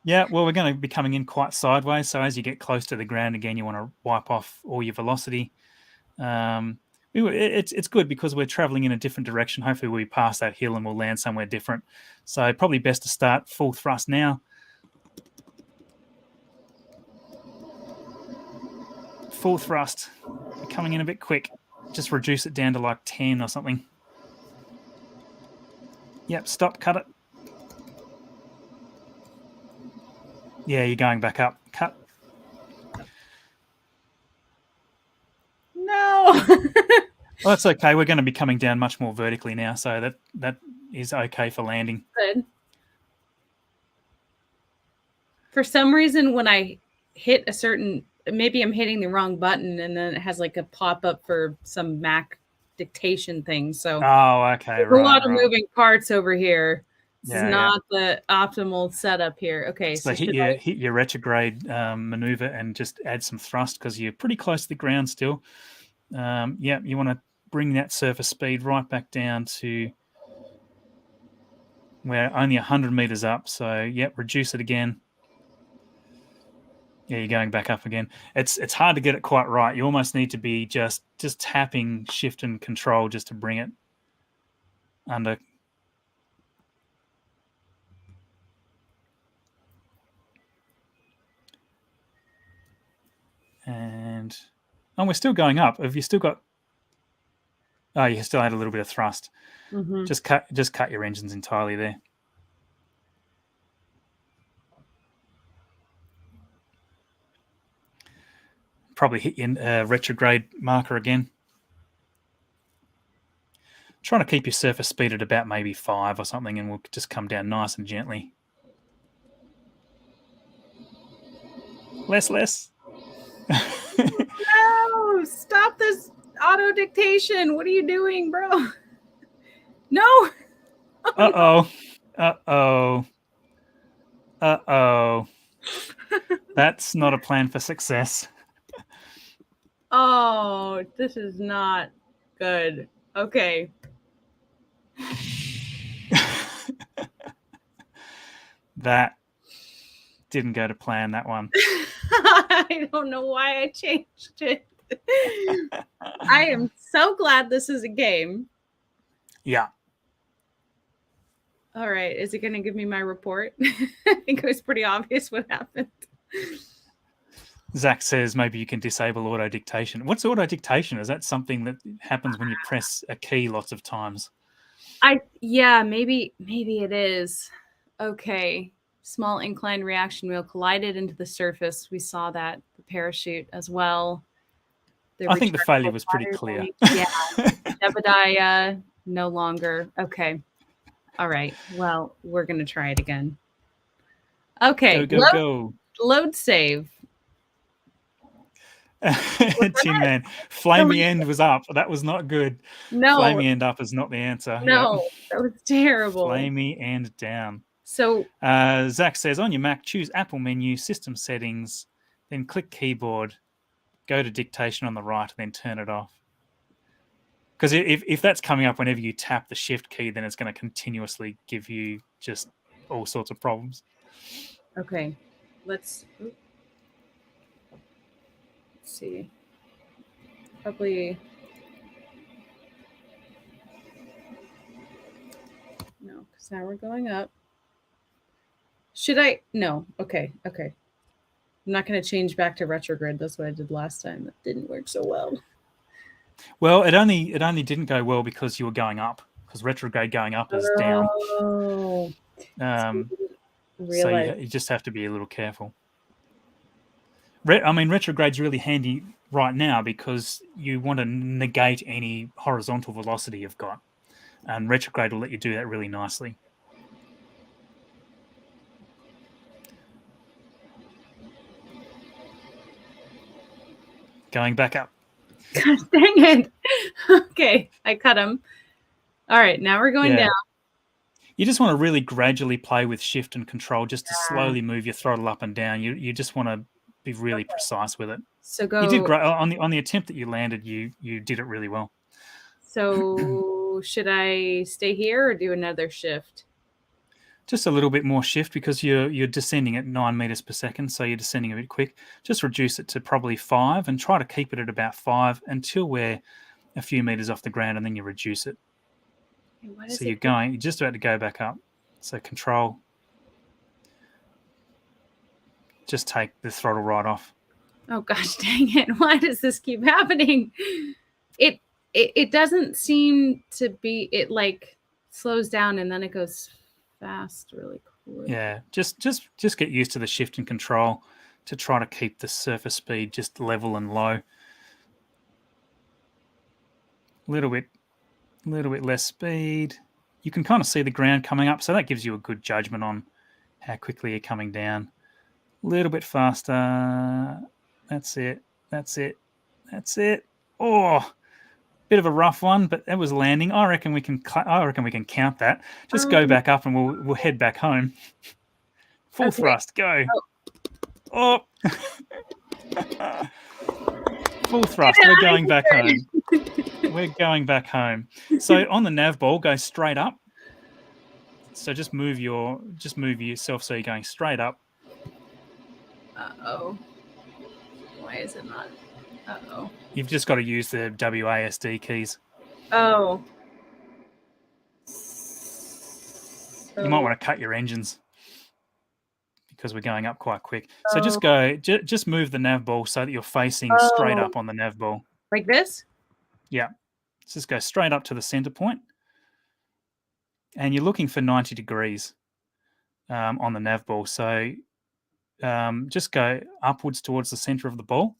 Yeah, well, we're going to be coming in quite sideways. So as you get close to the ground again, you want to wipe off all your velocity. It's good because we're traveling in a different direction. Hopefully we'll be past that hill and we'll land somewhere different. So probably best to start full thrust now. Full thrust. We're coming in a bit quick. Just reduce it down to like 10 or something. Yep, stop, cut it. Yeah, you're going back up. Cut. No. Well, that's okay. We're going to be coming down much more vertically now, so that is okay for landing. Good. For some reason, when I hit a certain, maybe I'm hitting the wrong button, and then it has like a pop up for some Mac dictation thing. So okay, there's right, a lot of right. moving parts over here. This is Yeah, not the optimal setup here. Okay, So hit your retrograde maneuver and just add some thrust because you're pretty close to the ground still. Yeah, you want to bring that surface speed right back down to we're only 100 meters up. So yep, reduce it again. Yeah, you're going back up again. It's hard to get it quite right. You almost need to be just tapping shift and control just to bring it under. And we're still going up. Have you still got? Oh, you still had a little bit of thrust. Mm-hmm. Just cut your engines entirely there. Probably hit your retrograde marker again. Trying to keep your surface speed at about maybe 5 or something, and we'll just come down nice and gently. Less. No, stop this auto dictation. What are you doing, bro? No. Uh-oh. That's not a plan for success. Oh, this is not good. Okay. That didn't go to plan, that one. I don't know why I changed it. I am so glad this is a game. Yeah. All right. Is it going to give me my report? I think it was pretty obvious what happened. Zach says maybe you can disable auto dictation. What's auto dictation? Is that something that happens when you press a key lots of times? Yeah, maybe it is. Okay. Small incline reaction wheel collided into the surface. We saw that the parachute as well. I think the failure was pretty clear. Yeah. Jebediah no longer. Okay. All right. Well, we're going to try it again. Okay. Go. Load save. Tin Man, flamey end was up. That was not good. No. Flamey end up is not the answer. No, yep. That was terrible. Flamey end down. So Zach says, on your Mac, choose Apple menu, system settings, then click keyboard, go to dictation on the right, and then turn it off. Because if that's coming up whenever you tap the shift key, then it's going to continuously give you just all sorts of problems. Okay, let's see. Probably no, because now we're going up. Should I? No. Okay. Okay. I'm not going to change back to retrograde. That's what I did last time. That didn't work so well. Well, it only didn't go well because you were going up. Because retrograde going up is down. Oh. So Realize. you just have to be a little careful. Retrograde's really handy right now because you want to negate any horizontal velocity you've got, and retrograde will let you do that really nicely. Going back up. Gosh, dang it. Okay, I cut him. All right, now we're going down. You just want to really gradually play with shift and control just to slowly move your throttle up and down. You just want to be really precise with it. So go. You did great on the attempt that you landed. You did it really well. So should I stay here or do another shift? Just a little bit more shift because you're descending at 9 meters per second, so you're descending a bit quick. Just reduce it to probably 5 and try to keep it at about 5 until we're a few meters off the ground, and then you reduce it. So you're just about to go back up. So control. Just take the throttle right off. Oh gosh, dang it! Why does this keep happening? It doesn't seem to be. It like slows down and then it goes fast really quick. Yeah, just get used to the shift and control to try to keep the surface speed just level and low. A little bit less speed. You can kind of see the ground coming up, so that gives you a good judgment on how quickly you're coming down. A little bit faster. That's it. That's it. That's it. Oh, bit of a rough one, but it was landing. I reckon we can count that. Just go back up, and we'll head back home. Full thrust, go. Oh. Full thrust. We're going back home. We're going back home. So on the nav ball, go straight up. So just move yourself so you're going straight up. Uh-oh. Why is it not? Uh-oh. You've just got to use the WASD keys. Oh. You might want to cut your engines because we're going up quite quick. So just move the nav ball so that you're facing straight up on the nav ball. Like this? Yeah. Just go straight up to the center point. And you're looking for 90 degrees on the nav ball. So just go upwards towards the center of the ball.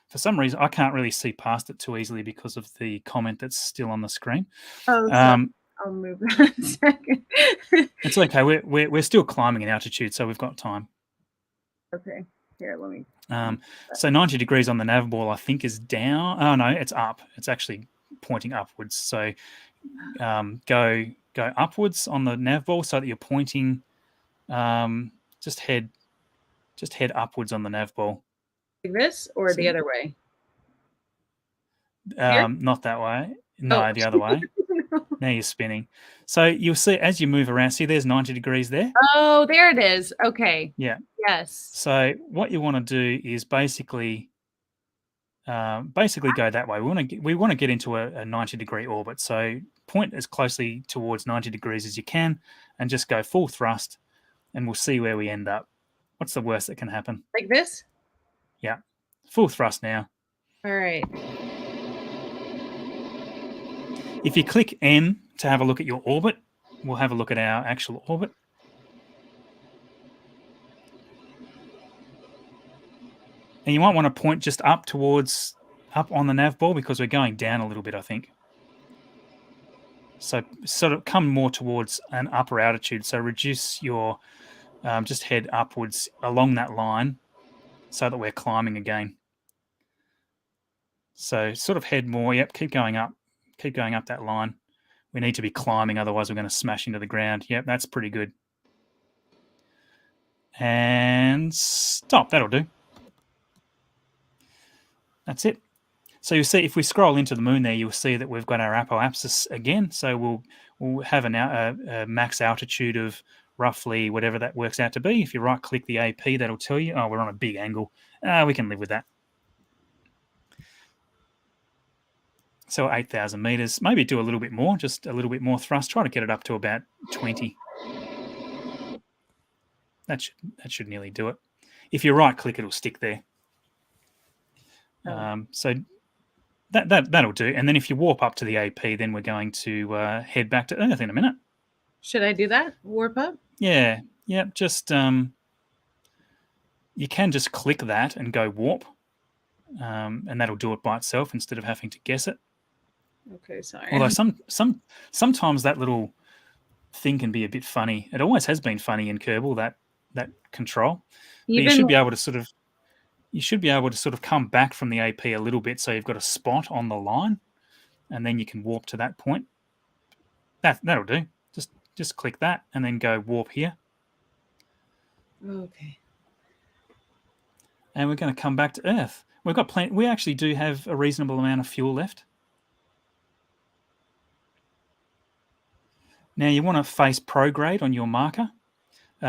For some reason, I can't really see past it too easily because of the comment that's still on the screen. Oh, sorry. I'll move that in a second. It's okay. We're still climbing in altitude, so we've got time. Okay. Here, let me. So 90 degrees on the nav ball, I think, is down. Oh no, it's up. It's actually pointing upwards. So go upwards on the nav ball so that you're pointing. Just head upwards on the nav ball. Like this or the other way? Not that way. No, the other way. Now you're spinning. So you'll see as you move around, see there's 90 degrees there? Oh, there it is. Okay. Yeah. Yes. So what you want to do is basically go that way. We want to get into a 90 degree orbit. So point as closely towards 90 degrees as you can and just go full thrust and we'll see where we end up. What's the worst that can happen? Like this? Yeah. Full thrust now. All right. If you click N to have a look at your orbit, we'll have a look at our actual orbit. And you might want to point just up on the nav ball because we're going down a little bit, I think. So sort of come more towards an upper altitude. So reduce your, just head upwards along that line so that we're climbing again. So sort of head more. Yep, keep going up that line. We need to be climbing, otherwise we're going to smash into the ground. Yep, that's pretty good. And stop. That'll do. That's it. So you'll see if we scroll into the moon there, you'll see that we've got our apoapsis again. So we'll have a max altitude of roughly whatever that works out to be. If you right click the AP, that'll tell you, oh, we're on a big angle. We can live with that. So 8,000 meters, maybe do a little bit more, just a little bit more thrust. Try to get it up to about 20. That should nearly do it. If you right click, it'll stick there. So that'll do. And then if you warp up to the AP, then we're going to head back to Earth in a minute. Should I do that? Warp up? Yeah. Just you can just click that and go warp, and that'll do it by itself instead of having to guess it. Okay, sorry. Although sometimes that little thing can be a bit funny. It always has been funny in Kerbal, that control. But you should be able to sort of come back from the AP a little bit, so you've got a spot on the line, and then you can warp to that point. That'll do. Just click that and then go warp here. Okay. And we're going to come back to Earth. We've got plenty. We actually do have a reasonable amount of fuel left. Now you want to face prograde on your marker.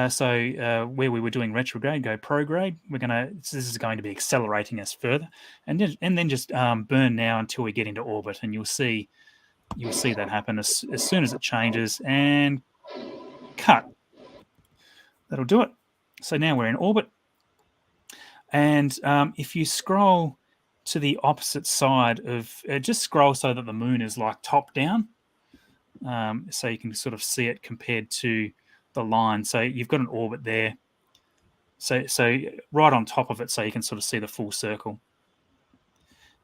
So where we were doing retrograde, go prograde. This is going to be accelerating us further, and then just burn now until we get into orbit, and you'll see that happen as soon as it changes, and cut. That'll do it. So now we're in orbit, and if you scroll to the opposite side of, just scroll so that the moon is like top down, so you can sort of see it compared to the line. So you've got an orbit there. So right on top of it, so you can sort of see the full circle.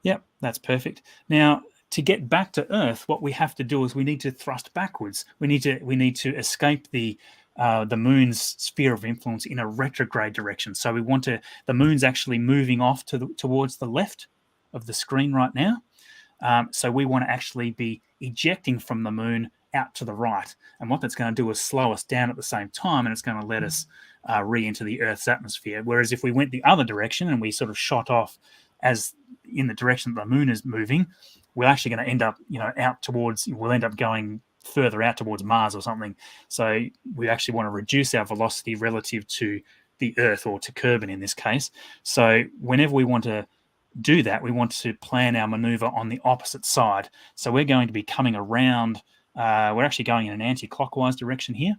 Yep, that's perfect. Now, to get back to Earth, what we have to do is we need to thrust backwards. We need to escape the moon's sphere of influence in a retrograde direction. So we want the moon's actually moving off towards the left of the screen right now. So we want to actually be ejecting from the moon out to the right. And what that's going to do is slow us down at the same time, and it's going to let us re-enter the Earth's atmosphere. Whereas if we went the other direction and we sort of shot off as in the direction that the moon is moving, we're actually going to end up, we'll end up going further out towards Mars or something. So we actually want to reduce our velocity relative to the Earth, or to Kerbin in this case. So whenever we want to do that, we want to plan our maneuver on the opposite side. So we're going to be coming around. We're actually going in an anti-clockwise direction here.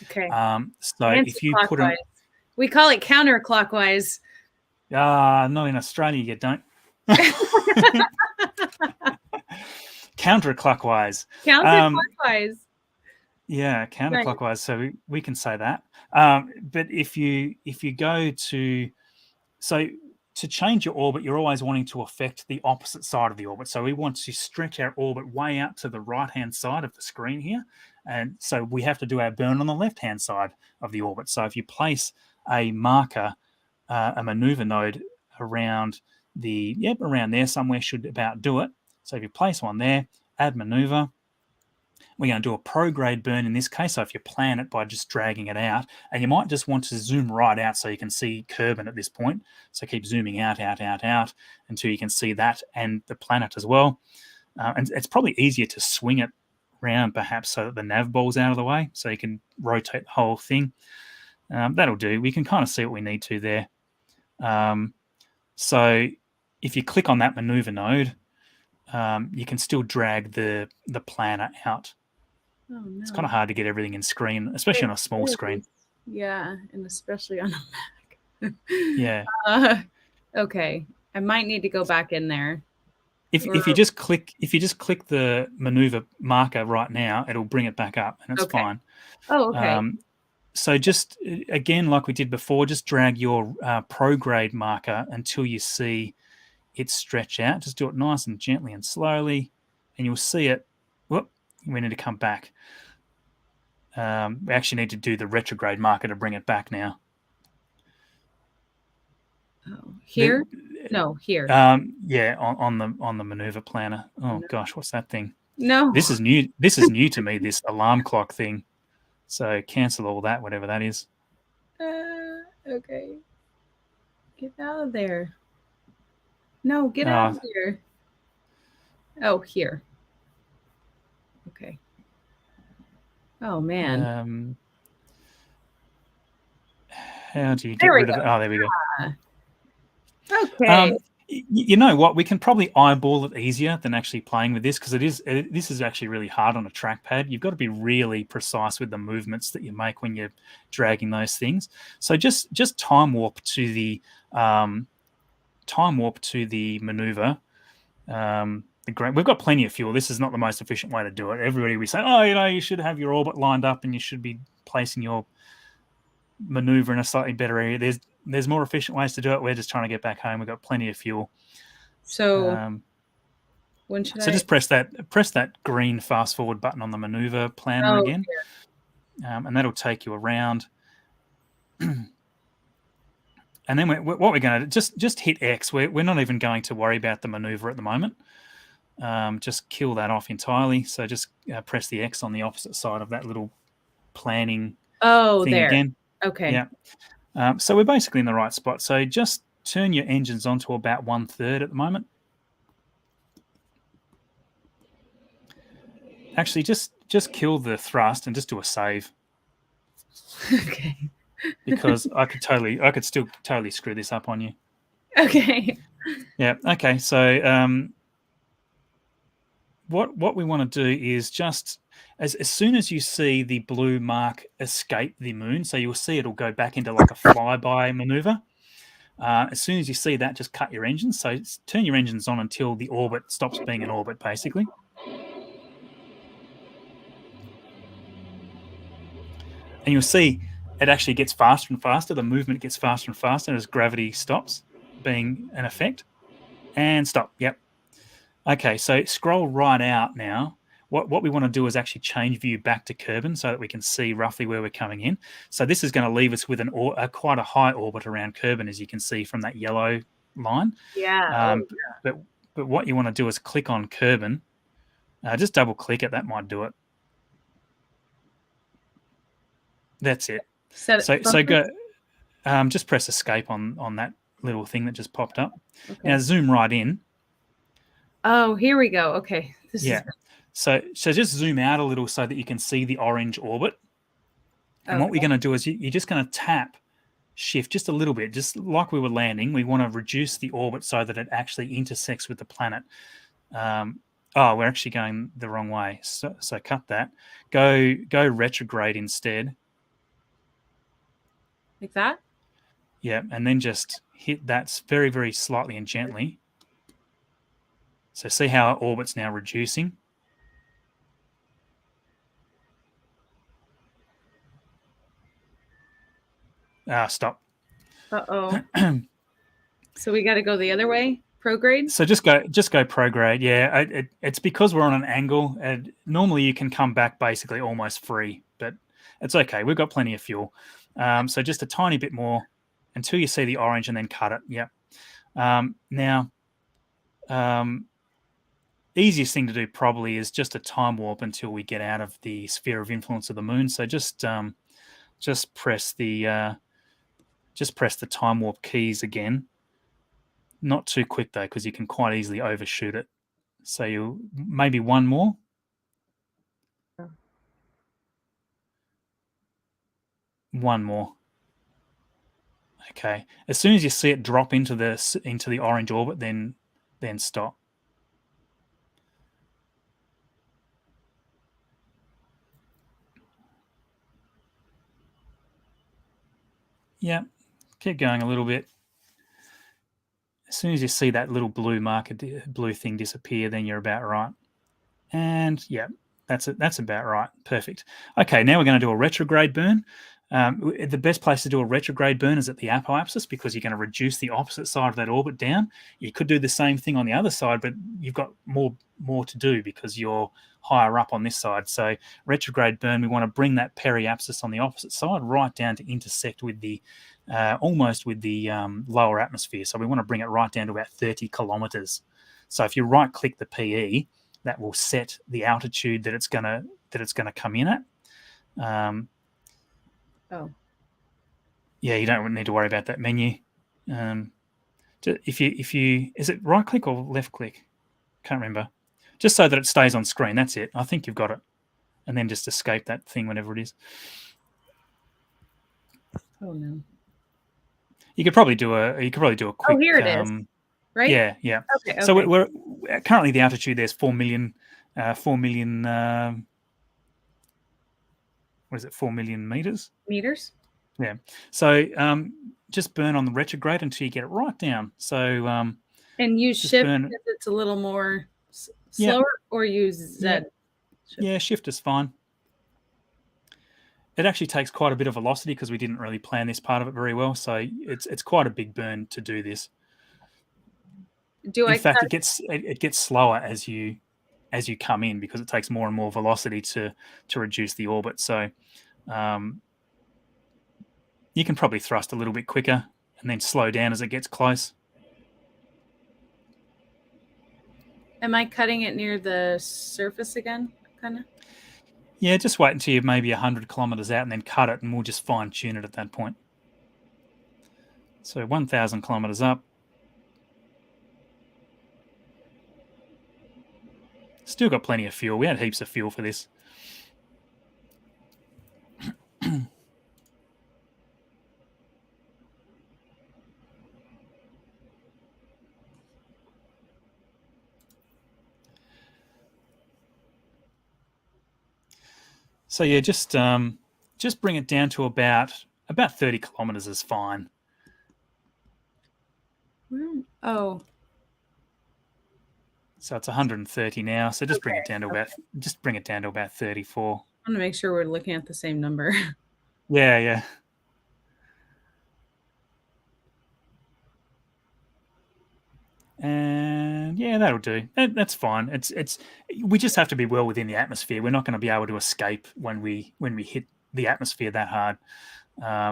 Okay. So if you put we call it counterclockwise. Not in Australia, you don't. Counterclockwise. Counterclockwise. Yeah, counterclockwise. Right. So we can say that. But if you go to change your orbit, you're always wanting to affect the opposite side of the orbit. So we want to stretch our orbit way out to the right-hand side of the screen here. And so we have to do our burn on the left-hand side of the orbit. So if you place a marker, a maneuver node around around there somewhere should about do it. So if you place one there, add maneuver, we're going to do a prograde burn in this case. So if you plan it by just dragging it out, and you might just want to zoom right out so you can see Kerbin at this point. So keep zooming out until you can see that and the planet as well. And it's probably easier to swing it around perhaps so that the nav ball's out of the way, so you can rotate the whole thing. That'll do. We can kind of see what we need to there. So if you click on that maneuver node, you can still drag the planner out. Oh, no. It's kind of hard to get everything in screen, especially on a small screen. Yeah, and especially on a Mac. Yeah. Okay, I might need to go back in there. If you just click the maneuver marker right now, it'll bring it back up, and it's fine. Oh, okay. So just again, like we did before, just drag your prograde marker until you see it stretch out. Just do it nice and gently and slowly, and you'll see it. Whoop, we need to come back. We actually need to do the retrograde marker to bring it back now. Oh, here? No, here. Yeah, on the maneuver planner. Oh gosh, what's that thing? No. This is new. This is new to me, this alarm clock thing. So cancel all that, whatever that is. Okay. Get out of there. No, get out of here. Oh, here. Okay. Oh, man. How do you get rid of it? Oh, there we go. Okay. You know what? We can probably eyeball it easier than actually playing with this, because this is actually really hard on a trackpad. You've got to be really precise with the movements that you make when you're dragging those things. So just time warp to the maneuver. We've got plenty of fuel. This is not the most efficient way to do it. Everybody we say, oh, you should have your orbit lined up and you should be placing your maneuver in a slightly better area. There's more efficient ways to do it. We're just trying to get back home. We've got plenty of fuel. So when should I? Just press that green fast forward button on the maneuver planner again, and that'll take you around. And then what we're going to just hit X. We're not even going to worry about the maneuver at the moment. Just kill that off entirely. So just press the X on the opposite side of that little planning thing there. again. Okay. Yeah. So we're basically in the right spot. So just turn your engines on to about 1/3 at the moment. Actually, just kill the thrust and just do a save. Okay. Because I could still totally screw this up on you. Okay. Yeah. Okay. So what we want to do is just as soon as you see the blue mark escape the moon, so you'll see it'll go back into like a flyby maneuver. As soon as you see that, just cut your engines. So turn your engines on until the orbit stops being an orbit, basically. And you'll see it actually gets faster and faster. The movement gets faster and faster as gravity stops being an effect. And stop. Yep. Okay, so scroll right out now. What we want to do is actually change view back to Kerbin so that we can see roughly where we're coming in. So this is going to leave us with quite a high orbit around Kerbin, as you can see from that yellow line. Yeah. But what you want to do is click on Kerbin. Just double click it. That might do it. That's it. So go. Just press escape on that little thing that just popped up. Okay. Now zoom right in. Oh, here we go. Okay. So just zoom out a little so that you can see the orange orbit. And what we're going to do is you're just going to tap shift just a little bit, just like we were landing. We want to reduce the orbit so that it actually intersects with the planet. We're actually going the wrong way. So cut that. Go retrograde instead. Like that? Yeah, and then just hit that very, very slightly and gently. So see how our orbit's now reducing. Stop. Uh-oh. So we got to go the other way? Prograde? So just go prograde. Yeah, it's because we're on an angle. And normally you can come back basically almost free, but it's okay. We've got plenty of fuel. So just a tiny bit more until you see the orange and then cut it. Yep. Now, easiest thing to do probably is just a time warp until we get out of the sphere of influence of the moon. So just press the time warp keys again. Not too quick though, because you can quite easily overshoot it. So you maybe one more. One more. Okay. As soon as you see it drop into the orange orbit, then stop. Yeah. Keep going a little bit. As soon as you see that little blue thing disappear, then you're about right. And yeah, that's it. That's about right. Perfect. Okay, now we're going to do a retrograde burn. The best place to do a retrograde burn is at the apoapsis, because you're going to reduce the opposite side of that orbit down. You could do the same thing on the other side, but you've got more to do because you're higher up on this side. So retrograde burn, we want to bring that periapsis on the opposite side right down to intersect with the almost with the lower atmosphere. So we want to bring it right down to about 30 kilometers. So if you right click the PE, that will set the altitude that it's going to come in at. Yeah, you don't need to worry about that menu. If you is it right click or left click? Can't remember. Just so that it stays on screen. That's it. I think you've got it. And then just escape that thing whenever it is. Oh no. You could probably do a quick. Oh, here it is. Right? Yeah. Okay. So Okay. we're currently the altitude there's 4 million. 4 million. What is it? 4 million meters. Meters. Yeah. So just burn on the retrograde until you get it right down. So and use just shift burn if it's a little more slower, or use Z. Yep. Yeah, shift is fine. It actually takes quite a bit of velocity because we didn't really plan this part of it very well. So it's quite a big burn to do this. In fact, it gets slower as you come in because it takes more and more velocity to reduce the orbit. So you can probably thrust a little bit quicker and then slow down as it gets close. Am I cutting it near the surface again, kind of? Yeah, just wait until you're maybe 100 kilometers out and then cut it, and we'll just fine tune it at that point. So 1,000 kilometers up. Still got plenty of fuel. We had heaps of fuel for this. So yeah, just bring it down to about 30 kilometers is fine. Oh. So it's 130 now. So just bring it down to about 34. I want to make sure we're looking at the same number. Yeah. And yeah, that'll do. That's fine. We just have to be well within the atmosphere. We're not going to be able to escape when we hit the atmosphere that hard.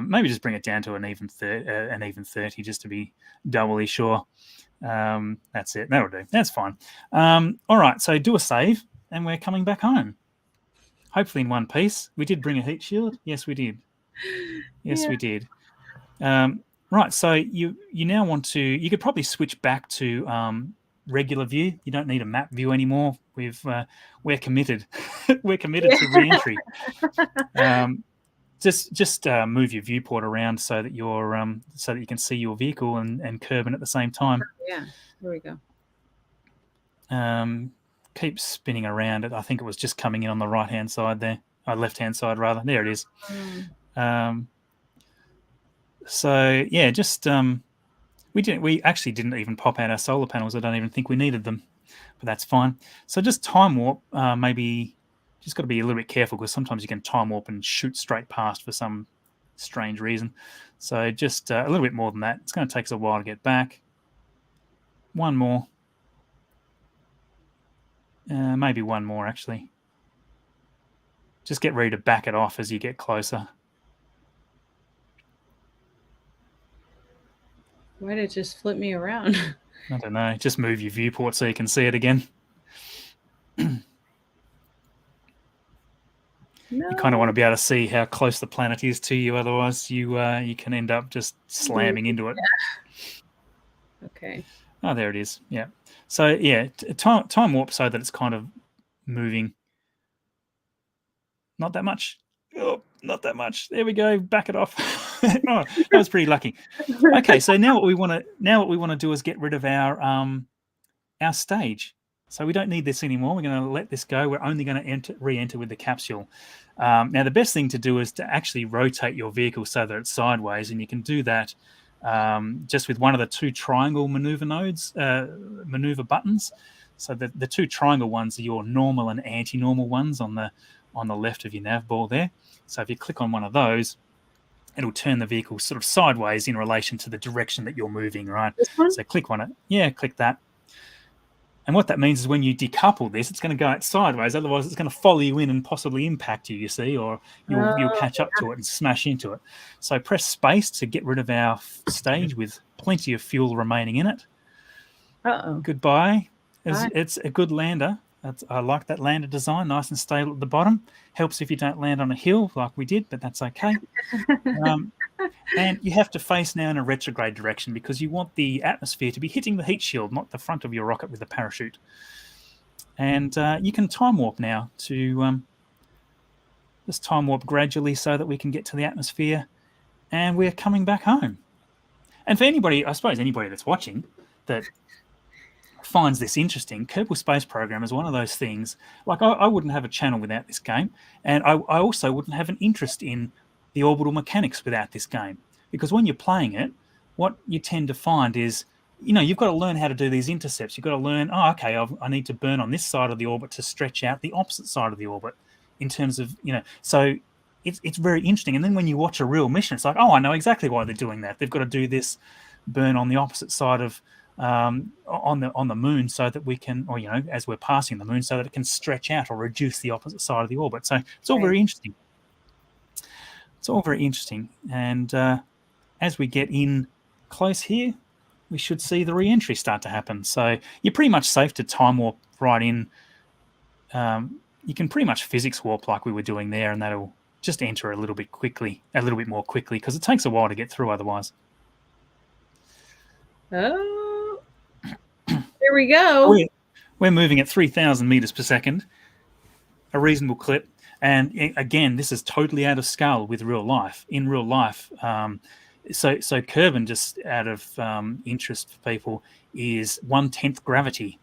Maybe just bring it down to an even 30 just to be doubly sure. That's it. That'll do. That's fine. All right. So do a save, and we're coming back home. Hopefully in one piece. We did bring a heat shield. Yes, we did. Yes, we did. Right, so you now want to. You could probably switch back to regular view. You don't need a map view anymore. We're committed. We're committed to re-entry. Just move your viewport around so that you can see your vehicle and Kerbin at the same time. Yeah, there we go. Keep spinning around it. I think it was just coming in on the right hand side there, left hand side rather. There it is. So yeah, just we actually didn't even pop out our solar panels. I don't even think we needed them, but that's fine. So just time warp, maybe just got to be a little bit careful because sometimes you can time warp and shoot straight past for some strange reason. So just a little bit more than that. It's going to take us a while to get back. One more. Maybe one more actually. Just get ready to back it off as you get closer. Why did it just flip me around? I don't know. Just move your viewport so you can see it again. No. You kind of want to be able to see how close the planet is to you. Otherwise, you can end up just slamming into it. Yeah. Okay. Oh, there it is. Yeah. So yeah, time warp so that it's kind of moving. Not that much. Oh, not that much. There we go. Back it off. Oh, that was pretty lucky. Okay, so now what we want to do is get rid of our stage. So we don't need this anymore. We're going to let this go. We're only going to re-enter with the capsule. Now, the best thing to do is to actually rotate your vehicle so that it's sideways, and you can do that just with one of the two triangle maneuver buttons. So the two triangle ones are your normal and anti-normal ones on the left of your nav ball there. So if you click on one of those, it'll turn the vehicle sort of sideways in relation to the direction that you're moving, right? This one? So click on it. Yeah, click that. And what that means is when you decouple this, it's going to go out sideways. Otherwise, it's going to follow you in and possibly impact you, you see, or you'll catch up to it and smash into it. So press space to get rid of our stage with plenty of fuel remaining in it. Uh-oh. Goodbye. It's a good lander. I like that lander design, nice and stable at the bottom. Helps if you don't land on a hill like we did, but that's okay. And you have to face now in a retrograde direction because you want the atmosphere to be hitting the heat shield, not the front of your rocket with the parachute. And you can time warp now to just time warp gradually so that we can get to the atmosphere and we're coming back home. And for anybody, I suppose anybody that's watching that finds this interesting, Kerbal Space Program is one of those things. Like I wouldn't have a channel without this game, and I also wouldn't have an interest in the orbital mechanics without this game. Because when you're playing it, what you tend to find is, you've got to learn how to do these intercepts. You've got to learn, oh, okay, I need to burn on this side of the orbit to stretch out the opposite side of the orbit in terms of, so it's very interesting. And then when you watch a real mission, it's like, oh, I know exactly why they're doing that. They've got to do this burn on the opposite side of on the moon so that we can, or as we're passing the moon, so that it can stretch out or reduce the opposite side of the orbit. So it's all very interesting. It's all very interesting. And as we get in close here, we should see the re-entry start to happen. So you're pretty much safe to time warp right in. You can pretty much physics warp like we were doing there, and that'll just enter a little bit more quickly, because it takes a while to get through otherwise. Oh, there we go. We're moving at 3,000 meters per second, a reasonable clip. And again, this is totally out of scale with real life. In real life, so Kerbin, just out of interest for people, is 1/10 gravity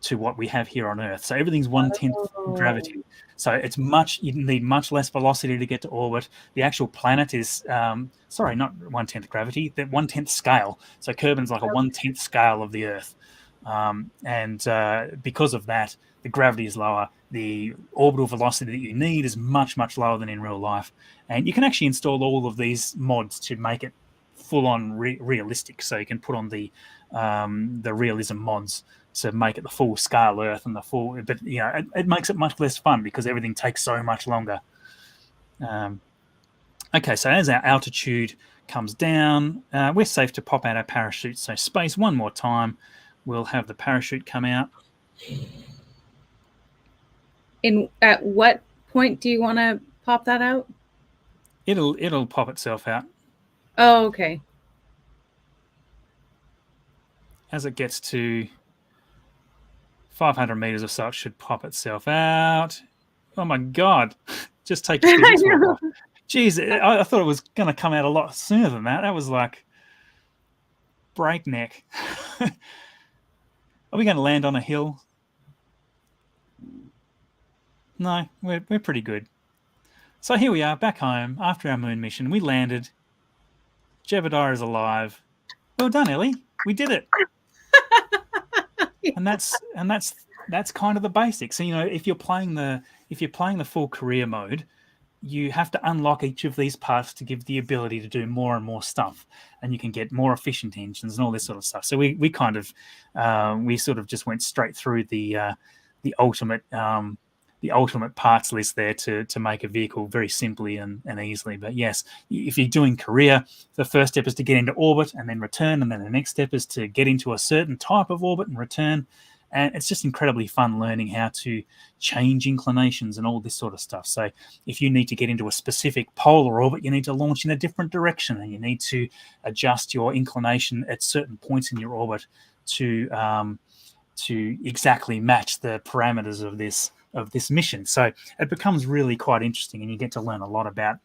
to what we have here on Earth. So everything's 1/10 gravity. So you need much less velocity to get to orbit. The actual planet is, not 1/10 gravity, the 1/10 scale. So Kerbin's like a 1/10 scale of the Earth. And because of that, the gravity is lower. The orbital velocity that you need is much, much lower than in real life. And you can actually install all of these mods to make it full-on realistic. So you can put on the realism mods to make it the full scale Earth and the full, but it makes it much less fun because everything takes so much longer. Okay, so as our altitude comes down, we're safe to pop out our parachute. So space one more time, we'll have the parachute come out. At what point do you want to pop that out? It'll pop itself out. Oh, okay. As it gets to 500 meters or so, it should pop itself out. Oh my God. Just take your physics off. Jeez, I thought it was going to come out a lot sooner than that. That was like breakneck. Are we going to land on a hill? No, we're pretty good. So here we are back home after our moon mission. We landed. Jebediah is alive. Well done, Ellie. We did it. And that's kind of the basics. So, if you're playing the full career mode, you have to unlock each of these parts to give the ability to do more and more stuff, and you can get more efficient engines and all this sort of stuff. So we kind of we sort of just went straight through the ultimate parts list there to make a vehicle very simply and easily. But yes, if you're doing career, the first step is to get into orbit and then return, and then the next step is to get into a certain type of orbit and return. And it's just incredibly fun learning how to change inclinations and all this sort of stuff. So if you need to get into a specific polar orbit, you need to launch in a different direction, and you need to adjust your inclination at certain points in your orbit to exactly match the parameters of this mission. So it becomes really quite interesting, and you get to learn a lot about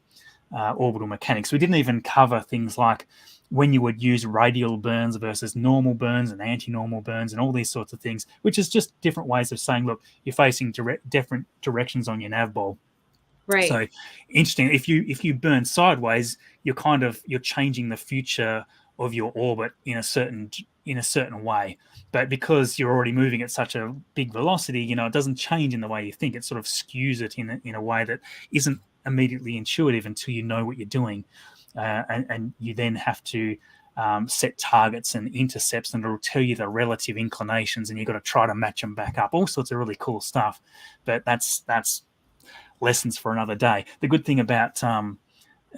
orbital mechanics. We didn't even cover things like when you would use radial burns versus normal burns and anti-normal burns and all these sorts of things, which is just different ways of saying, look, you're facing different directions on your nav ball. Right. So interesting. If you burn sideways, you're changing the future of your orbit in a certain way. But because you're already moving at such a big velocity, it doesn't change in the way you think. It sort of skews it in a way that isn't immediately intuitive until you know what you're doing. And you then have to set targets and intercepts, and it'll tell you the relative inclinations, and you've got to try to match them back up. All sorts of really cool stuff. But that's lessons for another day. The good thing about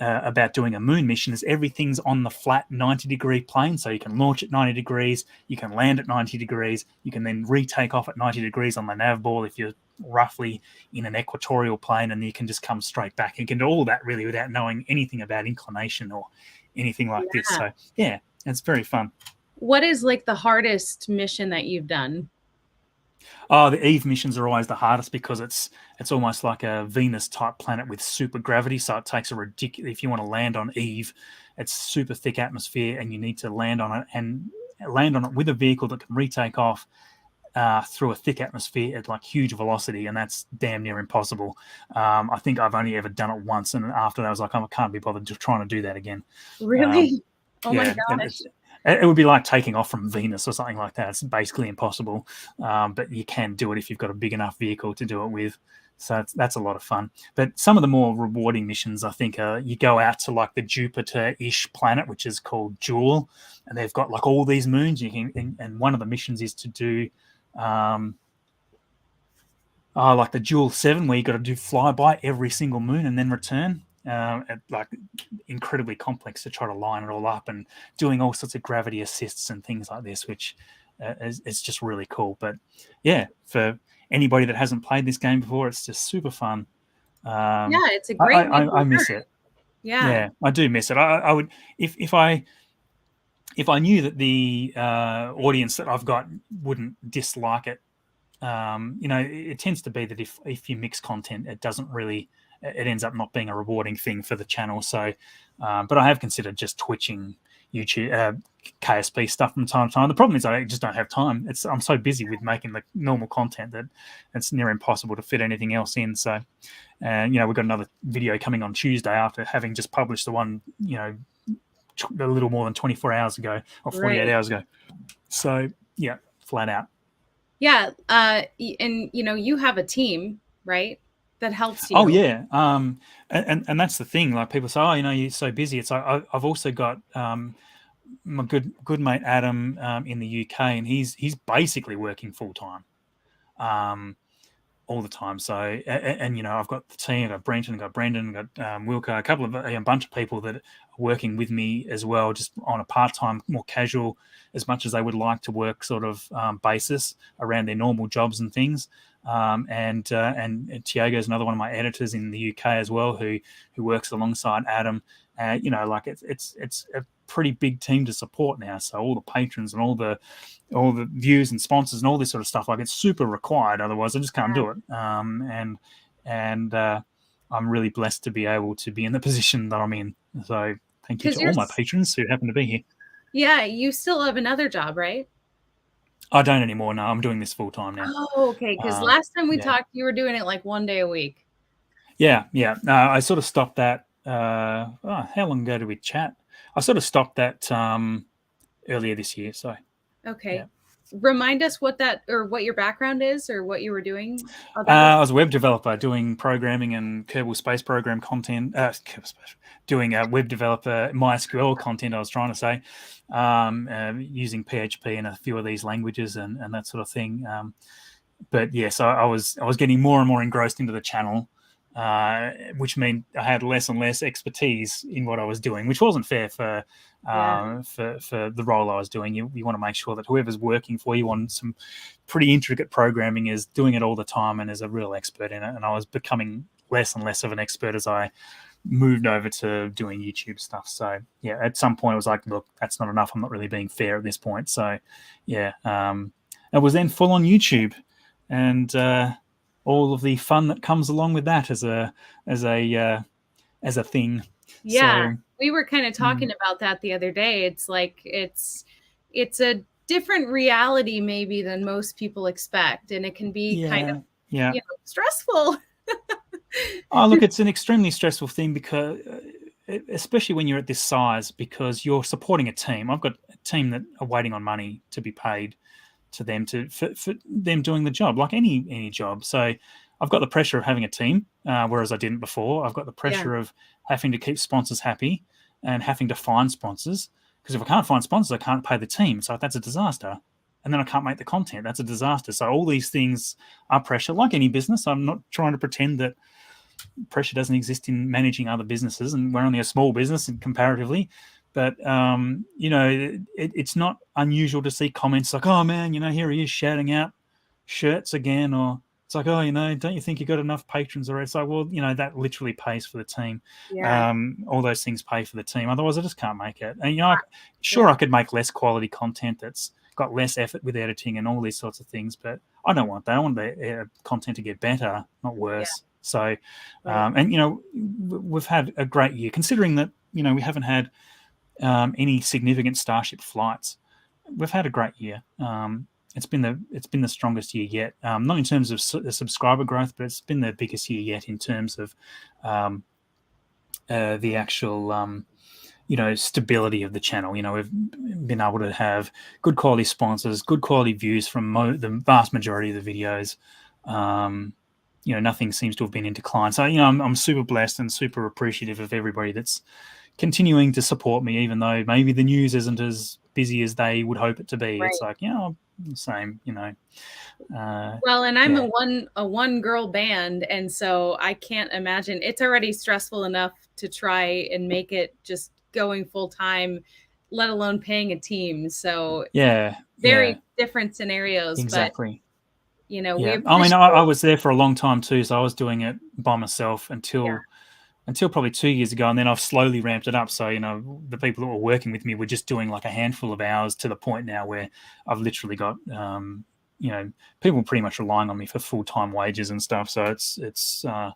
about doing a moon mission is everything's on the flat 90-degree plane. So you can launch at 90 degrees, you can land at 90 degrees, you can then retake off at 90 degrees on the nav ball if you're roughly in an equatorial plane, and you can just come straight back. You can do all that really without knowing anything about inclination or anything like this. Yeah. So yeah, it's very fun. What is like the hardest mission that you've done? Oh, the Eve missions are always the hardest because it's almost like a Venus type planet with super gravity. So it takes a ridiculous. If you want to land on Eve, it's super thick atmosphere, and you need to land on it with a vehicle that can retake off through a thick atmosphere at like huge velocity, and that's damn near impossible. I think I've only ever done it once, and after that I was like, I can't be bothered trying to do that again. Really? Oh my Yeah, gosh. it would be like taking off from Venus or something like that. It's basically impossible, but you can do it if you've got a big enough vehicle to do it with. So that's a lot of fun. But some of the more rewarding missions, I think, you go out to like the Jupiter-ish planet, which is called Jewel, and they've got like all these moons. And one of the missions is to do like the Jewel 7, where you got to do flyby every single moon and then return. Like incredibly complex to try to line it all up, and doing all sorts of gravity assists and things like this, which is just really cool. But yeah, for anybody that hasn't played this game before, it's just super fun. Yeah, it's a great way to I miss learn. it. Yeah. Yeah, I do miss it. I would if I knew that the audience that I've got wouldn't dislike it. It tends to be that if you mix content, it ends up not being a rewarding thing for the channel. So, but I have considered just twitching YouTube, KSP stuff from time to time. The problem is I just don't have time. I'm so busy with making the normal content that it's near impossible to fit anything else in. So, we've got another video coming on Tuesday after having just published the one, a little more than 24 hours ago or 48 hours ago. So yeah, flat out. Yeah. And you have a team, right? That helps you. Oh yeah. And that's the thing. Like people say, oh, you're so busy. It's like I've also got my good mate Adam in the UK, and he's basically working full time. All the time. So, and I've got the team, I've got Brenton, I've got Brendan, I've got Wilco, a bunch of people that are working with me as well, just on a part-time, more casual, as much as they would like to work sort of basis around their normal jobs and things. And Tiago's another one of my editors in the UK as well, who works alongside Adam. Like it's a pretty big team to support now. So all the patrons and all the views and sponsors and all this sort of stuff, like it's super required. Otherwise, I just can't do it. And I'm really blessed to be able to be in the position that I'm in. So thank you to all my patrons who happen to be here. Yeah, you still have another job, right? I don't anymore. No, I'm doing this full time now. Oh, okay. Because last time we talked, you were doing it like one day a week. Yeah. No, I sort of stopped that. How long ago did we chat? I sort of stopped that earlier this year. So okay. Yeah. Remind us what your background is, or what you were doing. I was a web developer doing programming and Kerbal Space Program content. Doing web developer MySQL content. I was trying to say, using PHP and a few of these languages and that sort of thing. But yeah, so I was getting more and more engrossed into the channel. Which meant I had less and less expertise in what I was doing, which wasn't fair for the role I was doing. You want to make sure that whoever's working for you on some pretty intricate programming is doing it all the time and is a real expert in it. And I was becoming less and less of an expert as I moved over to doing YouTube stuff. So yeah, at some point I was like, look, that's not enough. I'm not really being fair at this point. So yeah, it was then full on YouTube, and all of the fun that comes along with that as a thing. Yeah, so, we were kind of talking about that the other day. It's like it's a different reality maybe than most people expect, and it can be kind of stressful. Oh, look, it's an extremely stressful thing because, especially when you're at this size, because you're supporting a team. I've got a team that are waiting on money to be paid to them for them doing the job, like any job. So I've got the pressure of having a team, whereas I didn't before. I've got the pressure of having to keep sponsors happy and having to find sponsors, because if I can't find sponsors, I can't pay the team. So that's a disaster. And then I can't make the content. That's a disaster. So all these things are pressure, like any business. I'm not trying to pretend that pressure doesn't exist in managing other businesses, and we're only a small business comparatively. But it's not unusual to see comments like, "Oh man, here he is shouting out shirts again," or it's like, "Oh, don't you think you got enough patrons?" Or it's like, well, that literally pays for the team. Yeah. All those things pay for the team. Otherwise, I just can't make it. And Yeah. I could make less quality content that's got less effort with editing and all these sorts of things, but I don't want that. I want the content to get better, not Yeah. worse. So, Right. we've had a great year considering that we haven't had any significant Starship flights. We've had a great year. It's been the strongest year yet. Not in terms of subscriber growth, but it's been the biggest year yet in terms of the actual stability of the channel. We've been able to have good quality sponsors, good quality views from the vast majority of the videos. Nothing seems to have been in decline. So, I'm super blessed and super appreciative of everybody that's continuing to support me, even though maybe the news isn't as busy as they would hope it to be. Right. It's like, same, Well, and I'm yeah. a one girl band, and so I can't imagine. It's already stressful enough to try and make it just going full time, let alone paying a team. So Yeah, very different scenarios, but exactly. we Yeah, I mean, appreciate. I was there for a long time too, so I was doing it by myself Yeah. until probably 2 years ago, and then I've slowly ramped it up. So the people that were working with me were just doing like a handful of hours, to the point now where I've literally got people pretty much relying on me for full-time wages and stuff. So it's a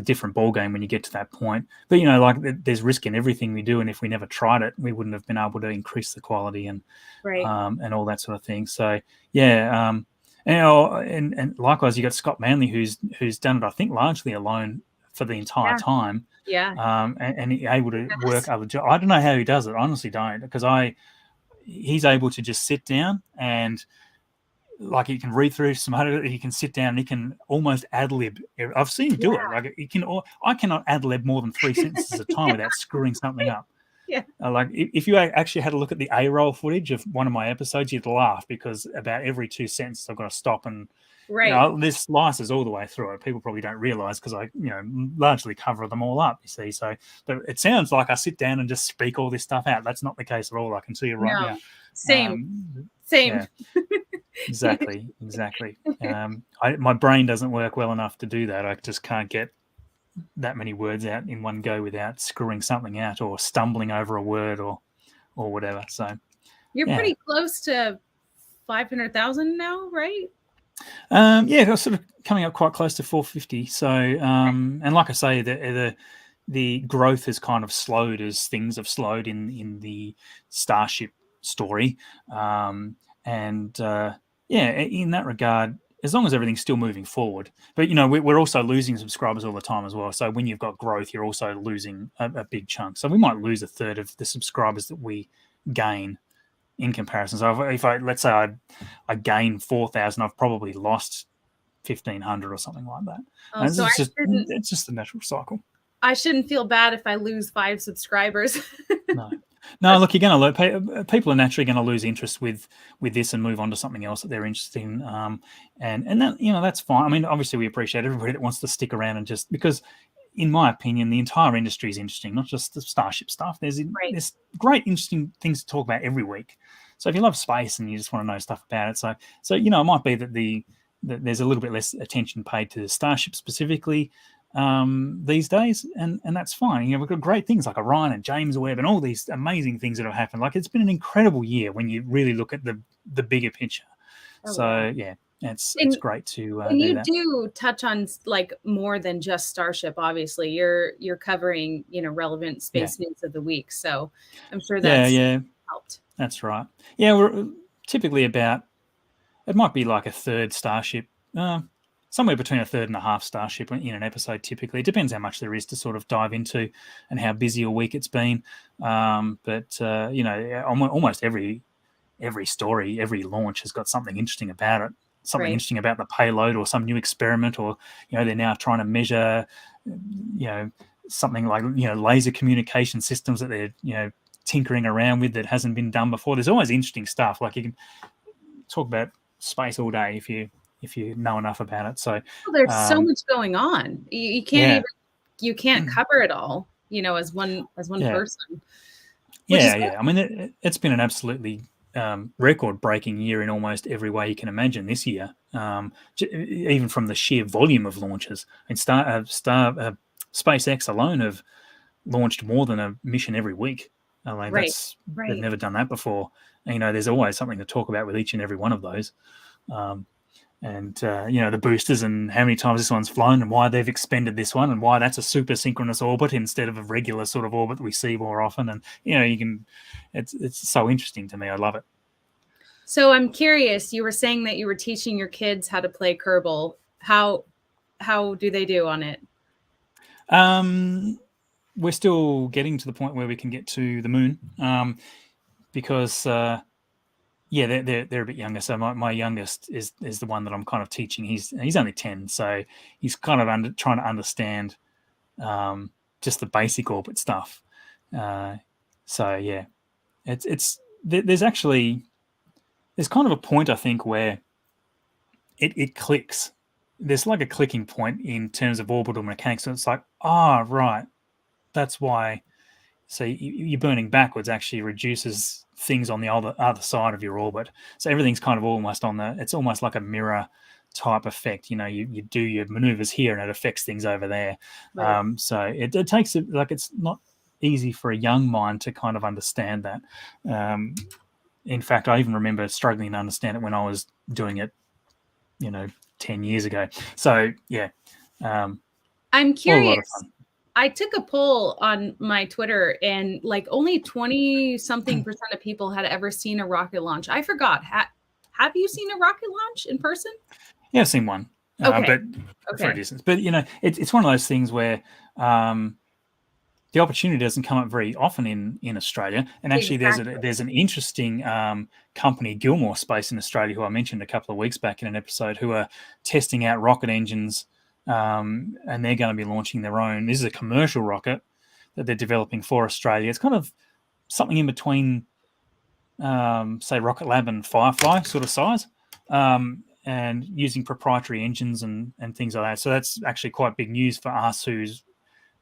different ball game when you get to that point. But there's risk in everything we do, and if we never tried it, we wouldn't have been able to increase the quality and Right. and all that sort of thing. So and likewise, you got Scott Manley, who's done it, I think, largely alone for the entire Yeah. time, Yeah. and able to work Yes. other jobs. I don't know how he does it. I honestly don't, because he's able to just sit down and like he can read through some other, he can sit down and he can almost ad lib. I've seen him do it. Like he can. I cannot ad lib more than 3 sentences at a time without screwing something up. Yeah. Like if you actually had a look at the A-roll footage of one of my episodes, you'd laugh, because about every 2 sentences I've got to stop and Right. there's slices all the way through it. People probably don't realize, because I largely cover them all up, you see. So but it sounds like I sit down and just speak all this stuff out. That's not the case at all, I can tell you right No. now. Same. Yeah, exactly. My brain doesn't work well enough to do that. I just can't get that many words out in one go without screwing something out or stumbling over a word or whatever. So You're pretty close to 500,000 now, right? I was sort of coming up quite close to 450. So and like I say, the growth has kind of slowed as things have slowed in the Starship story. In that regard, as long as everything's still moving forward. But we're also losing subscribers all the time as well. So when you've got growth, you're also losing a big chunk. So we might lose a third of the subscribers that we gain in comparison. So if let's say I gain 4,000, I've probably lost 1,500 or something like that. Oh, And so it's just the natural cycle. I shouldn't feel bad if I lose 5 subscribers. No. Look, you're going to people are naturally going to lose interest with this and move on to something else that they're interested in, and that that's fine. I mean, obviously, we appreciate everybody that wants to stick around, and just because, in my opinion, the entire industry is interesting, not just the Starship stuff. There's great, interesting things to talk about every week. So if you love space and you just want to know stuff about it, so it might be that there's a little bit less attention paid to the Starship specifically these days, and that's fine. We've got great things like Orion and James Webb and all these amazing things that have happened. Like, it's been an incredible year when you really look at the bigger picture. It's great to and do you that. do touch on like more than just Starship. Obviously, you're covering relevant space news of the week, so I'm sure that's helped. That's right. Yeah, we're typically about, it might be like a third Starship, somewhere between a third and a half Starship in an episode. Typically, it depends how much there is to sort of dive into and how busy a week it's been. But almost every story, every launch has got something interesting about it. Something interesting about the payload, or some new experiment, or they're now trying to measure something like laser communication systems that they're tinkering around with that hasn't been done before. There's always interesting stuff. Like, you can talk about space all day if you if you know enough about it. So well, there's so much going on. You can't yeah, even you can't cover it all, as one yeah, person, which is yeah. I mean, it's been an absolutely record-breaking year in almost every way you can imagine this year. Even from the sheer volume of launches, and SpaceX alone have launched more than a mission every week. Like right, they've right. never done that before. And, there's always something to talk about with each and every one of those. And the boosters and how many times this one's flown and why they've expended this one and why that's a super synchronous orbit instead of a regular sort of orbit that we see more often. And it's so interesting to me. I love it. So I'm curious. You were saying that you were teaching your kids how to play Kerbal. How do they do on it? We're still getting to the point where we can get to the moon, because they're a bit younger. So my youngest is the one that I'm kind of teaching. He's only 10, so he's kind of trying to understand just the basic orbit stuff. So yeah, there's kind of a point, I think, where it clicks. There's like a clicking point in terms of orbital mechanics. So it's like, right, that's why. So you burning backwards actually reduces things on the other side of your orbit. So everything's kind of almost it's almost like a mirror type effect. You do your maneuvers here and it affects things over there. Right. So it takes it, like, it's not easy for a young mind to kind of understand that. In fact, I even remember struggling to understand it when I was doing it, 10 years ago. So yeah, I'm all a lot of curious. fun. I took a poll on my Twitter and like only 20 something percent of people had ever seen a rocket launch. I forgot. Have you seen a rocket launch in person? Yeah, I've seen one, Okay. but for a Okay. distance. But it's one of those things where the opportunity doesn't come up very often in Australia. And actually, Exactly. there's an interesting company, Gilmore Space in Australia, who I mentioned a couple of weeks back in an episode, who are testing out rocket engines, and they're going to be launching their own. This is a commercial rocket that they're developing for Australia. It's kind of something in between, say, Rocket Lab and Firefly sort of size, and using proprietary engines and things like that. So that's actually quite big news for us, who's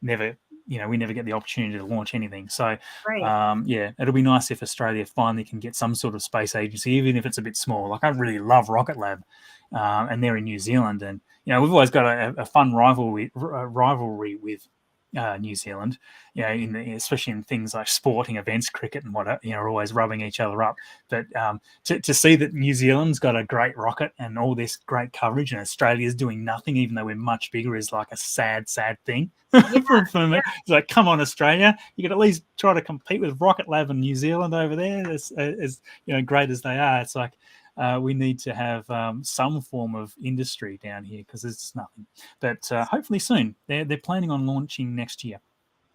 never, we never get the opportunity to launch anything. So, Right. it'll be nice if Australia finally can get some sort of space agency, even if it's a bit small. Like, I really love Rocket Lab, and they're in New Zealand, and we've always got a fun rivalry with New Zealand. Especially in things like sporting events, cricket and what, are always rubbing each other up. But to see that New Zealand's got a great rocket and all this great coverage, and Australia's doing nothing, even though we're much bigger, is like a sad thing. Yeah. for me. It's like, come on, Australia, you could at least try to compete with Rocket Lab and New Zealand over there. As great as they are, it's like, we need to have some form of industry down here, because there's just nothing. But hopefully soon. They're planning on launching next year.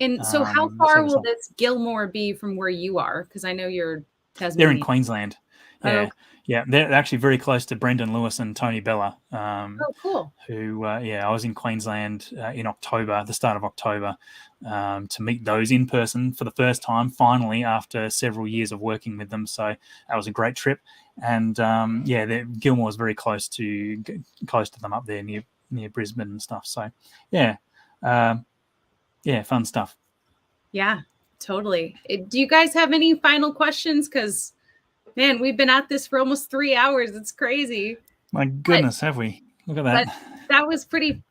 And so how So far will this Gilmore be from where you are? Because I know you're they're in Tasmania. Queensland. Oh, Yeah. They're actually very close to Brendan Lewis and Tony Bella, cool. who, I was in Queensland in October, the start of October, to meet those in person for the first time, finally, after several years of working with them. So that was a great trip. And Gilmore is very close to them up there near Brisbane and stuff. So fun stuff. Yeah, totally. Do you guys have any final questions? Because, man, we've been at this for almost 3 hours. It's crazy. My goodness, have we? Look at that. But that was pretty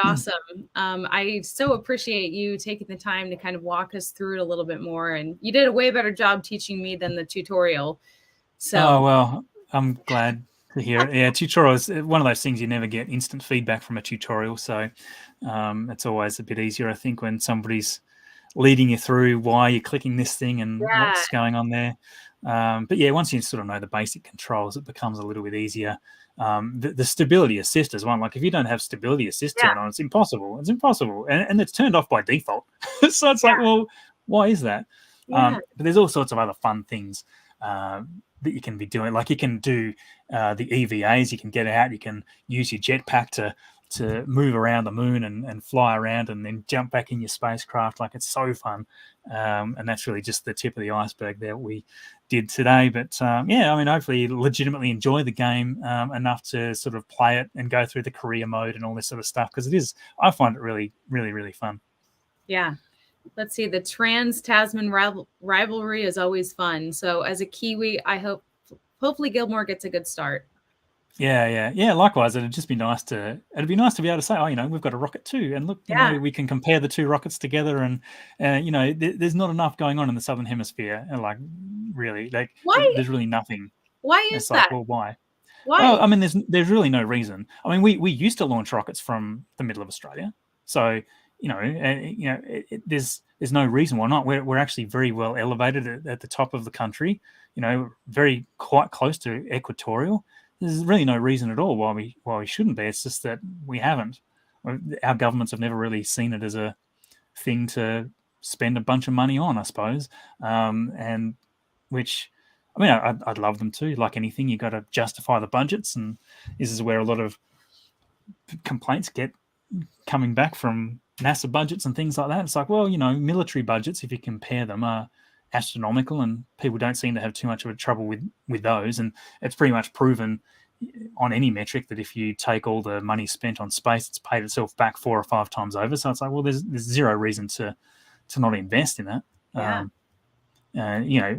awesome. I so appreciate you taking the time to kind of walk us through it a little bit more. And you did a way better job teaching me than the tutorial. Oh, So well, I'm glad to hear it. Yeah, tutorial is one of those things you never get instant feedback from a tutorial. So it's always a bit easier, I think, when somebody's leading you through why you're clicking this thing and yeah, what's going on there. But yeah, once you sort of know the basic controls, it becomes a little bit easier. The stability assist is one. Like, if you don't have stability assist turned on, it's impossible. It's impossible. And it's turned off by default. So it's like, well, why is that? yeah, But there's all sorts of other fun things that you can be doing. Like, you can do the EVAs, you can get out, you can use your jetpack to to move around the moon and fly around and then jump back in your spacecraft. Like, it's so fun. And that's really just the tip of the iceberg there we did today. But yeah, I mean, hopefully you legitimately enjoy the game enough to sort of play it and go through the career mode and all this sort of stuff, because I find it really, really, really fun. Yeah. Let's see. The Trans-Tasman rivalry is always fun. So as a Kiwi, hopefully Gilmore gets a good start. Yeah. Likewise, it'd be nice to be able to say, oh, we've got a rocket too, and look, we can compare the two rockets together, and there's not enough going on in the southern hemisphere, and like, really, like, there's really nothing. Why is that? Well, why? Why? Well, I mean, there's really no reason. I mean, we used to launch rockets from the middle of Australia, so there's no reason why not. We're actually very well elevated at the top of the country, very quite close to equatorial. There's really no reason at all why we shouldn't be. It's just that we haven't. Our governments have never really seen it as a thing to spend a bunch of money on, I suppose, and which. I mean, I'd love them too. Like anything, you got to justify the budgets, and this is where a lot of complaints get coming back from NASA budgets and things like that. It's like, well, military budgets, if you compare them, are astronomical, and people don't seem to have too much of a trouble with those. And it's pretty much proven on any metric that if you take all the money spent on space, it's paid itself back 4 or 5 times over. So it's like, well, there's zero reason to not invest in that. Yeah.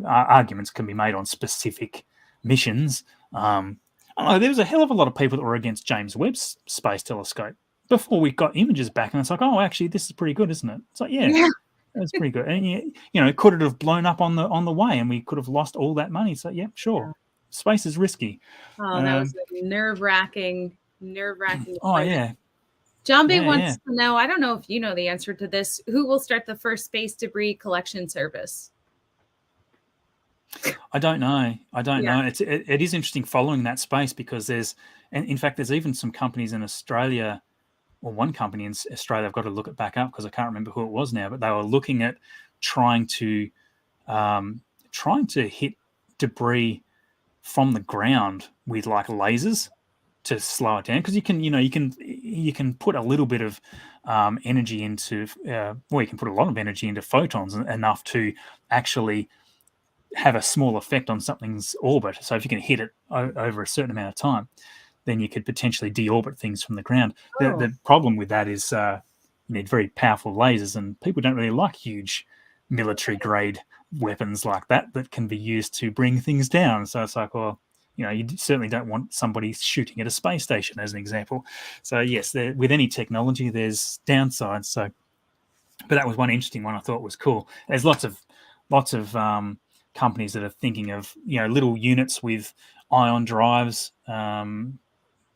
Arguments can be made on specific missions. I don't know, there was a hell of a lot of people that were against James Webb's Space Telescope before we got images back, and it's like, oh, actually, this is pretty good, isn't it? It's like, yeah. That's pretty good. And could it have blown up on the way, and we could have lost all that money? So yeah, sure. Yeah. Space is risky. Oh, that was a nerve-wracking. Oh yeah. John B wants to know. I don't know if you know the answer to this. Who will start the first space debris collection service? I don't know. It is interesting following that space, because in fact, there's even some companies in Australia, or one company in Australia, I've got to look it back up because I can't remember who it was now, but they were looking at trying to hit debris from the ground with like lasers to slow it down, because you can put a little bit of energy into you can put a lot of energy into photons, enough to actually have a small effect on something's orbit. So if you can hit it over a certain amount of time, then you could potentially deorbit things from the ground. Oh. The problem with that is you need very powerful lasers, and people don't really like huge military-grade weapons like that can be used to bring things down. So it's like, well, you certainly don't want somebody shooting at a space station, as an example. So yes, with any technology, there's downsides. So, but that was one interesting one I thought was cool. There's lots of companies that are thinking of little units with ion drives,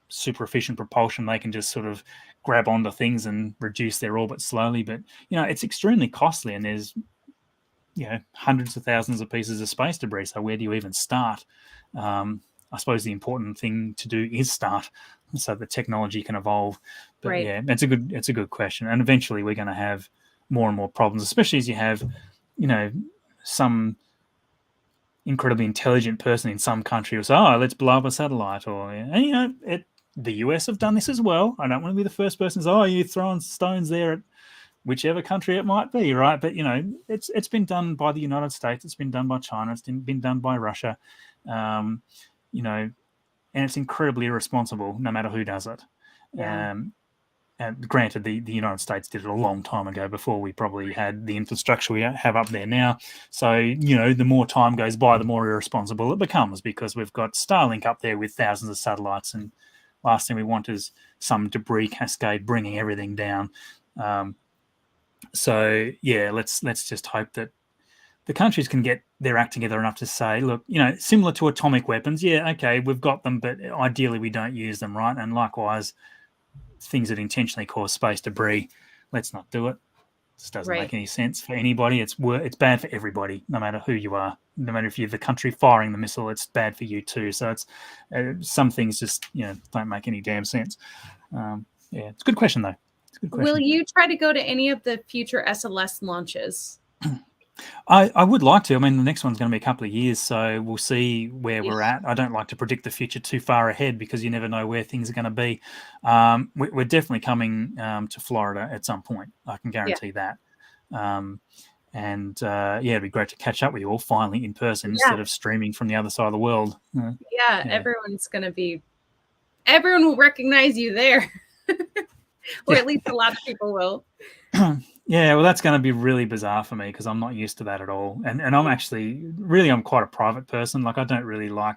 super efficient propulsion. They can just sort of grab onto things and reduce their orbit slowly, but it's extremely costly, and there's hundreds of thousands of pieces of space debris. So where do you even start? I suppose the important thing to do is start, so the technology can evolve. But right. Yeah, it's a good question, and eventually we're going to have more and more problems, especially as you have some incredibly intelligent person in some country will say, oh, let's blow up a satellite, or the US have done this as well. I don't want to be the first person to say, oh, you're throwing stones there at whichever country it might be, right? But it's been done by the United States, it's been done by China, it's been done by Russia, and it's incredibly irresponsible no matter who does it. Yeah. And granted, the United States did it a long time ago, before we probably had the infrastructure we have up there now. So, the more time goes by, the more irresponsible it becomes, because we've got Starlink up there with thousands of satellites, and last thing we want is some debris cascade bringing everything down. So, yeah, let's just hope that the countries can get their act together enough to say, look, similar to atomic weapons, yeah, okay, we've got them, but ideally we don't use them, right? And likewise, things that intentionally cause space debris, let's not do it. This doesn't make any sense for anybody. It's bad for everybody, no matter who you are. No matter if you're the country firing the missile, it's bad for you too. So it's some things just don't make any damn sense. It's a good question though. It's a good question. Will you try to go to any of the future SLS launches? I would like to. I mean, the next one's going to be a couple of years, so we'll see where Yeah. we're at. I don't like to predict the future too far ahead because you never know where things are going to be. We're definitely coming to Florida at some point. I can Yeah. guarantee that. And yeah, it'd be great to catch up with you all finally in person Yeah. instead of streaming from the other side of the world. Yeah. Yeah. Everyone will recognize you there. Or Yeah. at least a lot of people will. Yeah, well, that's going to be really bizarre for me because I'm not used to that at all. And I'm actually really, I'm quite a private person. Like, I don't really like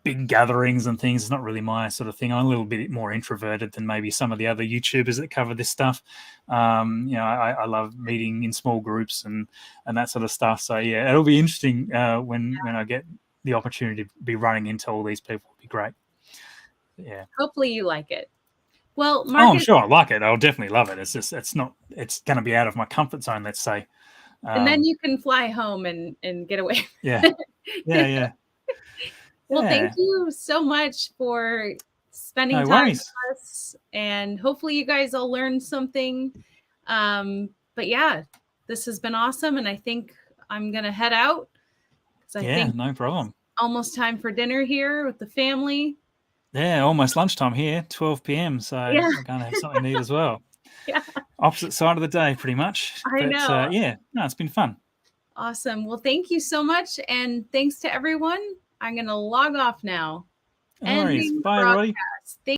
big gatherings and things. It's not really my sort of thing. I'm a little bit more introverted than maybe some of the other YouTubers that cover this stuff. I love meeting in small groups and that sort of stuff. So yeah, it'll be interesting when I get the opportunity to be running into all these people. It'll be great. Yeah. Hopefully you like it. Well, Oh, I'm Marcus, sure I like it. I'll definitely love it. It's just it's going to be out of my comfort zone. Let's say. and then you can fly home and get away. Yeah. Yeah. Well, thank Yeah. you so much for spending No time worries. with us, and hopefully you guys all learned something. But yeah, this has been awesome, and I think I'm gonna head out because I think No problem. it's almost time for dinner here with the family. Yeah, almost lunchtime here, 12 p.m. So Yeah, I'm going to have something to eat as well. yeah, Opposite side of the day, pretty much. I But know. yeah, no, it's been fun. Awesome. Well, thank you so much, and thanks to everyone. I'm gonna log off now. No worries. Ending Bye, everybody. broadcast. Thank